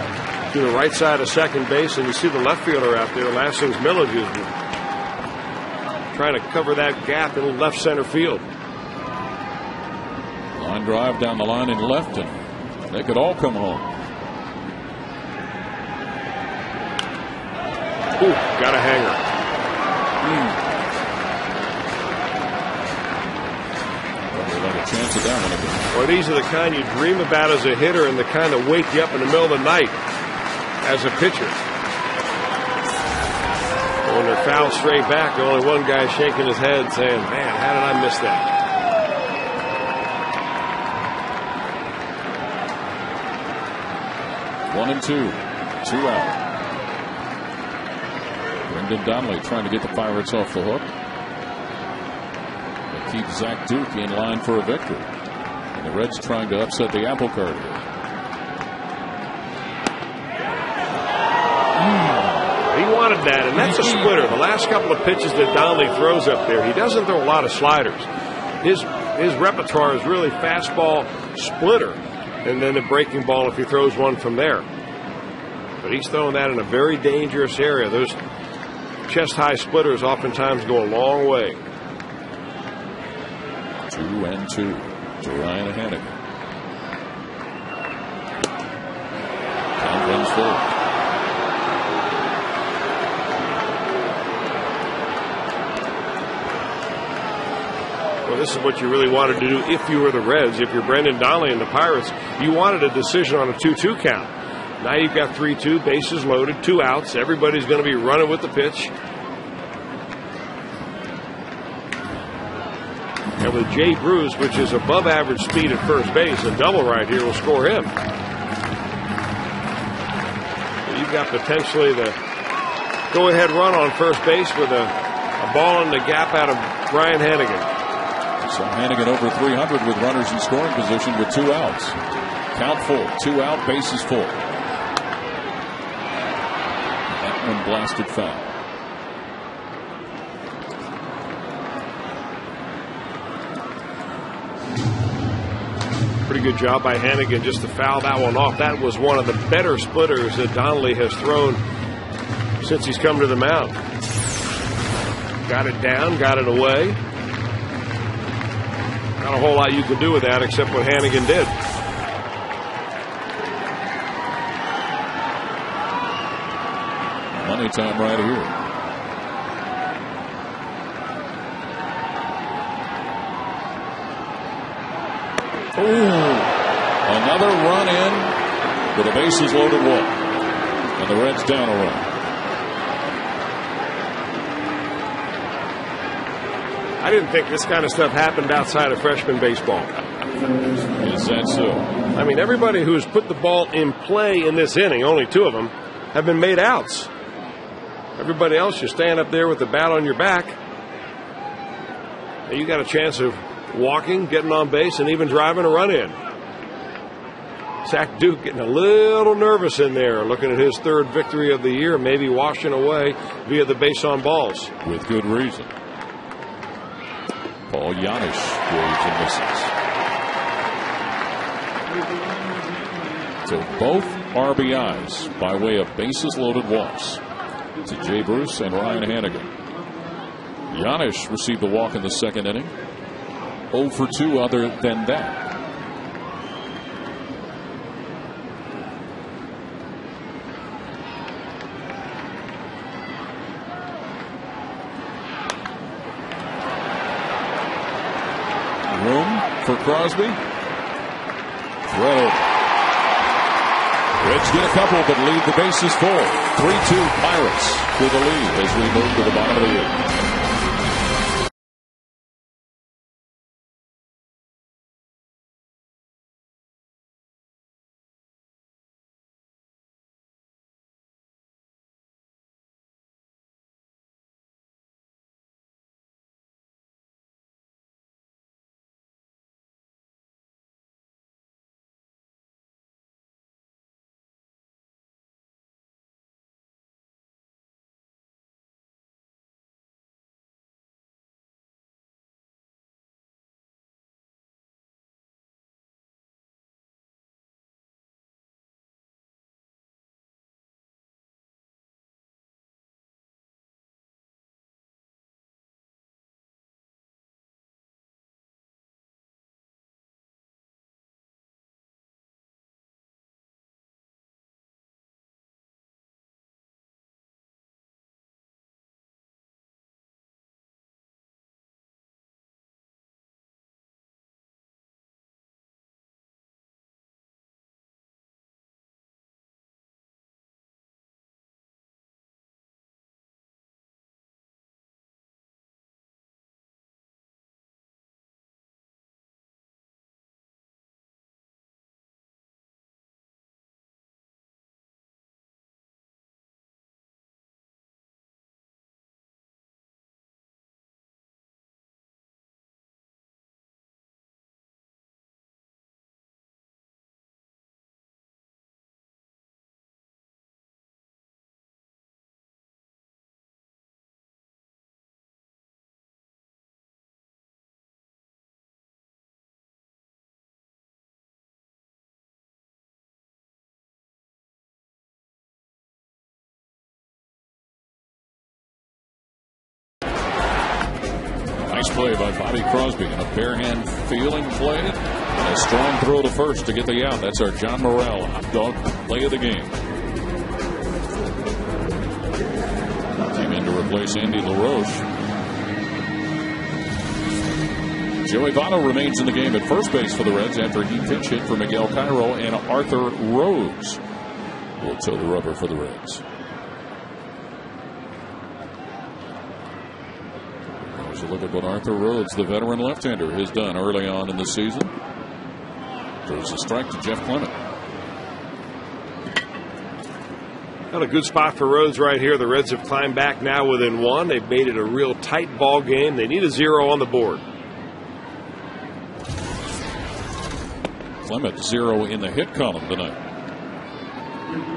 to the right side of second base, and you see the left fielder out there, Lassings Milledge, trying to cover that gap in left center field. Line drive down the line in left, and they could all come home. Ooh, got a hanger. They'll have a chance of that one again. Well, these are the kind you dream about as a hitter and the kind that wake you up in the middle of the night as a pitcher. When they're fouled straight back, only one guy shaking his head saying, man, how did I miss that? One and two. 2 out. Brendan Donnelly trying to get the Pirates off the hook. They keep Zach Duke in line for a victory. And the Reds trying to upset the apple cart here. He wanted that, and that's a splitter. The last couple of pitches that Donnelly throws up there, he doesn't throw a lot of sliders. His repertoire is really fastball, splitter, and then a breaking ball if he throws one from there. But he's throwing that in a very dangerous area. Those chest-high splitters oftentimes go a long way. 2-2 to Ryan Hanigan. Count runs forward. Well, this is what you really wanted to do if you were the Reds. If you're Brendan Donnelly and the Pirates, you wanted a decision on a 2-2 count. Now you've got 3-2, bases loaded, 2 outs. Everybody's going to be running with the pitch. And with Jay Bruce, which is above average speed at first base, a double right here will score him. So you've got potentially the go-ahead run on first base with a ball in the gap out of Ryan Hanigan. So Hanigan over 300 with runners in scoring position with 2 outs. Count full, 2 out, bases full. That one blasted foul. Pretty good job by Hanigan just to foul that one off. That was one of the better splitters that Donnelly has thrown since he's come to the mound. Got it down, got it away. Not a whole lot you can do with that except what Hanigan did. Money time right here. Ooh, another run in with a bases loaded walk. And the Reds down a run. I didn't think this kind of stuff happened outside of freshman baseball. Is that so? I mean, everybody who's put the ball in play in this inning, only 2 of them, have been made outs. Everybody else, you stand up there with the bat on your back. And you got a chance of walking, getting on base, and even driving a run in. Zach Duke getting a little nervous in there, looking at his 3rd victory of the year, maybe washing away via the base on balls. With good reason. Paul Janisch waves and misses. So both RBIs by way of bases loaded walks to Jay Bruce and Ryan Hanigan. Giannis received the walk in the second inning. 0 for 2 other than that. Room for Crosby. Throw. Reds get a couple, but leave the bases full. 3-2 Pirates with the lead as we move to the bottom of the 8th. Nice play by Bobby Crosby and a bare hand feeling play and a strong throw to first to get the out. That's our John Morrell hot dog play of the game. Came in to replace Andy LaRoche. Joey Votto remains in the game at first base for the Reds after he pinch hit for Miguel Cairo, and Arthur Rhodes will toe the rubber for the Reds. Here's a look at what Arthur Rhodes, the veteran left-hander, has done early on in the season. There's a strike to Jeff Clement. Not a good spot for Rhodes right here. The Reds have climbed back now within 1. They've made it a real tight ball game. They need a 0 on the board. Clement 0 in the hit column tonight.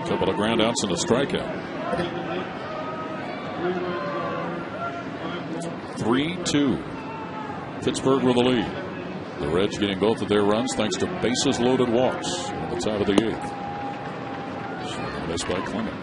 A couple of ground outs and a strikeout. 3-2. Pittsburgh with the lead. The Reds getting both of their runs thanks to bases loaded walks at the top of the 8th. So missed by Clement.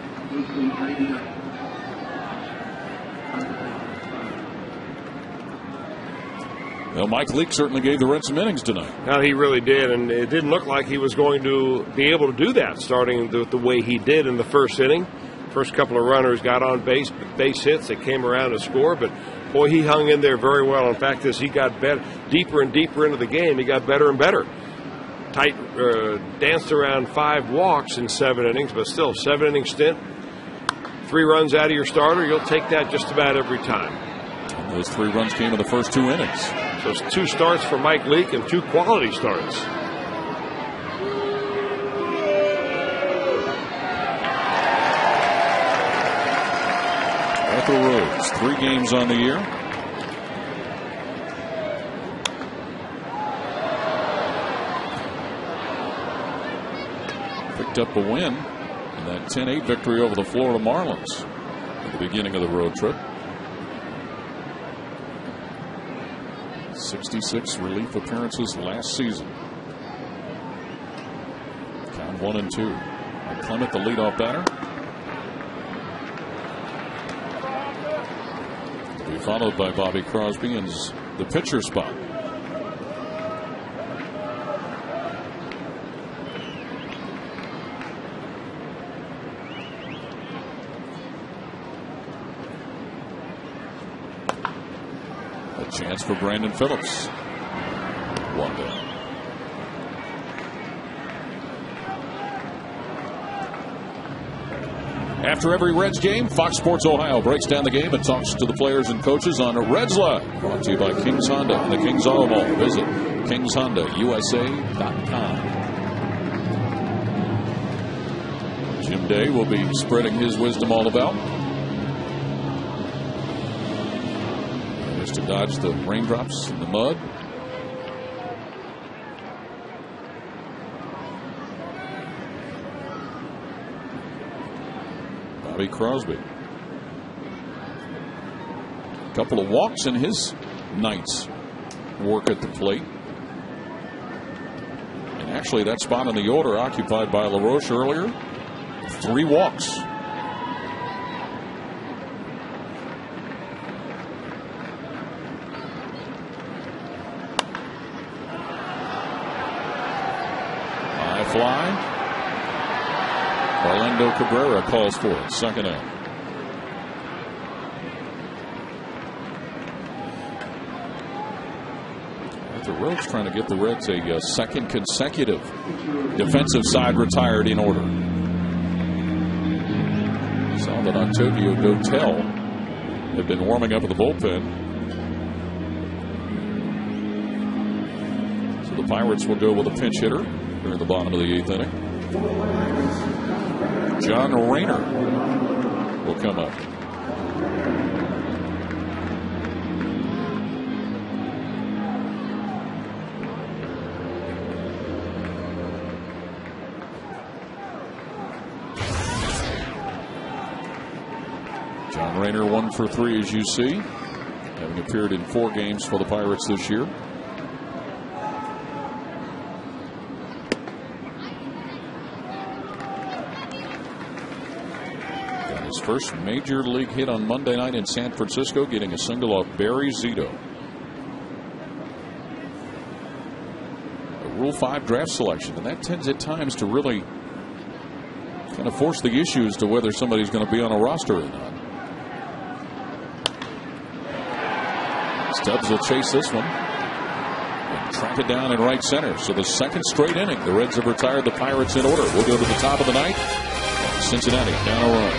Well, Mike Leake certainly gave the Reds some innings tonight. Now, he really did, and it didn't look like he was going to be able to do that, starting the way he did in the first inning. First couple of runners got on base hits. They came around to score, but boy, he hung in there very well. In fact, as he got deeper and deeper into the game, he got better and better. Tight, danced around 5 walks in 7 innings, but still 7-inning stint. 3 runs out of your starter, you'll take that just about every time. And those 3 runs came in the first 2 innings. So it's 2 starts for Mike Leake and 2 quality starts. Arthur Rhodes, 3 games on the year. Picked up a win in that 10-8 victory over the Florida Marlins at the beginning of the road trip. 66 relief appearances last season. 1-2. Clement, the leadoff batter. To be followed by Bobby Crosby in the pitcher spot. A chance for Brandon Phillips. 1 down. After every Reds game, Fox Sports Ohio breaks down the game and talks to the players and coaches on Reds Live. Brought to you by Kings Honda and the Kings Auto Mall. Visit KingsHondaUSA.com. Jim Day will be spreading his wisdom all about. Just to dodge the raindrops and the mud. Bobby Crosby. A couple of walks in his night's work at the plate. And actually, that spot in the order occupied by LaRoche earlier. 3 walks. High fly. Orlando Cabrera calls for it. Second out. Arthur Rhodes trying to get the Reds a second consecutive defensive side retired in order. Saw that Octavio Dotel had been warming up at the bullpen. So the Pirates will go with a pinch hitter during the bottom of the 8th inning. John Rayner will come up. John Rayner 1 for 3, as you see, having appeared in 4 games for the Pirates this year. First major league hit on Monday night in San Francisco, getting a single off Barry Zito. A Rule 5 draft selection, and that tends at times to really kind of force the issue as to whether somebody's going to be on a roster or not. Stubbs will chase this one and track it down in right center. So the second straight inning, the Reds have retired the Pirates in order. We'll go to the top of the ninth. Cincinnati down a run.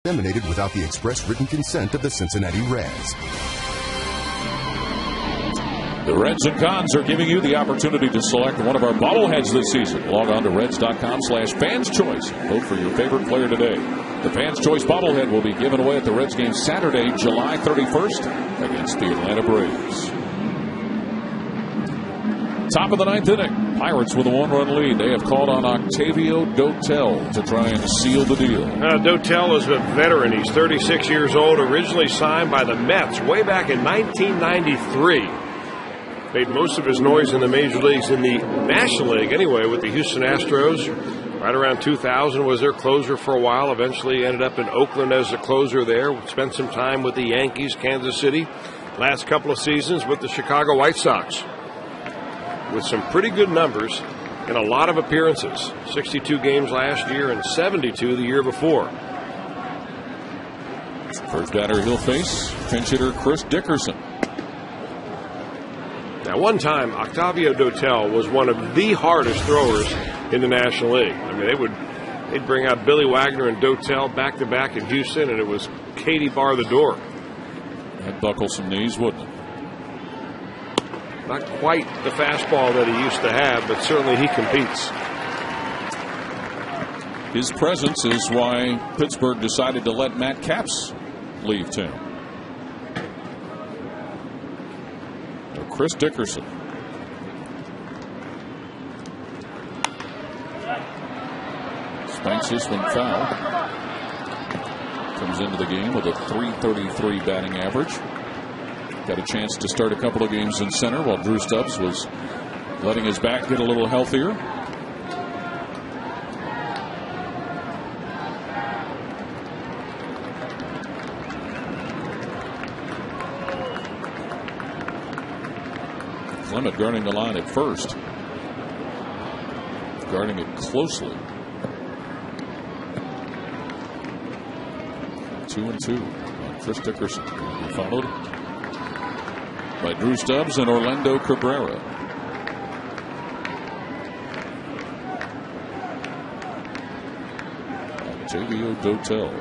Disseminated without the express written consent of the Cincinnati Reds. The Reds and Cons are giving you the opportunity to select one of our bobbleheads this season. Log on to Reds.com/Fans Choice. Vote for your favorite player today. The Fans Choice bobblehead will be given away at the Reds game Saturday, July 31st against the Atlanta Braves. Top of the ninth inning. Pirates with a 1-run lead. They have called on Octavio Dotel to try and seal the deal. Dotel is a veteran. He's 36 years old, originally signed by the Mets way back in 1993. Made most of his noise in the major leagues, in the National League anyway, with the Houston Astros. Right around 2000 was their closer for a while. Eventually ended up in Oakland as the closer there. Spent some time with the Yankees, Kansas City. Last couple of seasons with the Chicago White Sox, with some pretty good numbers and a lot of appearances. 62 games last year and 72 the year before. First batter he'll face, pinch hitter Chris Dickerson. Now, one time, Octavio Dotel was one of the hardest throwers in the National League. I mean, they'd bring out Billy Wagner and Dotel back-to-back in Houston, and it was Katie bar the door. That'd buckle some knees, wouldn't it? Not quite the fastball that he used to have, but certainly he competes. His presence is why Pittsburgh decided to let Matt Capps leave town. Chris Dickerson. Spanks this one foul. Comes into the game with a .333 batting average. Got a chance to start a couple of games in center while Drew Stubbs was letting his back get a little healthier. Clement guarding the line at first. Guarding it closely. 2-2 on Chris Dickerson. He followed by Drew Stubbs and Orlando Cabrera. Octavio Dotel.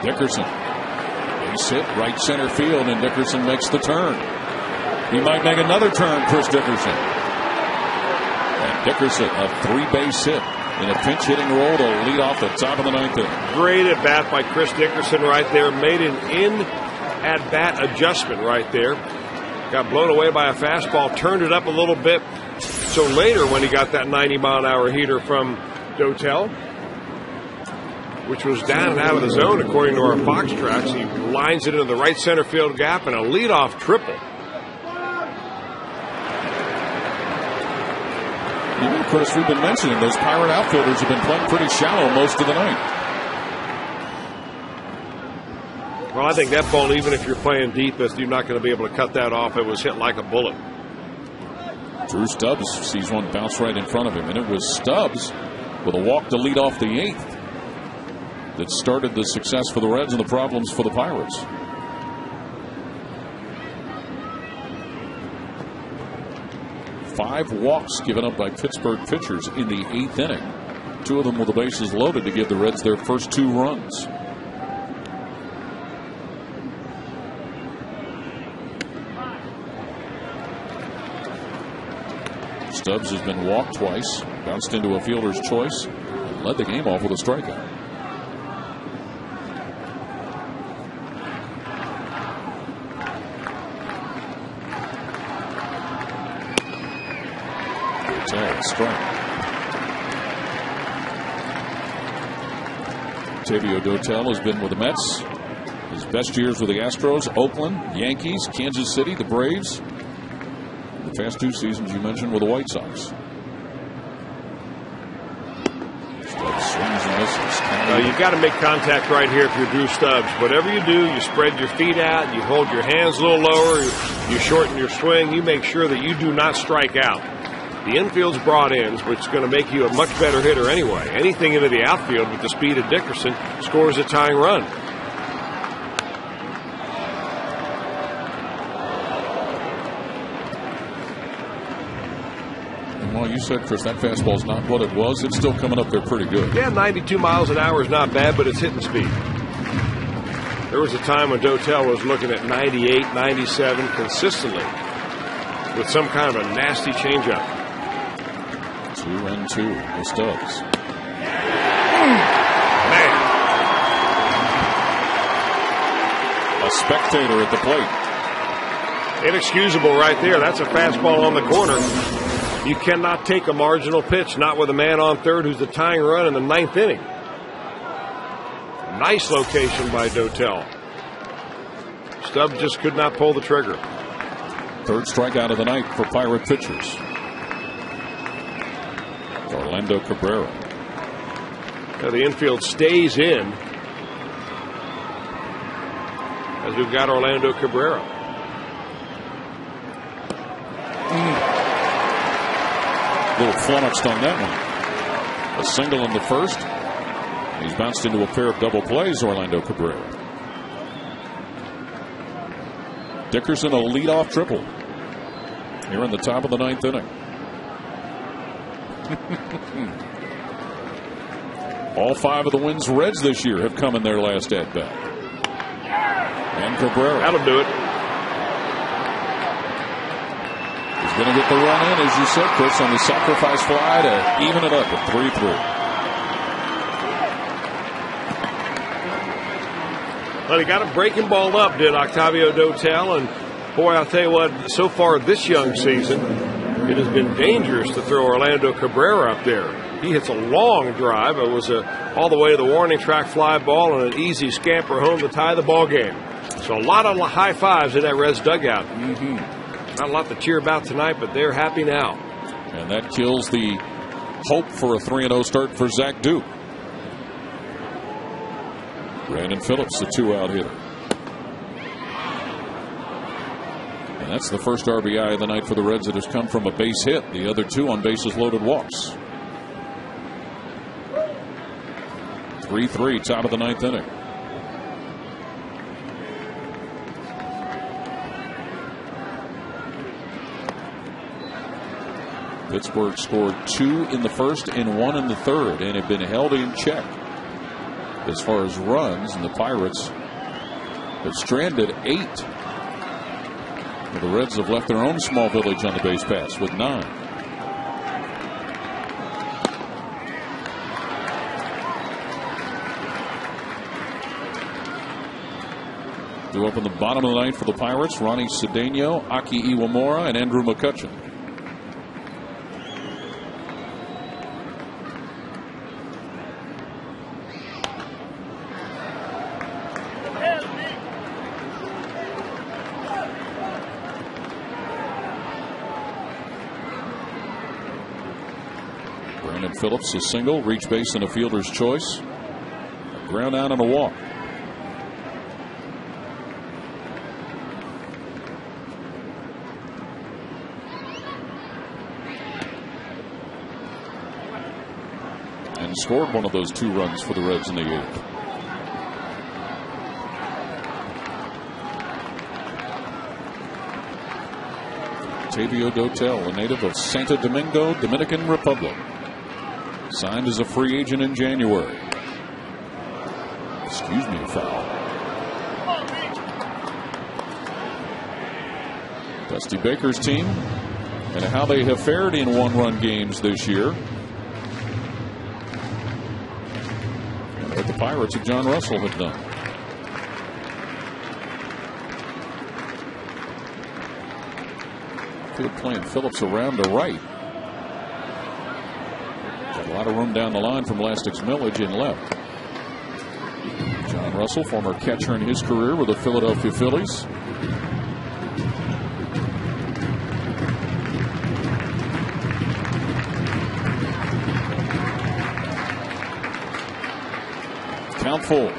Dickerson. Base hit right center field, and Dickerson makes the turn. He might make another turn, Chris Dickerson. And Dickerson, a 3-base hit in a pinch hitting role to lead off the top of the ninth inning. Great at bat by Chris Dickerson right there. Made an at bat adjustment right there. Got blown away by a fastball, turned it up a little bit. So later, when he got that 90-mile-an-hour heater from Dotel, which was down and out of the zone according to our Fox tracks, he lines it into the right center field gap and a leadoff triple. Of course, we've been mentioning those Pirate outfielders have been playing pretty shallow most of the night. Well, I think that ball, even if you're playing deep, you're not going to be able to cut that off. It was hit like a bullet. Drew Stubbs sees one bounce right in front of him, and it was Stubbs with a walk to lead off the 8th that started the success for the Reds and the problems for the Pirates. Five walks given up by Pittsburgh pitchers in the 8th inning. 2 of them with the bases loaded to give the Reds their first 2 runs. Stubbs has been walked twice, bounced into a fielder's choice, and led the game off with a strikeout. Strike. Octavio Dotel has been with the Mets. His best years with the Astros, Oakland, Yankees, Kansas City, the Braves. The past 2 seasons you mentioned with the White Sox. Stubbs swings and misses. You've got to make contact right here if you're Drew Stubbs. Whatever you do, you spread your feet out, you hold your hands a little lower, you shorten your swing, you make sure that you do not strike out. The infield's brought in, which is going to make you a much better hitter anyway. Anything into the outfield with the speed of Dickerson scores a tying run. And while you said, Chris, that fastball's not what it was, it's still coming up there pretty good. Yeah, 92 miles an hour is not bad, but it's hitting speed. There was a time when Dotel was looking at 98, 97 consistently with some kind of a nasty changeup. 2-2. This does. Man. A spectator at the plate. Inexcusable right there. That's a fastball on the corner. You cannot take a marginal pitch, not with a man on third who's the tying run in the 9th inning. Nice location by Dotel. Stubbs just could not pull the trigger. Third strikeout of the night for Pirate pitchers. Orlando Cabrera. Now the infield stays in as we've got Orlando Cabrera. Little flummoxed on that one. A single in the first. He's bounced into a pair of double plays, Orlando Cabrera. Dickerson a leadoff triple here in the top of the 9th inning. All 5 of the Wins Reds this year have come in their last at bat. And Cabrera. That'll do it. He's going to get the run in, as you said, Chris, on the sacrifice fly to even it up at 3-3. Well, he got a breaking ball up, did Octavio Dotel, and boy, I'll tell you what, so far this young season, it has been dangerous to throw Orlando Cabrera up there. He hits a long drive. It was all the way to the warning track fly ball and an easy scamper home to tie the ball game. So a lot of high fives in that Reds dugout. Not a lot to cheer about tonight, but they're happy now. And that kills the hope for a 3-0 start for Zach Duke. Brandon Phillips, the 2-out hitter. And that's the first RBI of the night for the Reds that has come from a base hit. The other 2 on bases loaded walks. 3-3, top of the 9th inning. Pittsburgh scored 2 in the first and 1 in the third and have been held in check as far as runs, and the Pirates have stranded 8. The Reds have left their own small village on the base paths with 9. Due up in the bottom of the 9th for the Pirates, Ronnie Cedeno, Aki Iwamura, and Andrew McCutcheon. Brandon Phillips, a single, reach base and a fielder's choice. A ground out and a walk. And scored one of those 2 runs for the Reds in the 8th. Octavio Dotel, a native of Santo Domingo, Dominican Republic. Signed as a free agent in January. Excuse me, a foul. Dusty Baker's team and how they have fared in 1-run games this year. And what the Pirates of John Russell have done. Good playing Phillips around to right. Got a lot of room down the line from Lastik's Millage in left. John Russell, former catcher in his career with the Philadelphia Phillies. Count full.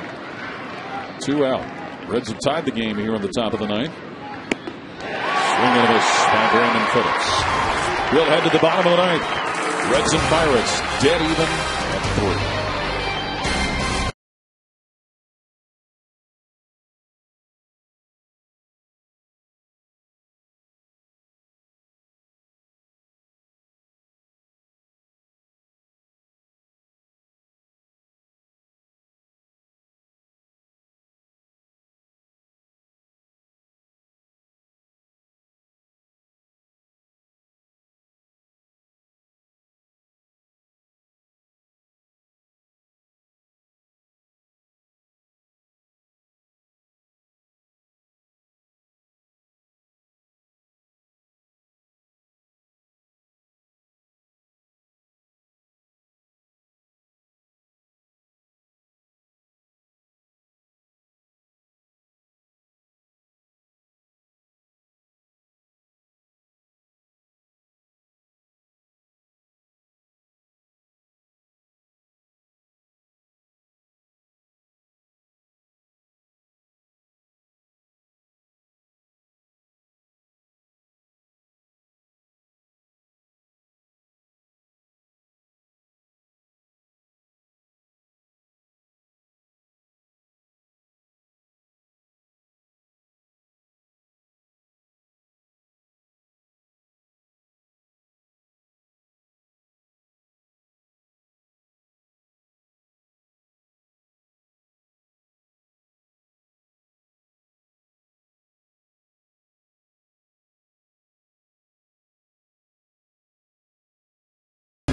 2 out. Reds have tied the game here on the top of the 9th. Swing and a miss by Brandon Phillips. We'll head to the bottom of the 9th. Reds and Pirates dead even at 3.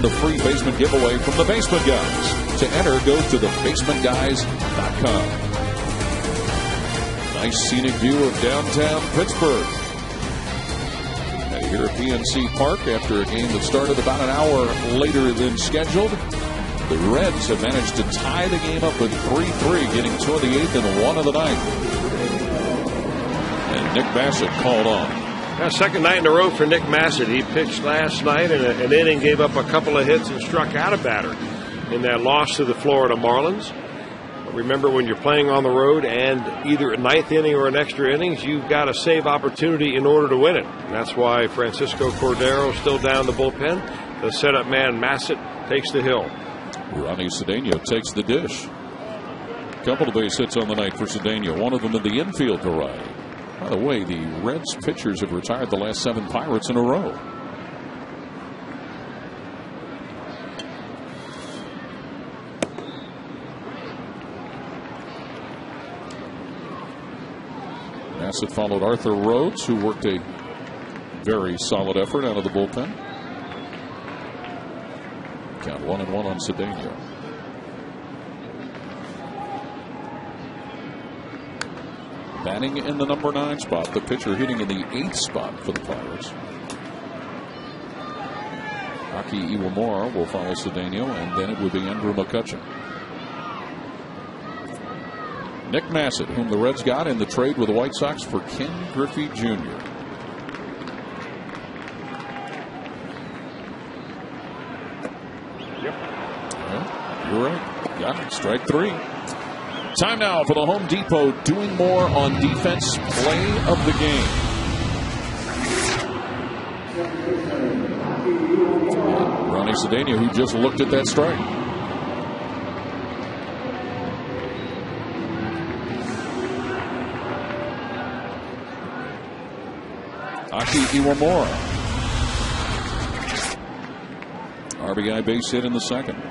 The free basement giveaway from the Basement Guys. To enter, go to thebasementguys.com. Nice scenic view of downtown Pittsburgh. And here at PNC Park, after a game that started about an hour later than scheduled, the Reds have managed to tie the game up at 3-3, getting to the 8th and 1 of the 9th. And Nick Bassett called on. Second night in a row for Nick Bassett. He pitched last night in an inning, gave up a couple of hits, and struck out a batter in that loss to the Florida Marlins. But remember, when you're playing on the road and either a ninth inning or an extra innings, you've got to save opportunity in order to win it. And that's why Francisco Cordero still down the bullpen. The setup man, Bassett, takes the hill. Ronnie Cedeno takes the dish. A couple of base hits on the night for Cedeno, one of them in the infield variety. By the way, the Reds pitchers have retired the last 7 Pirates in a row. Bassett followed Arthur Rhodes, who worked a very solid effort out of the bullpen. Count 1-1 on Cedeno. Batting in the number 9 spot, the pitcher hitting in the 8th spot for the Pirates. Aki Iwamura will follow Cedeno, and then it would be Andrew McCutcheon. Nick Bassett, whom the Reds got in the trade with the White Sox for Ken Griffey Jr. Yep. Well, you're right. Got it. Strike 3. Time now for the Home Depot Doing More on Defense play of the game. Ronnie Cedeno, who just looked at that strike. Aki Iwamura. RBI base hit in the second.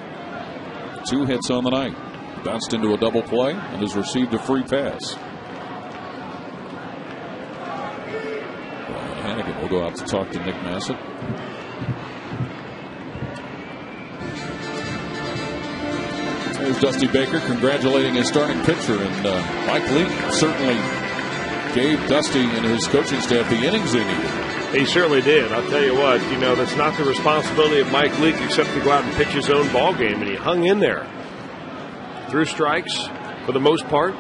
2 hits on the night. Bounced into a double play and has received a free pass. Brian Hannigan will go out to talk to Nick Bassett. There's Dusty Baker congratulating his starting pitcher, and Mike Leake certainly gave Dusty and his coaching staff the innings they needed. He certainly did. I'll tell you what, that's not the responsibility of Mike Leake except to go out and pitch his own ball game, and he hung in there. Threw strikes for the most part.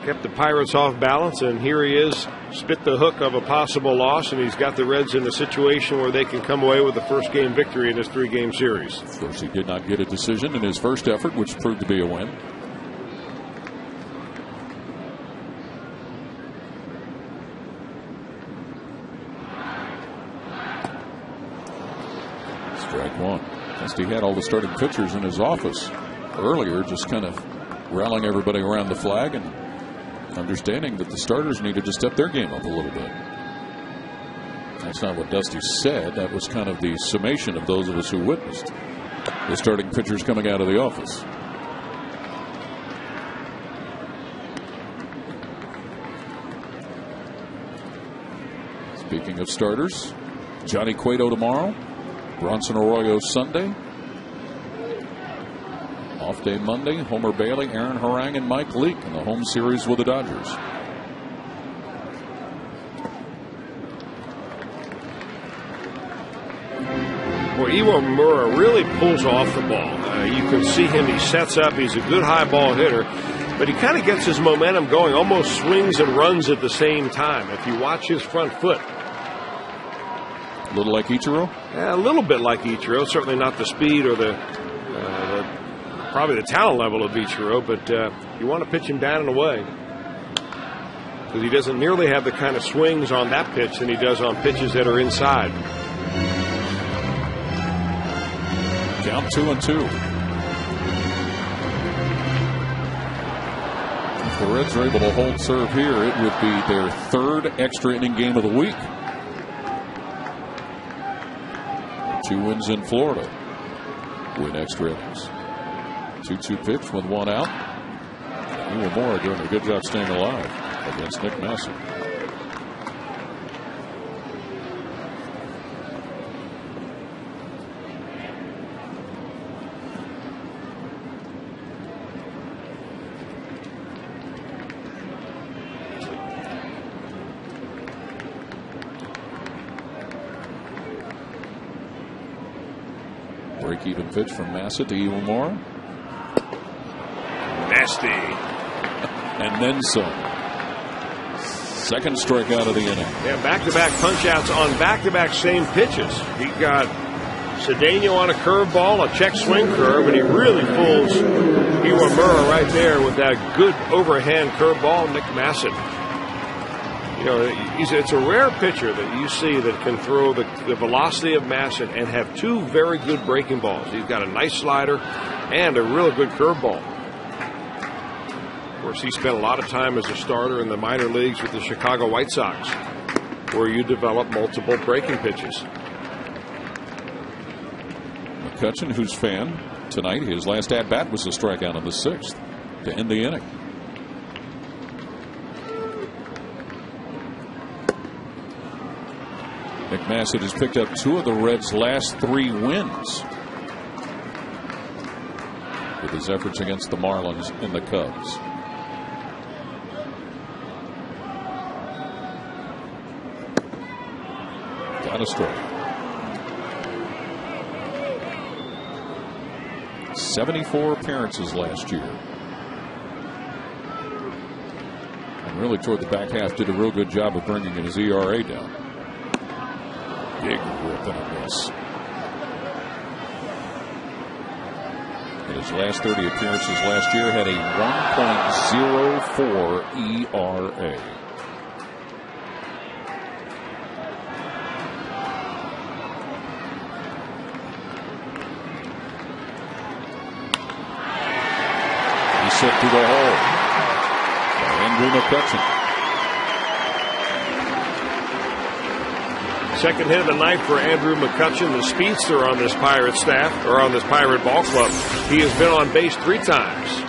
Kept the Pirates off balance, and here he is, spit the hook of a possible loss, and he's got the Reds in a situation where they can come away with the first game victory in this 3-game series. Of course, he did not get a decision in his first effort, which proved to be a win. Strike 1. Dusty had all the starting pitchers in his office earlier, just kind of rallying everybody around the flag and understanding that the starters needed to step their game up a little bit. That's not what Dusty said. That was kind of the summation of those of us who witnessed the starting pitchers coming out of the office. Speaking of starters, Johnny Cueto tomorrow, Bronson Arroyo Sunday. Off day Monday, Homer Bailey, Aaron Harang, and Mike Leake in the home series with the Dodgers. Boy, Iwamura really pulls off the ball. You can see him. He sets up. He's a good high ball hitter. But he kind of gets his momentum going, almost swings and runs at the same time. If you watch his front foot. A little like Ichiro? A little bit like Ichiro. Certainly not the speed or probably the talent level of Ichiro, but you want to pitch him down and away because he doesn't nearly have the kind of swings on that pitch than he does on pitches that are inside. Count 2-2. If the Reds are able to hold serve here, it would be their 3rd extra inning game of the week. 2 wins in Florida. Win extra innings. 2-2 pitch with 1 out. Iwamura doing a good job staying alive against Nick Bassett. Break-even pitch from Massett to Evilmore. Nasty. And then some. Second strikeout of the inning. Yeah, back-to-back punch-outs on back-to-back same pitches. He got Cedeno on a curveball, a check swing curve, and he really fools Iwamura right there with that good overhand curveball. Nick Massett. You know, it's a rare pitcher that you see that can throw the velocity of Massett and have two very good breaking balls. He's got a nice slider and a real good curveball. Of course, he spent a lot of time as a starter in the minor leagues with the Chicago White Sox, where you develop multiple breaking pitches. McCutchen, who's fan tonight, his last at-bat was a strikeout in the 6th to end the inning. Nick Massett has picked up 2 of the Reds' last 3 wins with his efforts against the Marlins and the Cubs. Got a strike. 74 appearances last year. And really toward the back half did a real good job of bringing his ERA down. Big rip and a miss. In his last 30 appearances last year had a 1.04 ERA. Hit to the hole by Andrew McCutchen. Second hit of the night for Andrew McCutchen, the speedster on this Pirate staff, or on this Pirate ball club. He has been on base 3 times.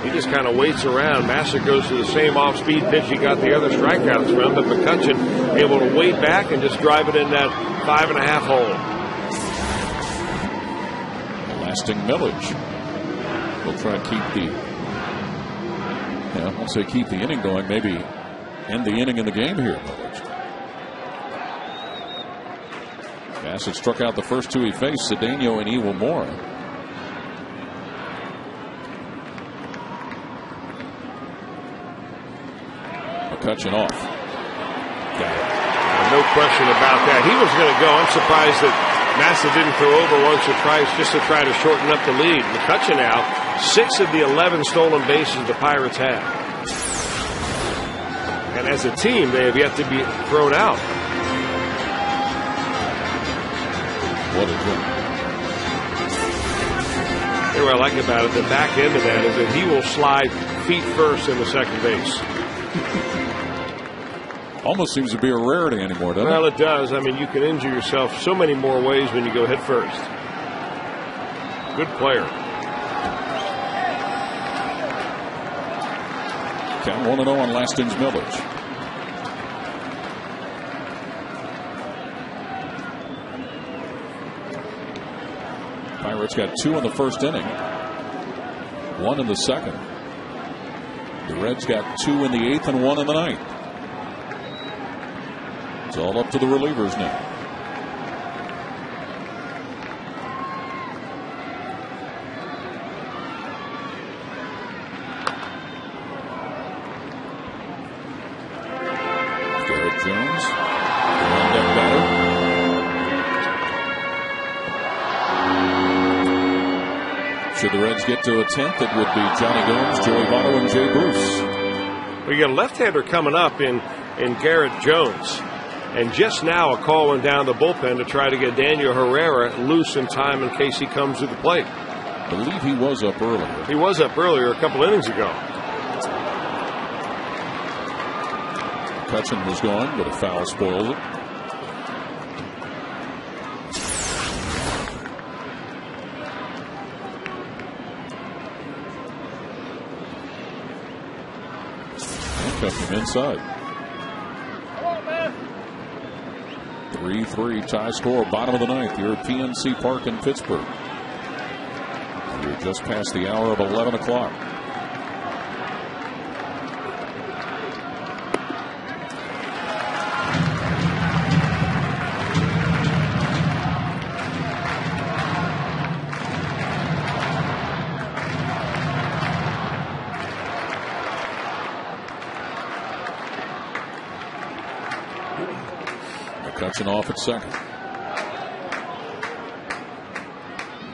He just kind of waits around. Massett goes to the same off-speed pitch he got the other strikeouts from, but McCutchen able to wait back and just drive it in that 5.5 hole. Lasting millage. We'll try and keep the, I'll say keep the inning going, maybe end the inning in the game here. Bassett struck out the first 2 he faced, Cedeno and Iwamura. McCutchen off. Got it. No question about that. He was going to go. I'm surprised that Massett didn't throw over once or twice just to try to shorten up the lead. McCutchen now, 6 of the 11 stolen bases the Pirates have. And as a team, they have yet to be thrown out. What a goal. What I like about it, the back end of that is that he will slide feet first into second base. Almost seems to be a rarity anymore, doesn't it? Well, it does. I mean, you can injure yourself so many more ways when you go head first. Good player. Count 1-0 on Lasting's millage. Pirates got 2 in the first inning, 1 in the second. The Reds got 2 in the 8th and 1 in the 9th. It's all up to the relievers now. Garrett Jones, the windup batter. Should the Reds get to a 10th, it would be Johnny Gomes, Joey Votto, and Jay Bruce. We got a left-hander coming up in Garrett Jones. And just now a call went down the bullpen to try to get Daniel Herrera loose in time in case he comes to the plate. I believe he was up earlier. He was up earlier a couple innings ago. McCutchen was gone, but a foul spoiled it. Handcuffed him inside. 3-3 tie score, bottom of the 9th here at PNC Park in Pittsburgh. We're just past the hour of 11 o'clock. McCutcheon off at second.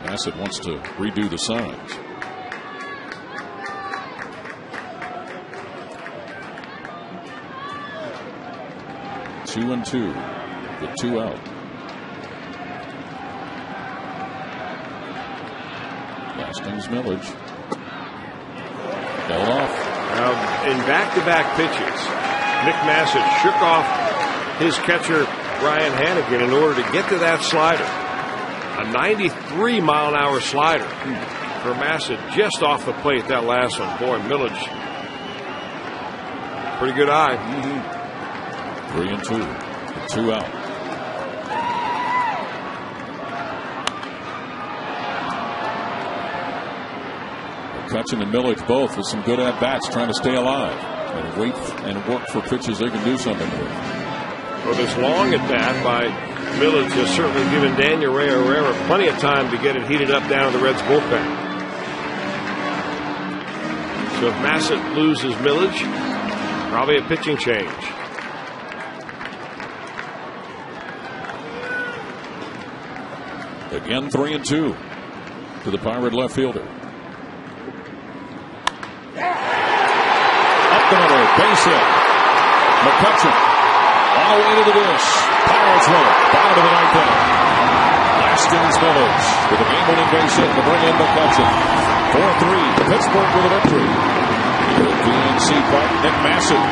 Bassett wants to redo the signs. Two and two with 2 out. Hastings Millage. Held off. In back-to-back pitches, Nick Massett shook off his catcher Ryan Hannigan in order to get to that slider. A 93-mile-an-hour slider for Massett just off the plate. That last one, boy, Millage, pretty good eye. 3 and 2 with 2 out. McCutcheon and Millage both with some good at-bats trying to stay alive and wait and work for pitches they can do something with. Well, this long at-bat by Millage has certainly given Daniel Herrera plenty of time to get it heated up down in the Reds bullpen. So if Massett loses Millage, probably a pitching change. Again, 3 and 2 to the Pirate left fielder. Up the middle, base hit. McCutcheon on the way to the dish. Pirates win it. Bottom of the ninth inning. Hastings Millage with a game-winning base hit to bring in McCutcheon. 4-3 to Pittsburgh with a victory. Here at PNC Park, Nick Massett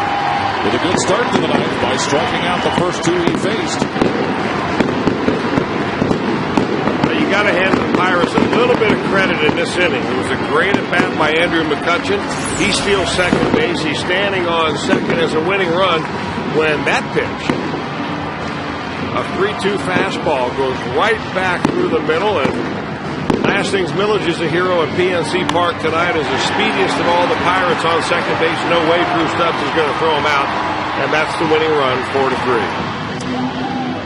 with a good start to the ninth by striking out the first 2 he faced. You got to hand the Pirates a little bit of credit in this inning. It was a great at-bat by Andrew McCutcheon. He steals second base. He's standing on second as a winning run when that pitch, a 3-2 fastball, goes right back through the middle. And Hastings Millage is a hero at PNC Park tonight as the speediest of all the Pirates on second base. No way Drew Stubbs is going to throw him out. And that's the winning run, 4-3.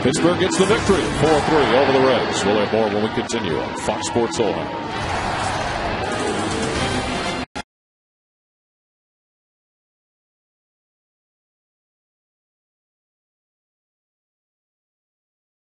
Pittsburgh gets the victory, 4-3 over the Reds. We'll have more when we continue on Fox Sports Ohio.